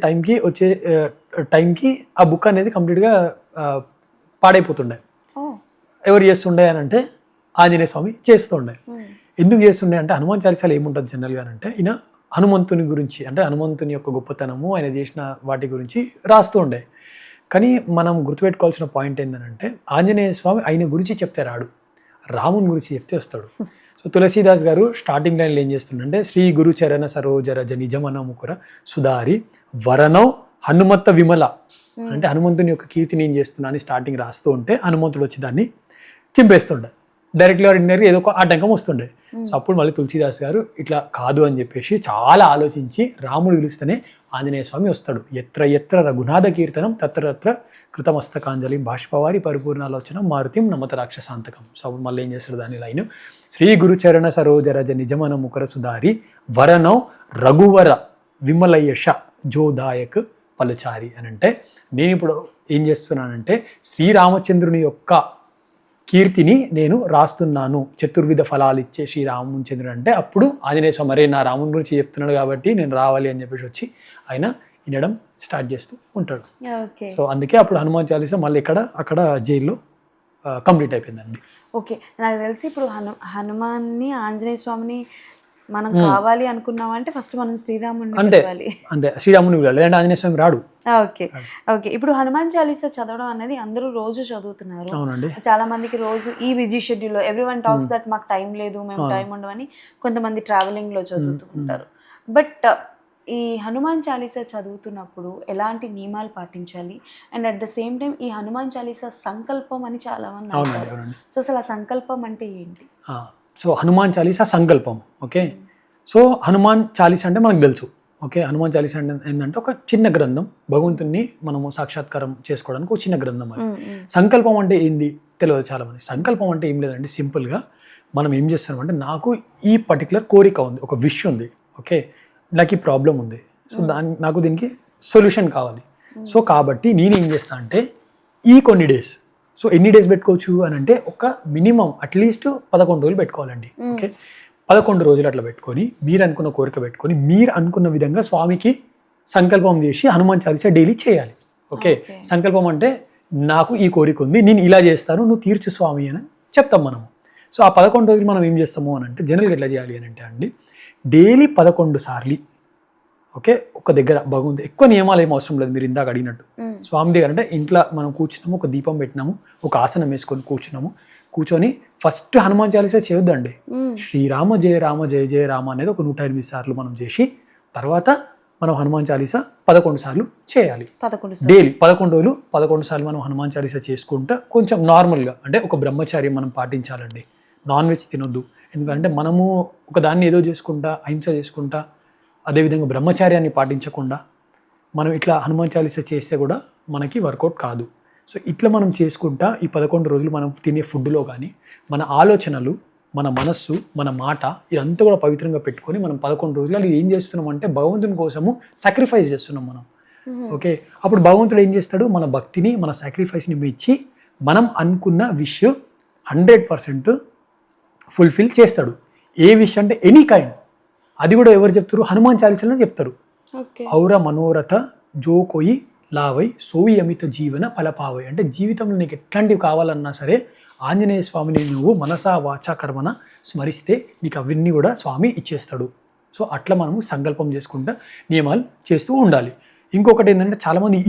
టైంకి ఆ బుక్ అనేది కంప్లీట్గా పాడైపోతుండే. ఎవరు చేస్తుండే అని అంటే ఆంజనేయ స్వామి చేస్తుండే. ఎందుకు చేస్తుండే అంటే, హనుమాన్ చాలీసాలో ఏముంటుంది జనరల్గా అంటే, ఈయన హనుమంతుని గురించి, అంటే హనుమంతుని యొక్క గొప్పతనము, ఆయన చేసిన వాటి గురించి రాస్తూ ఉండే. కానీ మనం గుర్తుపెట్టుకోవాల్సిన పాయింట్ ఏంటంటే, ఆంజనేయ స్వామి ఆయన గురించి చెప్తే రాడు, రాముని గురించి చెప్తే వస్తాడు. సో తులసీదాస్ గారు స్టార్టింగ్ లైన్లో ఏం చేస్తుండే, శ్రీ గురు చరణ సరోజరజ నిజమన ముకుర సుధారి వరణౌ హనుమత్త విమల, అంటే హనుమంతుని యొక్క కీర్తిని ఏం చేస్తున్నా అని స్టార్టింగ్ రాస్తూ ఉంటే హనుమంతుడు వచ్చి దాన్ని చింపేస్తుండే. డైరెక్ట్గా ఆర్డినరీ ఏదో ఒక ఆటంకం వస్తుండే. సో అప్పుడు మళ్ళీ తులసీదాస్ గారు ఇట్లా కాదు అని చెప్పేసి చాలా ఆలోచించి రాముడు పిలిస్తేనే ఆంజనేయ స్వామి వస్తాడు. ఎత్ర ఎత్ర రఘునాథ కీర్తనం తత్ర తత్ర కృతమస్తకాంజలి బాష్పవారి పరిపూర్ణాలోచన మారుతిం నమత రాక్షసాంతకం. సో అప్పుడు మళ్ళీ ఏం చేస్తాడు దాని లైన్, శ్రీ గురుచరణ సరోజరజ నిజమన ముఖర సుధారి వరనౌ రఘువర విమలయష జోదాయక్ పలుచారి అని. అంటే నేను ఇప్పుడు ఏం చేస్తున్నానంటే శ్రీరామచంద్రుని యొక్క కీర్తిని నేను రాస్తున్నాను, చతుర్విధ ఫలాలు ఇచ్చే శ్రీరామచంద్రుడు. అంటే అప్పుడు ఆంజనేయ స్వామి మరే నా రాముని గురించి చెప్తున్నాడు కాబట్టి నేను రావాలి అని చెప్పేసి వచ్చి ఆయన వినడం స్టార్ట్ చేస్తూ ఉంటాడు. సో అందుకే అప్పుడు హనుమాన్ చాలీసా మళ్ళీ అక్కడ జైల్లో కంప్లీట్ అయిపోయిందండి. ఓకే, నాకు తెలిసి ఇప్పుడు హనుమాన్ని ఆంజనేయ స్వామిని మనం కావాలి అనుకున్నామంటే ఫస్ట్ మనం శ్రీరాముని అంతే శ్రీరాముని పిలవాలి, లేదంటే ఆంజనేయ స్వామి రాడు. ఓకే ఇప్పుడు హనుమాన్ చాలీసా చదవడం అనేది అందరూ రోజు చదువుతున్నారు. అవునండి. చాలా మందికి రోజు ఈ బిజీ షెడ్యూల్లో ఎవ్రీవన్ టాక్స్ దట్ మాకు టైం లేదు, మేము టైం ఉండవని కొంతమంది ట్రావెలింగ్ లో చదువుతుంటారు. బట్ ఈ హనుమాన్ చాలీసా చదువుతున్నప్పుడు ఎలాంటి నియమాలు పాటించాలి, and at the same time ఈ హనుమాన్ చాలీసా సంకల్పం అని చాలా మంది అంటారు. సో అసలు ఆ సంకల్పం అంటే ఏంటి? సో హనుమాన్ చాలీసా సంకల్పం. ఓకే, సో హనుమాన్ చాలీసా అంటే మనకు తెలుసు. ఓకే, హనుమాన్ చాలీసా అంటే ఏంటంటే ఒక చిన్న గ్రంథం, భగవంతుని మనము సాక్షాత్కారం చేసుకోవడానికి ఒక చిన్న గ్రంథం. అది సంకల్పం అంటే ఏంది తెలియదు చాలా మంది. సంకల్పం అంటే ఏం లేదండి, సింపుల్గా మనం ఏం చేస్తున్నాం అంటే నాకు ఈ పర్టికులర్ కోరిక ఉంది, ఒక విష్ ఉంది. ఓకే, నాకు ఈ ప్రాబ్లం ఉంది, సో నాకు దీనికి సొల్యూషన్ కావాలి. సో కాబట్టి నేను ఏం చేస్తా అంటే ఈ కొన్ని డేస్, సో ఎన్ని డేస్ పెట్టుకోవచ్చు అని అంటే ఒక మినిమం అట్లీస్ట్ 11 రోజులు పెట్టుకోవాలండి. ఓకే, 11 రోజులు అట్లా పెట్టుకొని మీరు అనుకున్న కోరిక పెట్టుకొని మీరు అనుకున్న విధంగా స్వామికి సంకల్పం చేసి హనుమాన్ చాలీసా డైలీ చేయాలి. ఓకే, సంకల్పం అంటే నాకు ఈ కోరిక ఉంది, నేను ఇలా చేస్తాను, నువ్వు తీర్చు స్వామి అని చెప్తాం మనము. సో ఆ 11 రోజులు మనం ఏం చేస్తాము అని అంటే జనరల్గా ఎట్లా చేయాలి అని అంటే అండి, డైలీ 11 సార్లు ఓకే ఒక దగ్గర భగవంతు, ఎక్కువ నియమాలు ఏం అవసరం లేదు. మీరు ఇందాక అడిగినట్టు స్వామి దగ్గర అంటే ఇంట్లో మనం కూర్చున్నాము, ఒక దీపం పెట్టినాము, ఒక ఆసనం వేసుకొని కూర్చొని ఫస్ట్ హనుమాన్ చాలీసా చేయొద్దండి. శ్రీరామ జయ రామ జయ జయ రామ అనేది ఒక 108 సార్లు మనం చేసి తర్వాత మనం హనుమాన్ చాలీసా 11 సార్లు చేయాలి. డైలీ 11 రోజులు 11 సార్లు మనం హనుమాన్ చాలీసా చేసుకుంటా కొంచెం నార్మల్గా అంటే ఒక బ్రహ్మచర్యం మనం పాటించాలండి. నాన్ వెజ్ తినొద్దు, ఎందుకంటే మనము ఒక దాన్ని ఏదో చేసుకుంటా అహింస చేసుకుంటా అదేవిధంగా బ్రహ్మచార్యాన్ని పాటించకుండా మనం ఇట్లా హనుమాన్ చాలీసా చేస్తే కూడా మనకి వర్కౌట్ కాదు. సో ఇట్లా మనం చేసుకుంటా ఈ 11 రోజులు మనం తినే ఫుడ్లో కానీ మన ఆలోచనలు, మన మనస్సు, మన మాట ఇదంతా కూడా పవిత్రంగా పెట్టుకొని మనం 11 రోజులు ఏం చేస్తున్నాం అంటే భగవంతుని కోసము సాక్రిఫైస్ చేస్తున్నాం మనం. ఓకే, అప్పుడు భగవంతుడు ఏం చేస్తాడు, మన భక్తిని మన సాక్రిఫైస్ని మెచ్చి మనం అనుకున్న విష్ 100% ఫుల్ఫిల్ చేస్తాడు. ఏ విష్ అంటే ఎనీ కైండ్, అది కూడా ఎవరు చెప్తారు, హనుమాన్ చాలీసాలో చెప్తారు. ఔర మనోరథ జో కోయి లావై సోయి అమిత జీవన ఫలపావై. అంటే జీవితంలో నీకు ఎట్లాంటివి కావాలన్నా సరే ఆంజనేయ స్వామిని నువ్వు మనసా వాచా కర్మన స్మరిస్తే నీకు అవన్నీ కూడా స్వామి ఇచ్చేస్తాడు. సో అట్లా మనము సంకల్పం చేసుకుంటా నియమాలు చేస్తూ ఉండాలి. ఇంకొకటి ఏంటంటే చాలామంది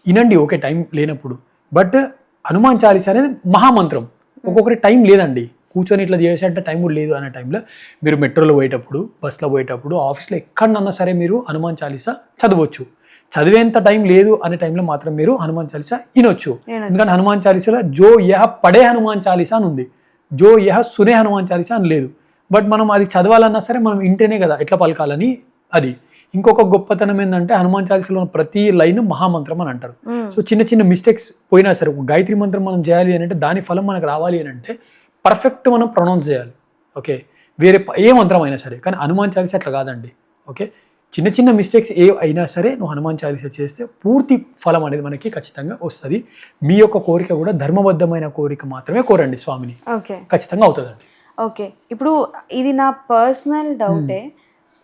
వినండి ఓకే టైం లేనప్పుడు, బట్ హనుమాన్ చాలీసా అనేది మహామంత్రం. ఒక్కొక్కరి టైం లేదండి, కూర్చొని ఇట్లా చేసేంటే టైం కూడా లేదు అనే టైంలో మీరు మెట్రోలో పోయేటప్పుడు, బస్సులో పోయేటప్పుడు, ఆఫీస్లో ఎక్కడన్నా సరే మీరు హనుమాన్ చాలీసా చదవచ్చు. చదివేంత టైం లేదు అనే టైంలో మాత్రం మీరు హనుమాన్ చాలీసా వినొచ్చు. ఎందుకంటే హనుమాన్ చాలీసాలో జో యహ పడే హనుమాన్ చాలీసా అని ఉంది, జో యహ సునే హనుమాన్ చాలీసా అని లేదు. బట్ మనం అది చదవాలన్నా సరే మనం ఇంటేనే కదా ఎట్లా పలకాలని. అది ఇంకొక గొప్పతనం ఏంటంటే హనుమాన్ చాలీసాలో ప్రతి లైన్ మహామంత్రం అని అంటారు. సో చిన్న చిన్న మిస్టేక్స్ పోయినా సరే ఒక గాయత్రి మంత్రం మనం చేయాలి అని అంటే దాని ఫలం మనకు రావాలి అని అంటే పర్ఫెక్ట్ మనం ప్రొనౌన్స్ చేయాలి. ఓకే, వేరే ఏ మంత్రం అయినా సరే, కానీ హనుమాన్ చాలీసా అట్లా కాదండి. ఓకే, చిన్న చిన్న మిస్టేక్స్ ఏ అయినా సరే నువ్వు హనుమాన్ చాలీసా చేస్తే పూర్తి ఫలం అనేది మనకి ఖచ్చితంగా వస్తుంది. మీ యొక్క కోరిక కూడా ధర్మబద్ధమైన కోరిక మాత్రమే కోరండి స్వామిని, ఖచ్చితంగా అవుతుందండి. ఓకే, ఇప్పుడు ఇది నా పర్సనల్ డౌటే.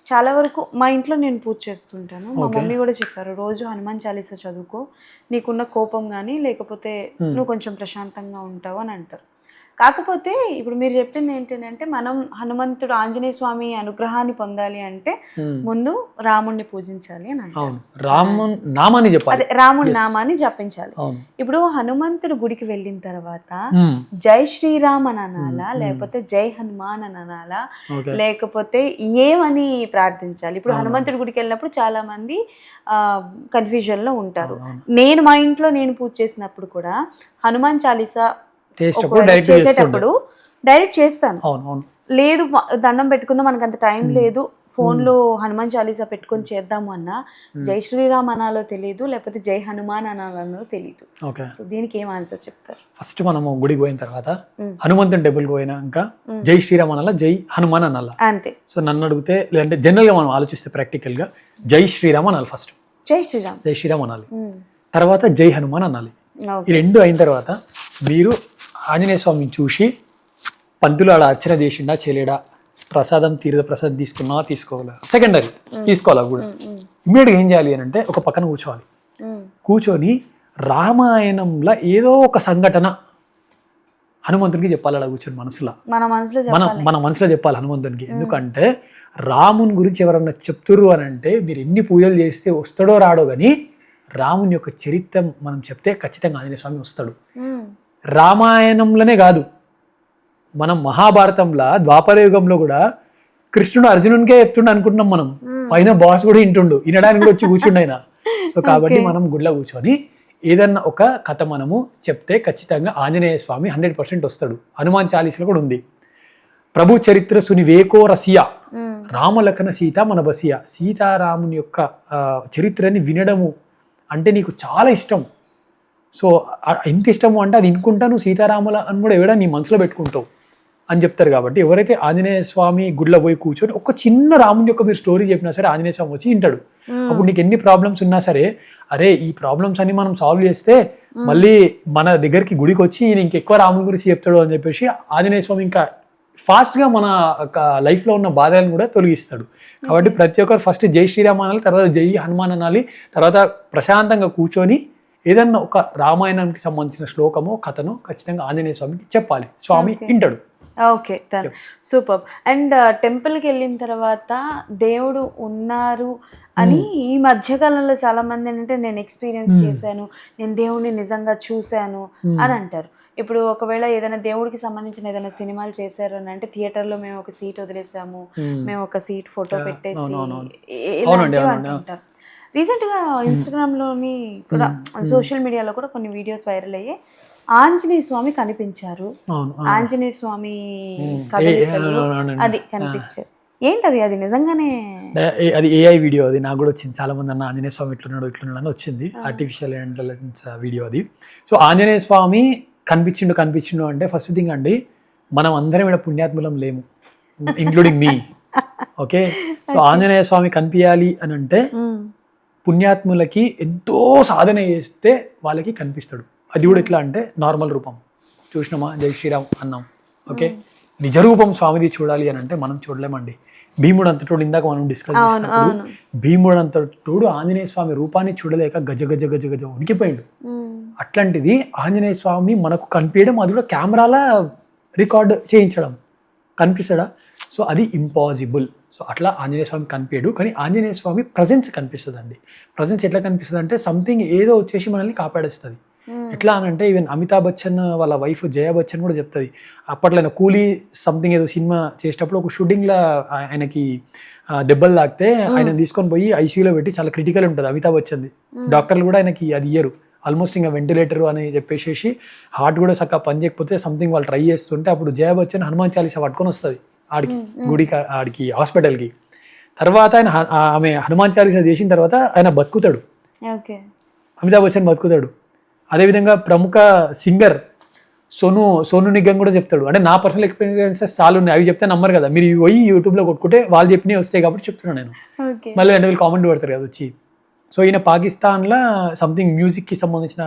చాలా వరకు మా ఇంట్లో నేను పూజ చేస్తుంటాను, మా మమ్మీ కూడా చెప్పారు రోజు హనుమాన్ చాలీసా చదువుకో, నీకున్న కోపం కానీ లేకపోతే నువ్వు కొంచెం ప్రశాంతంగా ఉంటావు అని అంటారు. కాకపోతే ఇప్పుడు మీరు చెప్పింది ఏంటంటే మనం హనుమంతుడు ఆంజనేయ స్వామి అనుగ్రహాన్ని పొందాలి అంటే ముందు రాముణ్ణి పూజించాలి అని అంటారు. అదే రాముడి నామాన్ని జపించాలి. ఇప్పుడు హనుమంతుడు గుడికి వెళ్ళిన తర్వాత జై శ్రీరామ్ అని అనాలా, లేకపోతే జై హనుమాన్ అని అనాలా, లేకపోతే ఏమని ప్రార్థించాలి? ఇప్పుడు హనుమంతుడి గుడికి వెళ్ళినప్పుడు చాలా మంది కన్ఫ్యూజన్ లో ఉంటారు. నేను మా ఇంట్లో నేను పూజ చేసినప్పుడు కూడా హనుమాన్ చాలీసా చేసేటప్పుడు డైరెక్ట్ చేస్తాను. లేదు దండం పెట్టుకుందాం మనకు అంత టైం లేదు, ఫోన్లో హనుమాన్ చాలీసా పెట్టుకొని చేద్దాము అన్నా జై శ్రీరామ్ అనాలో తెలియదు, లేకపోతే జై హనుమాన్ అనాలో తెలియదు. ఓకే, సో దీనికి ఏం ఆన్సర్ చెప్తారు? ఫస్ట్ మనము గుడికి పోయిన తర్వాత హనుమంతుని టెంపుల్కి పోయినాక జై శ్రీరామ్ అనాలా, జై హనుమాన్ అనాలా? అంతే. సో నన్ను అడిగితే, లేదంటే జనరల్గా మనం ఆలోచిస్తే ప్రాక్టికల్గా జై శ్రీరామ్ అనాలి ఫస్ట్. జై శ్రీరామ్, జై శ్రీరామ్ అనాలి, తర్వాత జై హనుమాన్ అనాలి. Okay. ఈ రెండు అయిన తర్వాత మీరు ఆంజనేయ స్వామిని చూసి పంతులు ఆడ అర్చన చేసిండా చేయలేడా, ప్రసాదం తీర్థ ప్రసాదం తీసుకున్నా తీసుకోవాలా, సెకండరీ తీసుకోవాలా కూడా. ఇమ్మీడియట్గా ఏం చేయాలి అని అంటే ఒక పక్కన కూర్చోవాలి. కూర్చొని రామాయణంలో ఏదో ఒక సంఘటన హనుమంతునికి చెప్పాలి. అలా కూర్చొని మనసులో మన మనసులో చెప్పాలి హనుమంతునికి. ఎందుకంటే రాముని గురించి ఎవరన్నా చెప్తుర్రు అని అంటే మీరు ఎన్ని పూజలు చేస్తే వస్తాడో రాడో కానీ రాముని యొక్క చరిత్ర మనం చెప్తే ఖచ్చితంగా ఆంజనేయ స్వామి వస్తాడు. రామాయణంలోనే కాదు, మనం మహాభారతంలో ద్వాపర యుగంలో కూడా కృష్ణుడు అర్జునునికే చెప్తుండ అనుకుంటున్నాం మనం, పైన బాస్ కూడా వింటుండు, వినడానికి కూడా వచ్చి కూర్చుండు ఆయన. సో కాబట్టి మనం గుడిలో కూర్చొని ఏదన్నా ఒక కథ మనము చెప్తే ఖచ్చితంగా ఆంజనేయ స్వామి 100% వస్తాడు. హనుమాన్ చాలీసాలో కూడా ఉంది, ప్రభు చరిత్ర సునివేకో రసియా, రామలఖన సీత మన బసియా. సీతారాముని యొక్క చరిత్రని వినడము అంటే నీకు చాలా ఇష్టం. సో ఎంత ఇష్టము అంటే అది వినుకుంటా నువ్వు సీతారాముల అని కూడా ఎవడా నీ మనసులో పెట్టుకుంటావు అని చెప్తారు. కాబట్టి ఎవరైతే ఆంజనేయ స్వామి గుడిలో పోయి కూర్చొని ఒక చిన్న రాముని యొక్క మీరు స్టోరీ చెప్పినా సరే ఆంజనేయ స్వామి వచ్చి వింటాడు. అప్పుడు నీకు ఎన్ని ప్రాబ్లమ్స్ ఉన్నా సరే, అరే ఈ ప్రాబ్లమ్స్ అన్ని మనం సాల్వ్ చేస్తే మళ్ళీ మన దగ్గరికి గుడికి వచ్చి ఈయన ఇంకెక్కువ రాముని గురించి చెప్తాడు అని చెప్పేసి ఆంజనేయ స్వామి ఇంకా ఫాస్ట్గా మన లైఫ్లో ఉన్న బాధలను కూడా తొలగిస్తాడు. కాబట్టి ప్రతి ఒక్కరు ఫస్ట్ జై శ్రీరామ్ అనాలి, తర్వాత జై హనుమాన్ అనాలి, తర్వాత ప్రశాంతంగా కూర్చొని ఏదన్నా ఒక రామాయణానికి సంబంధించిన శ్లోకమో కథనో ఖచ్చితంగా ఆంజనేయ స్వామికి చెప్పాలి, స్వామి వింటాడు. Okay, done, super. అండ్ టెంపుల్కి వెళ్ళిన తర్వాత దేవుడు ఉన్నారు అని ఈ మధ్యకాలంలో చాలా మంది ఏంటంటే నేను ఎక్స్పీరియన్స్ చేశాను, నేను దేవుడిని నిజంగా చూశాను అని అంటారు. ఇప్పుడు ఒకవేళ ఏదైనా దేవుడికి సంబంధించిన ఏదైనా సినిమాలు చేశారు అని అంటే థియేటర్లో మేము ఒక సీట్ వదిలేసాము, మేము ఒక సీట్ ఫోటో పెట్టేసి అంటారు. రీసెంట్గా ఇన్స్టాగ్రామ్లోని కూడా సోషల్ మీడియాలో కూడా కొన్ని వీడియోస్ వైరల్ అయ్యాయి. ఆంజనేయ స్వామి కనిపించారు, ఆంజనేయ స్వామి అది కనిపించారు. ఏంటది? అది నిజంగానే అది ఏఐ వీడియో, అది నాకు కూడా వచ్చింది. చాలా మంది అన్న ఆంజనేయ స్వామి ఇట్లున్నాడు అని వచ్చింది, ఆర్టిఫిషియల్ ఇంటెలిజెన్స్ వీడియో అది. సో ఆంజనేయ స్వామి కనిపించిండు అంటే ఫస్ట్ థింగ్ అండి, మనం అందరం ఇక్కడ పుణ్యాత్ములం లేము, ఇంక్లూడింగ్ మీ. ఓకే, సో ఆంజనేయ స్వామి కనిపించాలి అని అంటే పుణ్యాత్ములకి ఎంతో సాధన చేస్తే వాళ్ళకి కనిపిస్తాడు. అది కూడా ఎట్లా అంటే నార్మల్ రూపం చూసినామా, జై శ్రీరామ్ అన్నాం, ఓకే. నిజ రూపం స్వామిది చూడాలి అని అంటే మనం చూడలేమండి. భీముడు అంతటోడు, ఇందాక మనం డిస్కస్ చేసినప్పుడు భీముడు అంతటోడు ఆంజనేయ స్వామి రూపాన్ని చూడలేక గజ గజ గజ గజ ఉనికిపోయాడు. అట్లాంటిది ఆంజనేయ స్వామి మనకు కనిపించడం, అది కూడా కెమెరాలో రికార్డ్ చేయించడం, కనిపిస్తాడా? సో అది ఇంపాసిబుల్. సో అట్లా ఆంజనేయ స్వామి కనిపించడు, కానీ ఆంజనేయ స్వామి ప్రజెన్స్ కనిపిస్తుంది అండి. ప్రజెన్స్ ఎట్లా కనిపిస్తుంది అంటే సంథింగ్ ఏదో వచ్చేసి మనల్ని కాపాడేస్తుంది. ఎట్లా అని అంటే ఈవెన్ అమితాబ్ బచ్చన్ వాళ్ళ వైఫ్ జయా బచ్చన్ కూడా చెప్తుంది. అప్పట్లో ఆయన కూలీ సంథింగ్ ఏదో సినిమా చేసేటప్పుడు ఒక షూటింగ్లో ఆయనకి దెబ్బలు తాకితే ఆయన తీసుకొని పోయి ఐసీయూలో పెట్టి చాలా క్రిటికల్ ఉంటుంది అమితాబ్ బచ్చన్ది. డాక్టర్లు కూడా ఆయనకి అది ఇయ్యరు, ఆల్మోస్ట్ ఇంకా వెంటిలేటర్ అని చెప్పేసి హార్ట్ కూడా చక్కగా పని చేయకపోతే సంథింగ్ వాళ్ళు ట్రై చేస్తుంటే అప్పుడు జయా బచ్చన్ హనుమాన్ చాలీసా పట్టుకొని వస్తుంది ఆడికి గుడికి, ఆడికి హాస్పిటల్కి. తర్వాత ఆయన ఆమె హనుమాన్ చాలీసా చేసిన తర్వాత ఆయన బతుకుతాడు, అమితాబ్ బచ్చన్ బతుకుతాడు. అదేవిధంగా ప్రముఖ సింగర్ సోను నిగమ్ కూడా చెప్తాడు. అంటే నా పర్సనల్ ఎక్స్పీరియన్సెస్ చాలా ఉన్నాయి, అవి చెప్తే నమ్మరు కదా, మీరు పోయి యూట్యూబ్లో కొట్టుకుంటే వాళ్ళు చెప్పినవి వస్తాయి కాబట్టి చెప్తున్నాను నేను. మళ్ళీ అంటే వీళ్ళు కామెంట్ పెడతారు కదా వచ్చి. సో ఈయన పాకిస్తాన్లో సంథింగ్ మ్యూజిక్కి సంబంధించిన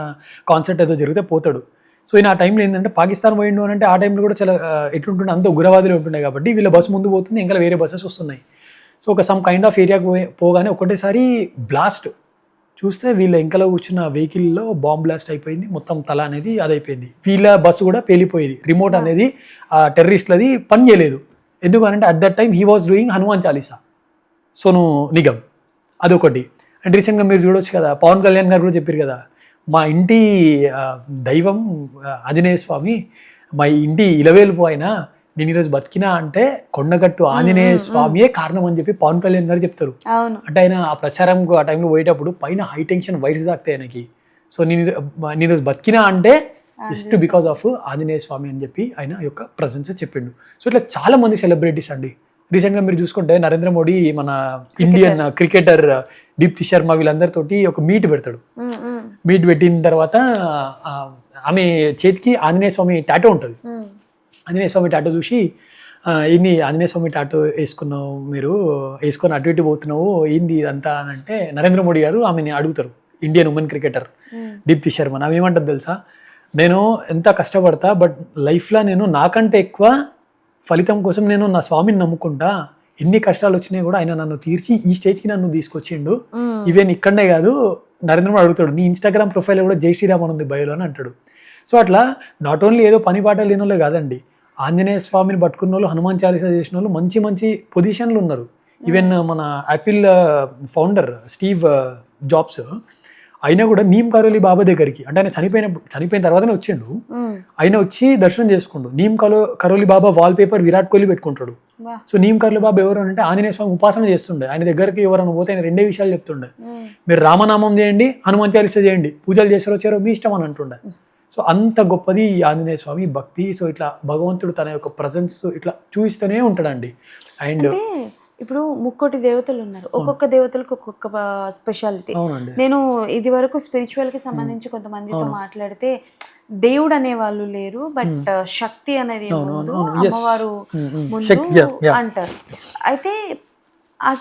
కాన్సర్ట్ ఏదో జరిగితే పోతాడు. సో ఈయన ఆ టైంలో ఏంటంటే పాకిస్తాన్ పోయిండు అని అంటే ఆ టైంలో కూడా చాలా ఎట్లుంటుండే, అంత ఉగ్రవాదులు ఉంటుండే కాబట్టి వీళ్ళ బస్సు ముందు పోతుంది, ఇంకా వేరే బస్సెస్ వస్తున్నాయి. సో ఒక సమ్ కైండ్ ఆఫ్ ఏరియాకి పోగానే ఒకటేసారి బ్లాస్ట్ చూస్తే వీళ్ళ ఇంకలో కూర్చున్న వెహికల్లో బాంబ్ బ్లాస్ట్ అయిపోయింది, మొత్తం తల అనేది అదైపోయింది. వీళ్ళ బస్సు కూడా పేలిపోయేది, రిమోట్ అనేది ఆ టెర్రరిస్ట్లది పని చేయలేదు. ఎందుకంటే at that time he was doing Hanuman Chalisa, Sonu Nigam, అదొకటి. అండ్ రీసెంట్గా మీరు చూడొచ్చు కదా, పవన్ కళ్యాణ్ గారు కూడా చెప్పారు కదా, మా ఇంటి దైవం ఆంజనేయ స్వామి, మా ఇంటి ఇలవేలుపు అయినా నేను ఈరోజు బతికినా అంటే కొండగట్టు ఆంజనేయ స్వామియే కారణం అని చెప్పి పవన్ కళ్యాణ్ గారు చెప్తారు. అంటే ఆయన ఆ ప్రచారం ఆ టైంలో పోయేటప్పుడు పైన హై టెన్షన్ వైరస్ తాకితే ఆయనకి. సో నేను ఈరోజు బతికినా అంటే just because of Anjaneya Swami అని చెప్పి ఆయన యొక్క ప్రజెన్స్ చెప్పిండు. సో ఇట్లా చాలా మంది సెలబ్రిటీస్ అండి. రీసెంట్గా మీరు చూసుకుంటే నరేంద్ర మోడీ మన ఇండియన్ క్రికెటర్ దీప్తి శర్మ వీళ్ళందరితోటి ఒక మీట్ పెడతాడు. మీట్ పెట్టిన తర్వాత ఆమె చేతికి ఆంజనేయ స్వామి టాటూ ఉంటుంది. ఆంజనేయ స్వామి టాటూ చూసి ఏంది ఆంజనేయ స్వామి టాటూ వేసుకున్నావు, మీరు వేసుకొని అటు ఇటు పోతున్నావు, ఏంది ఇదంతా అని అంటే నరేంద్ర మోడీ గారు ఆమెని అడుగుతారు, Indian women cricketer Deepti Sharma. ఆమె ఏమంటుంది తెలుసా, నేను ఎంత కష్టపడతా బట్ లైఫ్లో నేను నాకంటే ఎక్కువ ఫలితం కోసం నేను నా స్వామిని నమ్ముకుంటా. ఎన్ని కష్టాలు వచ్చినాయి కూడా ఆయన నన్ను తీర్చి ఈ స్టేజ్కి నన్ను తీసుకొచ్చిండు. ఈవెన్ ఇక్కడనే కాదు, నరేంద్ర మోడీ అడుగుతాడు, నీ ఇన్స్టాగ్రామ్ ప్రొఫైల్ కూడా జై శ్రీరామ్ అని ఉంది బయోలో అని అంటాడు. సో అట్లా నాట్ ఓన్లీ ఏదో పని పాట లేని వాళ్ళే కాదండి, ఆంజనేయ స్వామిని పట్టుకున్న వాళ్ళు, హనుమాన్ చాలీసా చేసిన వాళ్ళు మంచి మంచి పొజిషన్లు ఉన్నారు. ఈవెన్ మన యాపిల్ ఫౌండర్ స్టీవ్ జాబ్స్ అయినా కూడా నీమ్ కరోలి బాబా దగ్గరికి, అంటే ఆయన చనిపోయిన తర్వాతనే వచ్చిండు, ఆయన వచ్చి దర్శనం చేసుకుండు. నీమ్ కరోలి బాబా వాల్ పేపర్ విరాట్ కోహ్లీ పెట్టుకుంటాడు. సో నీమ్ కరోలి బాబా ఎవరు అంటే ఆంజనేయ స్వామి ఉపాసన చేస్తుండే. ఆయన దగ్గరికి ఎవరైనా పోతే ఆయన రెండే విషయాలు చెప్తుండే, మీరు రామనామం చేయండి, హనుమాన్ చాలీసా చేయండి, పూజలు చేసారో వచ్చారో మీ ఇష్టం అని అంటుండే. సో అంత గొప్పది ఈ ఆంజనేయ స్వామి భక్తి. సో ఇట్లా భగవంతుడు తన యొక్క ప్రజెన్స్ ఇట్లా చూపిస్తూనే ఉంటాడండి. అండ్ ఇప్పుడు 3 దేవతలు ఉన్నారు, ఒక్కొక్క దేవతలకు ఒక్కొక్క స్పెషాలిటీ. నేను ఇది వరకు స్పిరిచువల్ కి సంబంధించి కొంతమందితో మాట్లాడితే దేవుడు అనే వాళ్ళు లేరు, బట్ శక్తి అనేది ముందు, అమ్మవారు ముందు అంటారు. అయితే ఆ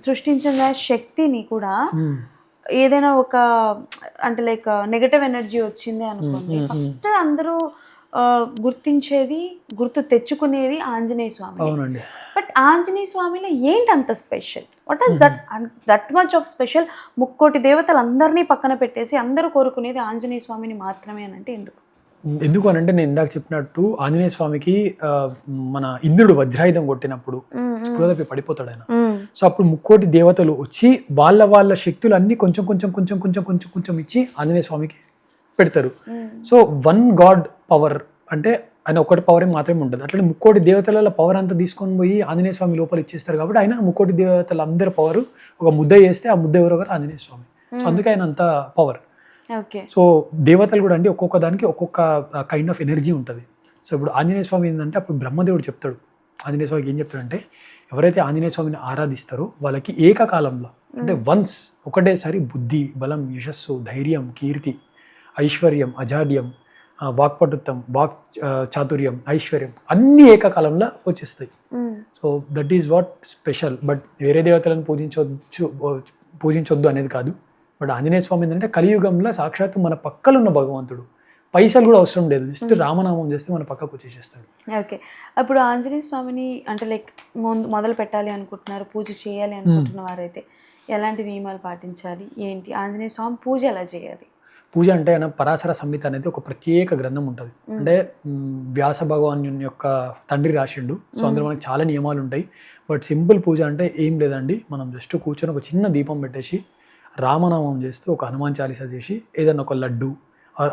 సృష్టించిన శక్తిని కూడా ఏదైనా ఒక అంటే లైక్ నెగటివ్ ఎనర్జీ వచ్చింది అనుకోండి, ఫస్ట్ అందరూ గుర్తు తెచ్చుకునేది ఆంజనేయ స్వామి. బట్ ఆంజనేయ స్వామిలో ఏంటి అంత special? What is that much of special? 3 దేవతలు అందరినీ పక్కన పెట్టేసి అందరూ కోరుకునేది ఆంజనేయ స్వామిని మాత్రమే అని అంటే ఎందుకు అని అంటే, నేను ఇందాక చెప్పినట్టు ఆంజనేయ స్వామికి మన ఇంద్రుడు వజ్రాయుధం కొట్టినప్పుడు స్పృహ పడిపోతాడు ఆయన. సో అప్పుడు 3 దేవతలు వచ్చి వాళ్ళ శక్తులు అన్ని కొంచెం కొంచెం కొంచెం కొంచెం కొంచెం కొంచెం ఇచ్చి ఆంజనేయ స్వామికి పెడతారు. సో వన్ గాడ్ పవర్ అంటే ఆయన ఒకటి పవర్ మాత్రమే ఉంటుంది. అట్లా 3 దేవతల పవర్ అంతా తీసుకొని పోయి ఆంజనేయ స్వామి లోపల ఇచ్చేస్తారు. కాబట్టి ఆయన 3 దేవతల అందరి పవర్ ఒక ముద్ద చేస్తే ఆ ముద్ద ఎవరో ఆంజనేయ స్వామి. సో అందుకే ఆయన అంత పవర్. సో దేవతలు కూడా అండి ఒక్కొక్క దానికి ఒక్కొక్క కైండ్ ఆఫ్ ఎనర్జీ ఉంటుంది. సో ఇప్పుడు ఆంజనేయ స్వామి ఏంటంటే అప్పుడు బ్రహ్మదేవుడు చెప్తాడు, ఆంజనేయ స్వామికి ఏం చెప్తాడంటే, ఎవరైతే ఆంజనేయ స్వామిని ఆరాధిస్తారో వాళ్ళకి ఏకకాలంలో అంటే వన్స్ ఒకటేసారి బుద్ధి, బలం, యశస్సు, ధైర్యం, కీర్తి, ఐశ్వర్యం, అజాడ్యం, వాక్పటుత్వం, వాక్ చాతుర్యం, ఐశ్వర్యం అన్నీ ఏకకాలంలో వచ్చేస్తాయి. So that is what special. But వేరే దేవతలను పూజించొద్దు అనేది కాదు. బట్ ఆంజనేయ స్వామి ఏంటంటే కలియుగంలో సాక్షాత్తు మన పక్కన ఉన్న భగవంతుడు. పైసలు కూడా అవసరం లేదు, జస్ట్ రామనామం చేస్తే మన పక్కకు వచ్చేసేస్తాడు. ఓకే, అప్పుడు ఆంజనేయ స్వామిని అంటే లైక్ మొదలు పెట్టాలి అనుకుంటున్నారు, పూజ చేయాలి అనుకుంటున్న వారైతే ఎలాంటి నియమాలు పాటించాలి, ఏంటి? ఆంజనేయ స్వామి పూజ ఎలా చేయాలి? పూజ అంటే ఆయన పరాశర సంహిత అనేది ఒక ప్రత్యేక గ్రంథం ఉంటుంది. అంటే వ్యాస భగవాన్ యొక్క తండ్రి రాసిండు. సో అందులో మనకి చాలా నియమాలు ఉంటాయి. బట్ సింపుల్ పూజ అంటే ఏం లేదండి, మనం జస్ట్ కూర్చొని ఒక చిన్న దీపం పెట్టేసి రామనామం చేస్తూ ఒక హనుమాన్ చాలీసా చేసి ఏదైనా ఒక లడ్డు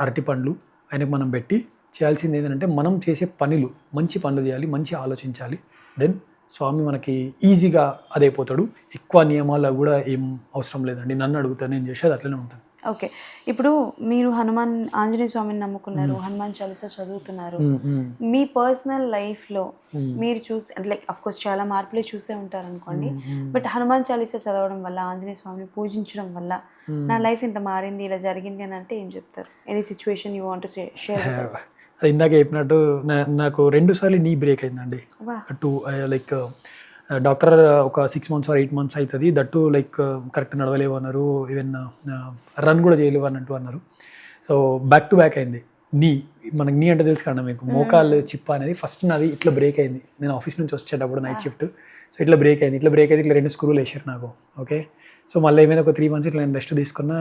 అరటిపండ్లు ఆయనకు మనం పెట్టి చేయాల్సింది ఏంటంటే, మనం చేసే పనులు మంచి పనులు చేయాలి, మంచి ఆలోచించాలి. దెన్ స్వామి మనకి ఈజీగా అదైపోతాడు. ఎక్కువ నియమాలు కూడా ఏం అవసరం లేదండి. నన్ను అడుగుతా, నేను చేసేది అట్లనే ఉంటుంది. ఓకే, ఇప్పుడు మీరు ఆంజనేయ స్వామిని నమ్ముకున్నారు, హనుమాన్ చాలీసా చదువుతున్నారు. మీ పర్సనల్ లైఫ్లో మీరు చూసి అంటే లైక్ అఫ్ కోర్స్ చాలా మార్పులే చూసే ఉంటారు అనుకోండి, బట్ హనుమాన్ చాలీసా చదవడం వల్ల, ఆంజనేయ స్వామిని పూజించడం వల్ల నా లైఫ్ ఇంత మారింది, ఇలా జరిగింది అని అంటే ఏం చెప్తారు? Any situation you want to share? అది ఇందాక చెప్పినట్టు నాకు 2 సార్లు నీ బ్రేక్ అయిందండి. లైక్ డాక్టర్ ఒక 6 months or 8 months అవుతుంది, దట్టు లైక్ కరెక్ట్ నడవలేవు అన్నారు, ఈవెన్ రన్ కూడా చేయలేవు అన్నట్టు అన్నారు. సో బ్యాక్ టు బ్యాక్ అయింది. మనకి నీ అంటే తెలుసు కదా మీకు, మోకాలు చిప్ప అనేది ఫస్ట్ నాది ఇట్లా బ్రేక్ అయింది. నేను ఆఫీస్ నుంచి వచ్చేటప్పుడు నైట్ షిఫ్ట్. సో ఇట్లా బ్రేక్ అయింది. ఇట్లా 2 స్క్రూలు వేసారు నాకు. ఓకే, సో మళ్ళీ ఏమైనా ఒక 3 months ఇట్లా నేను రెస్ట్ తీసుకున్నా.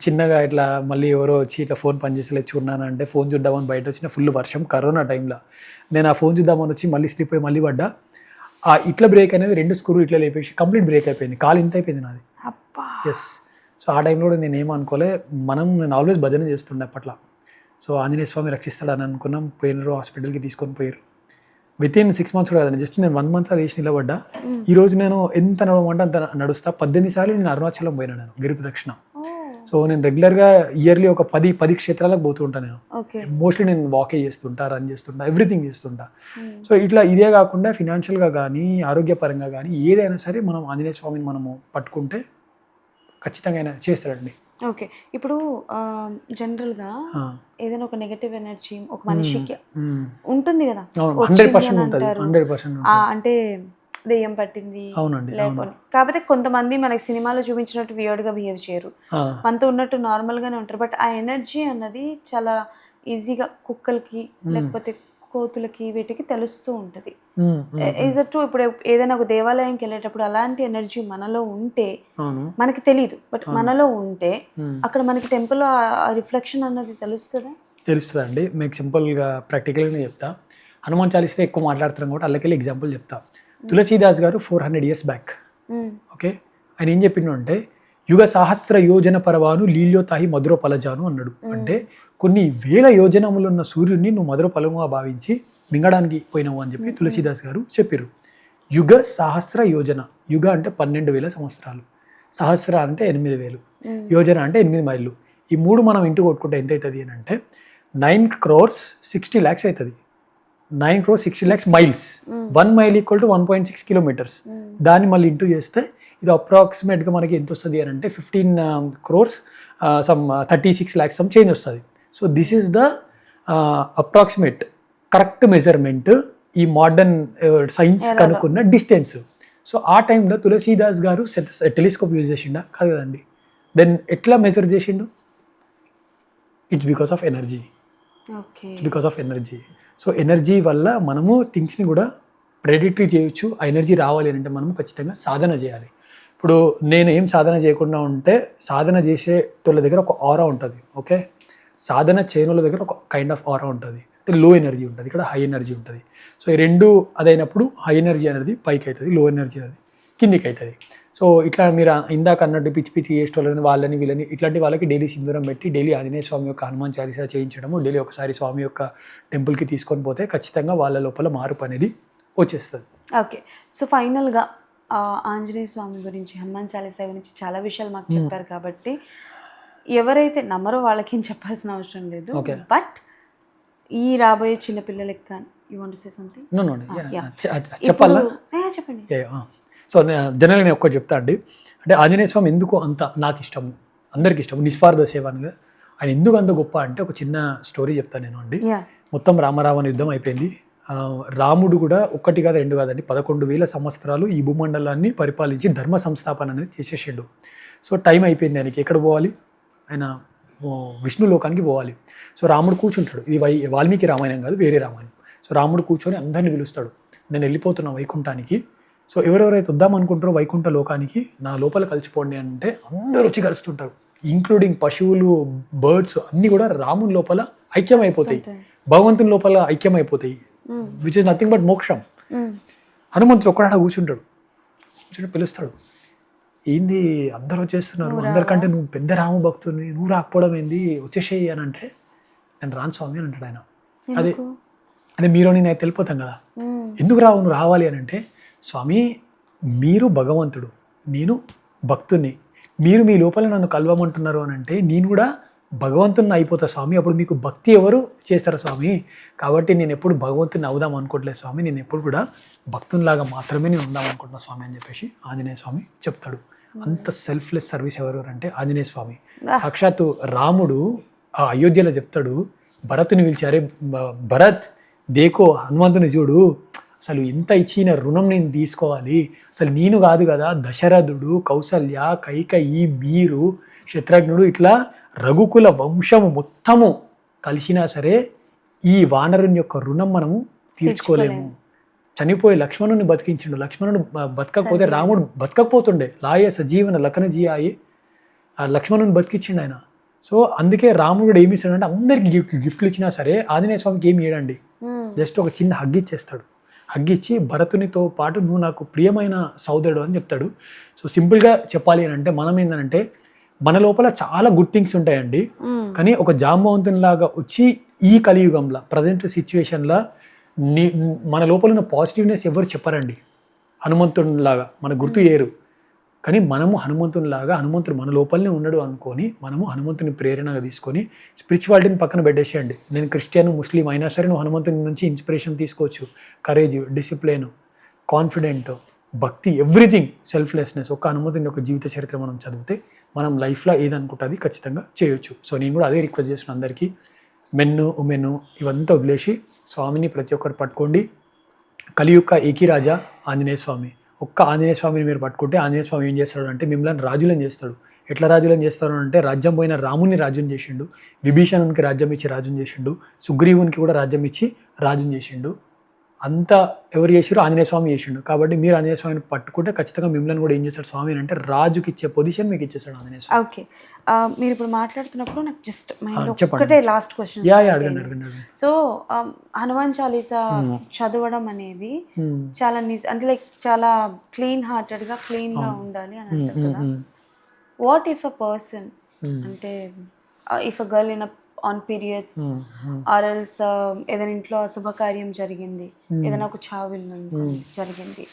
చిన్నగా ఇట్లా మళ్ళీ ఎవరో వచ్చి ఇట్లా ఫోన్ పనిచేసలేదు చూడన్నాను అంటే, ఫోన్ చూద్దామని బయట వచ్చిన ఫుల్ వర్షం, కరోనా టైంలో నేను ఆ ఫోన్ చూద్దామని వచ్చి మళ్ళీ స్లిప్ అయ్యి మళ్ళీ పడ్డా. ఆ ఇట్లా బ్రేక్ అనేది 2 స్క్రూ ఇట్లా లేపేసి కంప్లీట్ బ్రేక్ అయిపోయింది. కాలు ఇంత అయిపోయింది నాది. ఎస్. సో ఆ టైంలో నేను ఏమనుకోలే, నేను ఆల్వేస్ భజన చేస్తుండే అప్పట్లో. సో ఆంజనేయ స్వామి రక్షిస్తాడని అనుకున్నాం. పోయినారు, హాస్పిటల్కి తీసుకొని పోయారు. వితిన్ 6 months కూడా కాదండి, జస్ట్ నేను 1 month లేచి నిలబడ్డా. ఈరోజు నేను ఎంత నడవమంటే అంత నడుస్తా. 18 సార్లు నేను అరుణాచలం పోయినా, నేను గిరి ప్రదక్షిణ. సో నేను రెగ్యులర్గా ఇయర్లీ ఒక 10 క్షేత్రాలకు పోతూ ఉంటాను నేను. ఓకే. మోస్ట్లీ నేను వాకే చేస్తుంటా, రన్ చేస్తుంటా, ఎవ్రీథింగ్ చేస్తుంటా. సో ఇట్లా ఇదే కాకుండా ఫినాన్షియల్గా కానీ ఆరోగ్యపరంగా కానీ ఏదైనా సరే మనం ఆంజనేయ స్వామిని మనము పట్టుకుంటే ఖచ్చితంగా ఆయన చేస్తాడండి. ఓకే. ఇప్పుడు జనరల్గా ఏదైనా ఒక నెగటివ్ ఎనర్జీ ఒక మనిషికి ఉంటుంది కదా, 100% ఉంటుంది, 100% అంటే దెయ్యం పట్టింది అవునండి. లేకపోతే కాకపోతే కొంతమంది మనకి సినిమాలో చూపించినట్టు వియర్డ్ గా బిహేవ్ చేయరు, మనతో ఉన్నట్టు నార్మల్ గానే ఉంటారు. బట్ ఆ ఎనర్జీ అన్నది చాలా ఈజీగా కుక్కలకి లేకపోతే కోతులకి వీటికి తెలుస్తూ ఉంటది. Is that true? ఇప్పుడు ఏదైనా ఒక దేవాలయంకి వెళ్ళేటప్పుడు అలాంటి ఎనర్జీ మనలో ఉంటే మనకి తెలియదు, బట్ మనలో ఉంటే అక్కడ మనకి టెంపుల్ రిఫ్లెక్షన్ అన్నది తెలుస్తుందండి. మీకు సింపుల్గా ప్రాక్టికల్గానే చెప్తా. హనుమాన్ చాలీసా ఎక్కువ మాట్లాడుతున్నాం కాబట్టి అల్లకెళ్ళి ఎగ్జాంపుల్ చెప్తా. తులసీదాస్ గారు 400 years బ్యాక్, ఓకే, ఆయన ఏం చెప్పిండు అంటే యుగ సహస్ర యోజన పరవాను లీల్యోతాహి మధుర పలజాను అన్నాడు. అంటే కొన్ని వేల యోజనములున్న సూర్యుడిని నువ్వు మధుర ఫలముగా భావించి మింగడానికి పోయినావు అని చెప్పి తులసీదాస్ గారు చెప్పారు. యుగ సహస్ర యోజన, యుగ అంటే 12,000 సంవత్సరాలు, సహస్ర అంటే 8,000, యోజన అంటే 8 మైళ్ళు. ఈ మూడు మనం ఇంటూ కొట్టుకుంటే ఎంత అవుతుంది అని అంటే 9 crores 60 lakhs అవుతుంది. 9 crores 60 lakhs miles. 1 mile equal to 1.6 kilometers. దాన్ని మళ్ళీ ఇంటూ చేస్తే ఇది అప్రాక్సిమేట్గా మనకి ఎంత వస్తుంది అని అంటే 15 crores some 36 lakhs some change వస్తుంది. So this is the approximate correct measurement ఈ మోడర్న్ సైన్స్ కనుక్కున్న డిస్టెన్స్. సో ఆ టైంలో తులసీదాస్ గారు టెలిస్కోప్ యూజ్ చేసిండా? కాదు కదండి. దెన్ ఎట్లా మెజర్ చేసిండు? It's because of energy. It's because of energy. So energy వల్ల మనము థింగ్స్ని కూడా ప్రెడిక్ట్ చేయొచ్చు. ఆ ఎనర్జీ రావాలి అంటే మనం ఖచ్చితంగా సాధన చేయాలి. ఇప్పుడు నేను ఏం సాధన చేయకుండా ఉంటే సాధన చేసేటోళ్ళ దగ్గర ఒక ఆరా ఉంటుంది, ఓకే. సాధన చేయని దగ్గర ఒక కైండ్ ఆఫ్ ఆరా ఉంటుంది, అంటే లో ఎనర్జీ ఉంటుంది, ఇక్కడ హై ఎనర్జీ ఉంటుంది. సో ఈ రెండు అదైనప్పుడు హై ఎనర్జీ అనేది పైకి అవుతుంది, లో ఎనర్జీ అనేది కిందికి అవుతుంది. సో ఇట్లా మీరు ఇందాక అన్నట్టు పిచ్చి పిచ్చి చేసేటోళ్ళని వాళ్ళని వీళ్ళని ఇట్లాంటి వాళ్ళకి డైలీ సింధూరం పెట్టి డైలీ ఆంజనేయ స్వామి యొక్క హనుమాన్ చాలీసా చేయించడము, డైలీ ఒకసారి స్వామి యొక్క టెంపుల్కి తీసుకొని పోతే ఖచ్చితంగా వాళ్ళ లోపల మార్పు అనేది వచ్చేస్తుంది. ఓకే. సో ఫైనల్గా ఆంజనేయ స్వామి గురించి, హనుమాన్ చాలీసా గురించి చాలా విషయాలు మాకు చెప్పారు కాబట్టి ఎవరైతే నమ్మరో వాళ్ళకి ఏం చెప్పాల్సిన అవసరం లేదు. బట్ ఈ రాబోయే చిన్న పిల్లలకి కానీ you want to say something? చెప్పాలా? చెప్పండి. సో జనరల్గా నేను ఒక్కటి చెప్తా అండి. అంటే ఆంజనేయ స్వామి ఎందుకు అంత నాకు ఇష్టము, అందరికి ఇష్టము, నిస్వార్థ సేవ అనగా ఆయన ఎందుకు అంత గొప్ప అంటే ఒక చిన్న స్టోరీ చెప్తాను నేను అండి. మొత్తం రామరావణ యుద్ధం అయిపోయింది. రాముడు కూడా ఒక్కటి కాదు రెండు కాదండి 11,000 సంవత్సరాలు ఈ భూమండలాన్ని పరిపాలించి ధర్మ సంస్థాపన అనేది చేసేసాడు. సో టైం అయిపోయింది ఆయనకి. ఎక్కడ పోవాలి? ఆయన విష్ణు లోకానికి పోవాలి. సో రాముడు కూర్చుంటాడు. ఇది వాల్మీకి రామాయణం కాదు, వేరే రామాయణం. సో రాముడు కూర్చొని అందరిని పిలుస్తాడు, నేను వెళ్ళిపోతున్నా వైకుంఠానికి. సో ఎవరెవరైతే వద్దాం అనుకుంటారో వైకుంఠ లోకానికి నా లోపల కలిసిపోండి అంటే అందరూ వచ్చి కలుస్తుంటారు, ఇంక్లూడింగ్ పశువులు, బర్డ్స్ అన్నీ కూడా రాముని లోపల ఐక్యమైపోతాయి, భగవంతుని లోపల ఐక్యమైపోతాయి, విచ్ ఇస్ నథింగ్ బట్ మోక్షం. హనుమంతుడు ఒక్కడా కూర్చుంటాడు, పిలుస్తాడు, ఏంది అందరూ వచ్చేస్తున్నారు, అందరికంటే నువ్వు పెద్ద రామ భక్తుని, నువ్వు రాకపోవడం ఏంది, వచ్చేసేయి అని అంటే నేను రాను స్వామి అని అంటాడు ఆయన. అదే మీరు నేను తెలిపోతాం కదా, ఎందుకు రావు నువ్వు రావాలి అని అంటే, స్వామి మీరు భగవంతుడు, నేను భక్తుని, మీరు మీ లోపల నన్ను కలవమంటున్నారు అని అంటే నేను కూడా భగవంతుని అయిపోతా స్వామి, అప్పుడు మీకు భక్తి ఎవరు చేస్తారు స్వామి, కాబట్టి నేను ఎప్పుడు భగవంతుని అవుదాం అనుకోవట్లేదు స్వామి, నేను ఎప్పుడు కూడా భక్తునిలాగా మాత్రమే నేను ఉందాం అనుకుంటున్నా స్వామి అని చెప్పేసి ఆంజనేయ స్వామి చెప్తాడు. అంత సెల్ఫ్లెస్ సర్వీస్ ఎవరు అంటే ఆంజనేయ స్వామి. సాక్షాత్తు రాముడు ఆ అయోధ్యలో చెప్తాడు, భరతుని పిలిచి, అరే భరత్ దేకో హనుమంతుని చూడు, అసలు ఇంత ఇచ్చిన రుణం నేను తీసుకోవాలి, అసలు నేను కాదు కదా దశరథుడు, కౌసల్య, కైకయి, మీరు, శత్రుఘ్నుడు, ఇట్లా రఘుకుల వంశము మొత్తము కలిసినా సరే ఈ వానరుని యొక్క రుణం మనము తీర్చుకోలేము. చనిపోయి లక్ష్మణుని బతికించిండు, లక్ష్మణుడు బతకకపోతే రాముడు బతకకపోతుండే, లాయే సజీవన లఖన జీయాయి, ఆ లక్ష్మణుని బతికించిండు ఆయన. సో అందుకే రాముడు ఏమి ఇస్తాడంటే అందరికి గిఫ్ట్లు ఇచ్చినా సరే ఆంజనేయ స్వామికి ఏమి ఇవ్వడండి, జస్ట్ ఒక చిన్న హగ్ ఇచ్చేస్తాడు. హగ్ ఇచ్చి భరతునితో పాటు నువ్వు నాకు ప్రియమైన సోదరుడు అని చెప్తాడు. సో సింపుల్గా చెప్పాలి అని అంటే మనం ఏంటంటే మన లోపల చాలా గుడ్ థింగ్స్ ఉంటాయండి, కానీ ఒక జాంబవంతుని లాగా వచ్చి ఈ కలియుగంలో ప్రజెంట్ సిచ్యువేషన్లో మన లోపల ఉన్న పాజిటివ్నెస్ ఎవరు చెప్పారండి, హనుమంతుని లాగా మన గుర్తు చేయరు. కానీ మనము హనుమంతునిలాగా హనుమంతుడు మన లోపలనే ఉన్నాడు అనుకొని మనము హనుమంతుని ప్రేరణగా తీసుకొని స్పిరిచువాలిటీని పక్కన పెట్టేసేయండి. నేను క్రిస్టియన్ ముస్లిం అయినా సరే నువ్వు హనుమంతుని నుంచి ఇన్స్పిరేషన్ తీసుకోవచ్చు. కరేజ్, డిసిప్లిన్, కాన్ఫిడెంట్, భక్తి, ఎవ్రీథింగ్, సెల్ఫ్లెస్నెస్. ఒక్క హనుమంతుని యొక్క జీవిత చరిత్ర మనం చదివితే మనం లైఫ్లో ఏదనుకుంటే అది ఖచ్చితంగా చేయొచ్చు. సో నేను కూడా అదే రిక్వెస్ట్ చేస్తున్నాను అందరికీ, మెన్ను ఉమెన్ను ఇవంతా వదిలేసి స్వామిని ప్రతి ఒక్కరు పట్టుకోండి. కలియుక్క ఏకీ రాజా ఆంజనేయ స్వామి. ఒక్క ఆంజనేయ స్వామిని మీరు పట్టుకుంటే ఆంజనేయ స్వామి ఏం చేస్తాడు అంటే మిమ్మల్ని రాజులను చేస్తాడు. ఎట్లా రాజులను చేస్తాడు అంటే రాజ్యం పోయిన రాముని రాజ్యం చేసిండు, విభీషణునికి రాజ్యం ఇచ్చి రాజుని చేసిండు, సుగ్రీవునికి కూడా రాజ్యం ఇచ్చి రాజుని చేసిండు. అంతా ఎవరు చేసారో ఆంజనేయ స్వామి చేసిండు. కాబట్టి మీరు ఆంజనేయ స్వామిని పట్టుకుంటే ఖచ్చితంగా మిమ్మల్ని కూడా ఏం చేస్తాడు స్వామి అంటే రాజుకి ఇచ్చే పొజిషన్ మీకు ఇచ్చేస్తాడు ఆంజనేయ స్వామి. ఓకే, మీరు ఇప్పుడు మాట్లాడుతున్నప్పుడు నాకు జస్ట్ చెప్పండి. ఒకటే లాస్ట్ క్వశ్చన్. అడగండి. సో హనుమాన్ చాలీసా చదవడం అనేది చాలా అంటే లైక్ చాలా క్లీన్ హార్టెడ్ గా క్లీన్ గా ఉండాలి అని అంటారు కదా. వాట్ ఇఫ్ అ పర్సన్ అంటే if a girl in on periods or else ఏదైనా ఇంట్లో శుభకార్యం జరిగింది, ఏదైనా ఒక చావిల్ జరిగింది,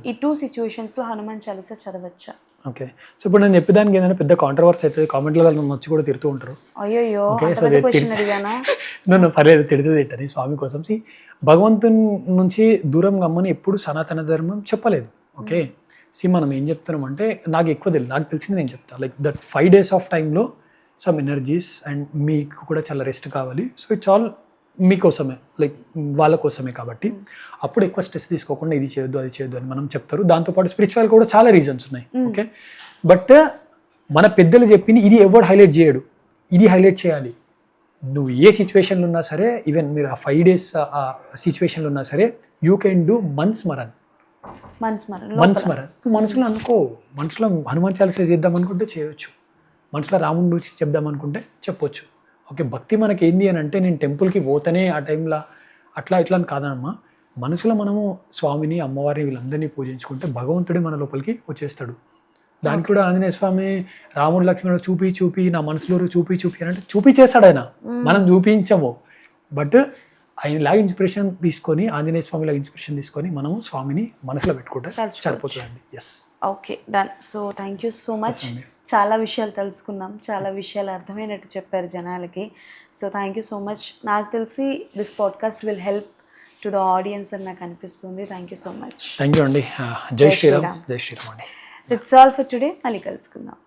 ఈ 2 situations లో హనుమాన్ చాలీసా చదవచ్చా? ఓకే, సో ఇప్పుడు నేను చెప్పేదానికి ఏంటంటే పెద్ద కాంట్రవర్సీ అవుతుంది. కామెంట్లలో నన్ను వచ్చి కూడా తిడుతూ ఉంటారు. అయ్యో నన్ను పర్లేదు, తిడుతూ తింటాను స్వామి కోసం. భగవంతుని నుంచి దూరం గమ్మని ఎప్పుడు సనాతన ధర్మం చెప్పలేదు. ఓకే, మనం ఏం చెప్తున్నాం అంటే నాకు ఎక్కువ తెలియదు, నాకు తెలిసింది నేను చెప్తాను. లైక్ దట్ 5 days ఆఫ్ టైంలో సమ్ ఎనర్జీస్ అండ్ మీకు కూడా చాలా రెస్ట్ కావాలి. సో ఇట్స్ ఆల్ మీకోసమే, లైక్ వాళ్ళ కోసమే. కాబట్టి అప్పుడు ఎక్కువ స్ట్రెస్ తీసుకోకుండా ఇది చేయొద్దు అది చేయొద్దు అని మనం చెప్తారు. దాంతోపాటు స్పిరిచువల్ కూడా చాలా రీజన్స్ ఉన్నాయి. ఓకే, బట్ మన పెద్దలు చెప్పింది ఇది ఎవరు హైలైట్ చేయడు, ఇది హైలైట్ చేయాలి. నువ్వు ఏ సిచ్యువేషన్లో ఉన్నా సరే, ఈవెన్ మీరు ఆ 5 days ఆ సిచ్యువేషన్లో ఉన్నా సరే, యూ కెన్ డూ మన్స్మరణ్. నువ్వు మనసులో అనుకో, మనసులో హనుమాన్ చాలీసా చేద్దాం అనుకుంటే చేయొచ్చు, మనసులో రాముడి గురించి చెప్దాం అనుకుంటే చెప్పొచ్చు. ఓకే, భక్తి మనకి ఏంది అని అంటే నేను టెంపుల్కి పోతేనే ఆ టైంలో అట్లా ఇట్లా అని కాదనమ్మా. మనసులో మనము స్వామిని అమ్మవారిని వీళ్ళందరినీ పూజించుకుంటే భగవంతుడే మన లోపలికి వచ్చేస్తాడు. దానికి కూడా ఆంజనేయ స్వామి రాముడు లక్ష్మణుడు చూపి నా మనసులో చూపి అని అంటే చూపించేస్తాడు ఆయన, మనం చూపించము. బట్ ఆయనలాగా ఇన్స్పిరేషన్ తీసుకొని, ఆంజనేయ స్వామిలాగా ఇన్స్పిరేషన్ తీసుకొని మనము స్వామిని మనసులో పెట్టుకుంటే సరిపోతుందండి. Yes, okay, done. So thank you so much. చాలా విషయాలు తెలుసుకున్నాం, చాలా విషయాలు అర్థమైనట్టు చెప్పారు జనాలకి. So thank you so much. నాకు తెలిసి this podcast will help to the audience అని నాకు అనిపిస్తుంది. Thank you so much. Thank you అండి. జై శ్రీరామ్. జై శ్రీరామ్ అండి. It's all for today. మళ్ళీ కలుసుకుందాం.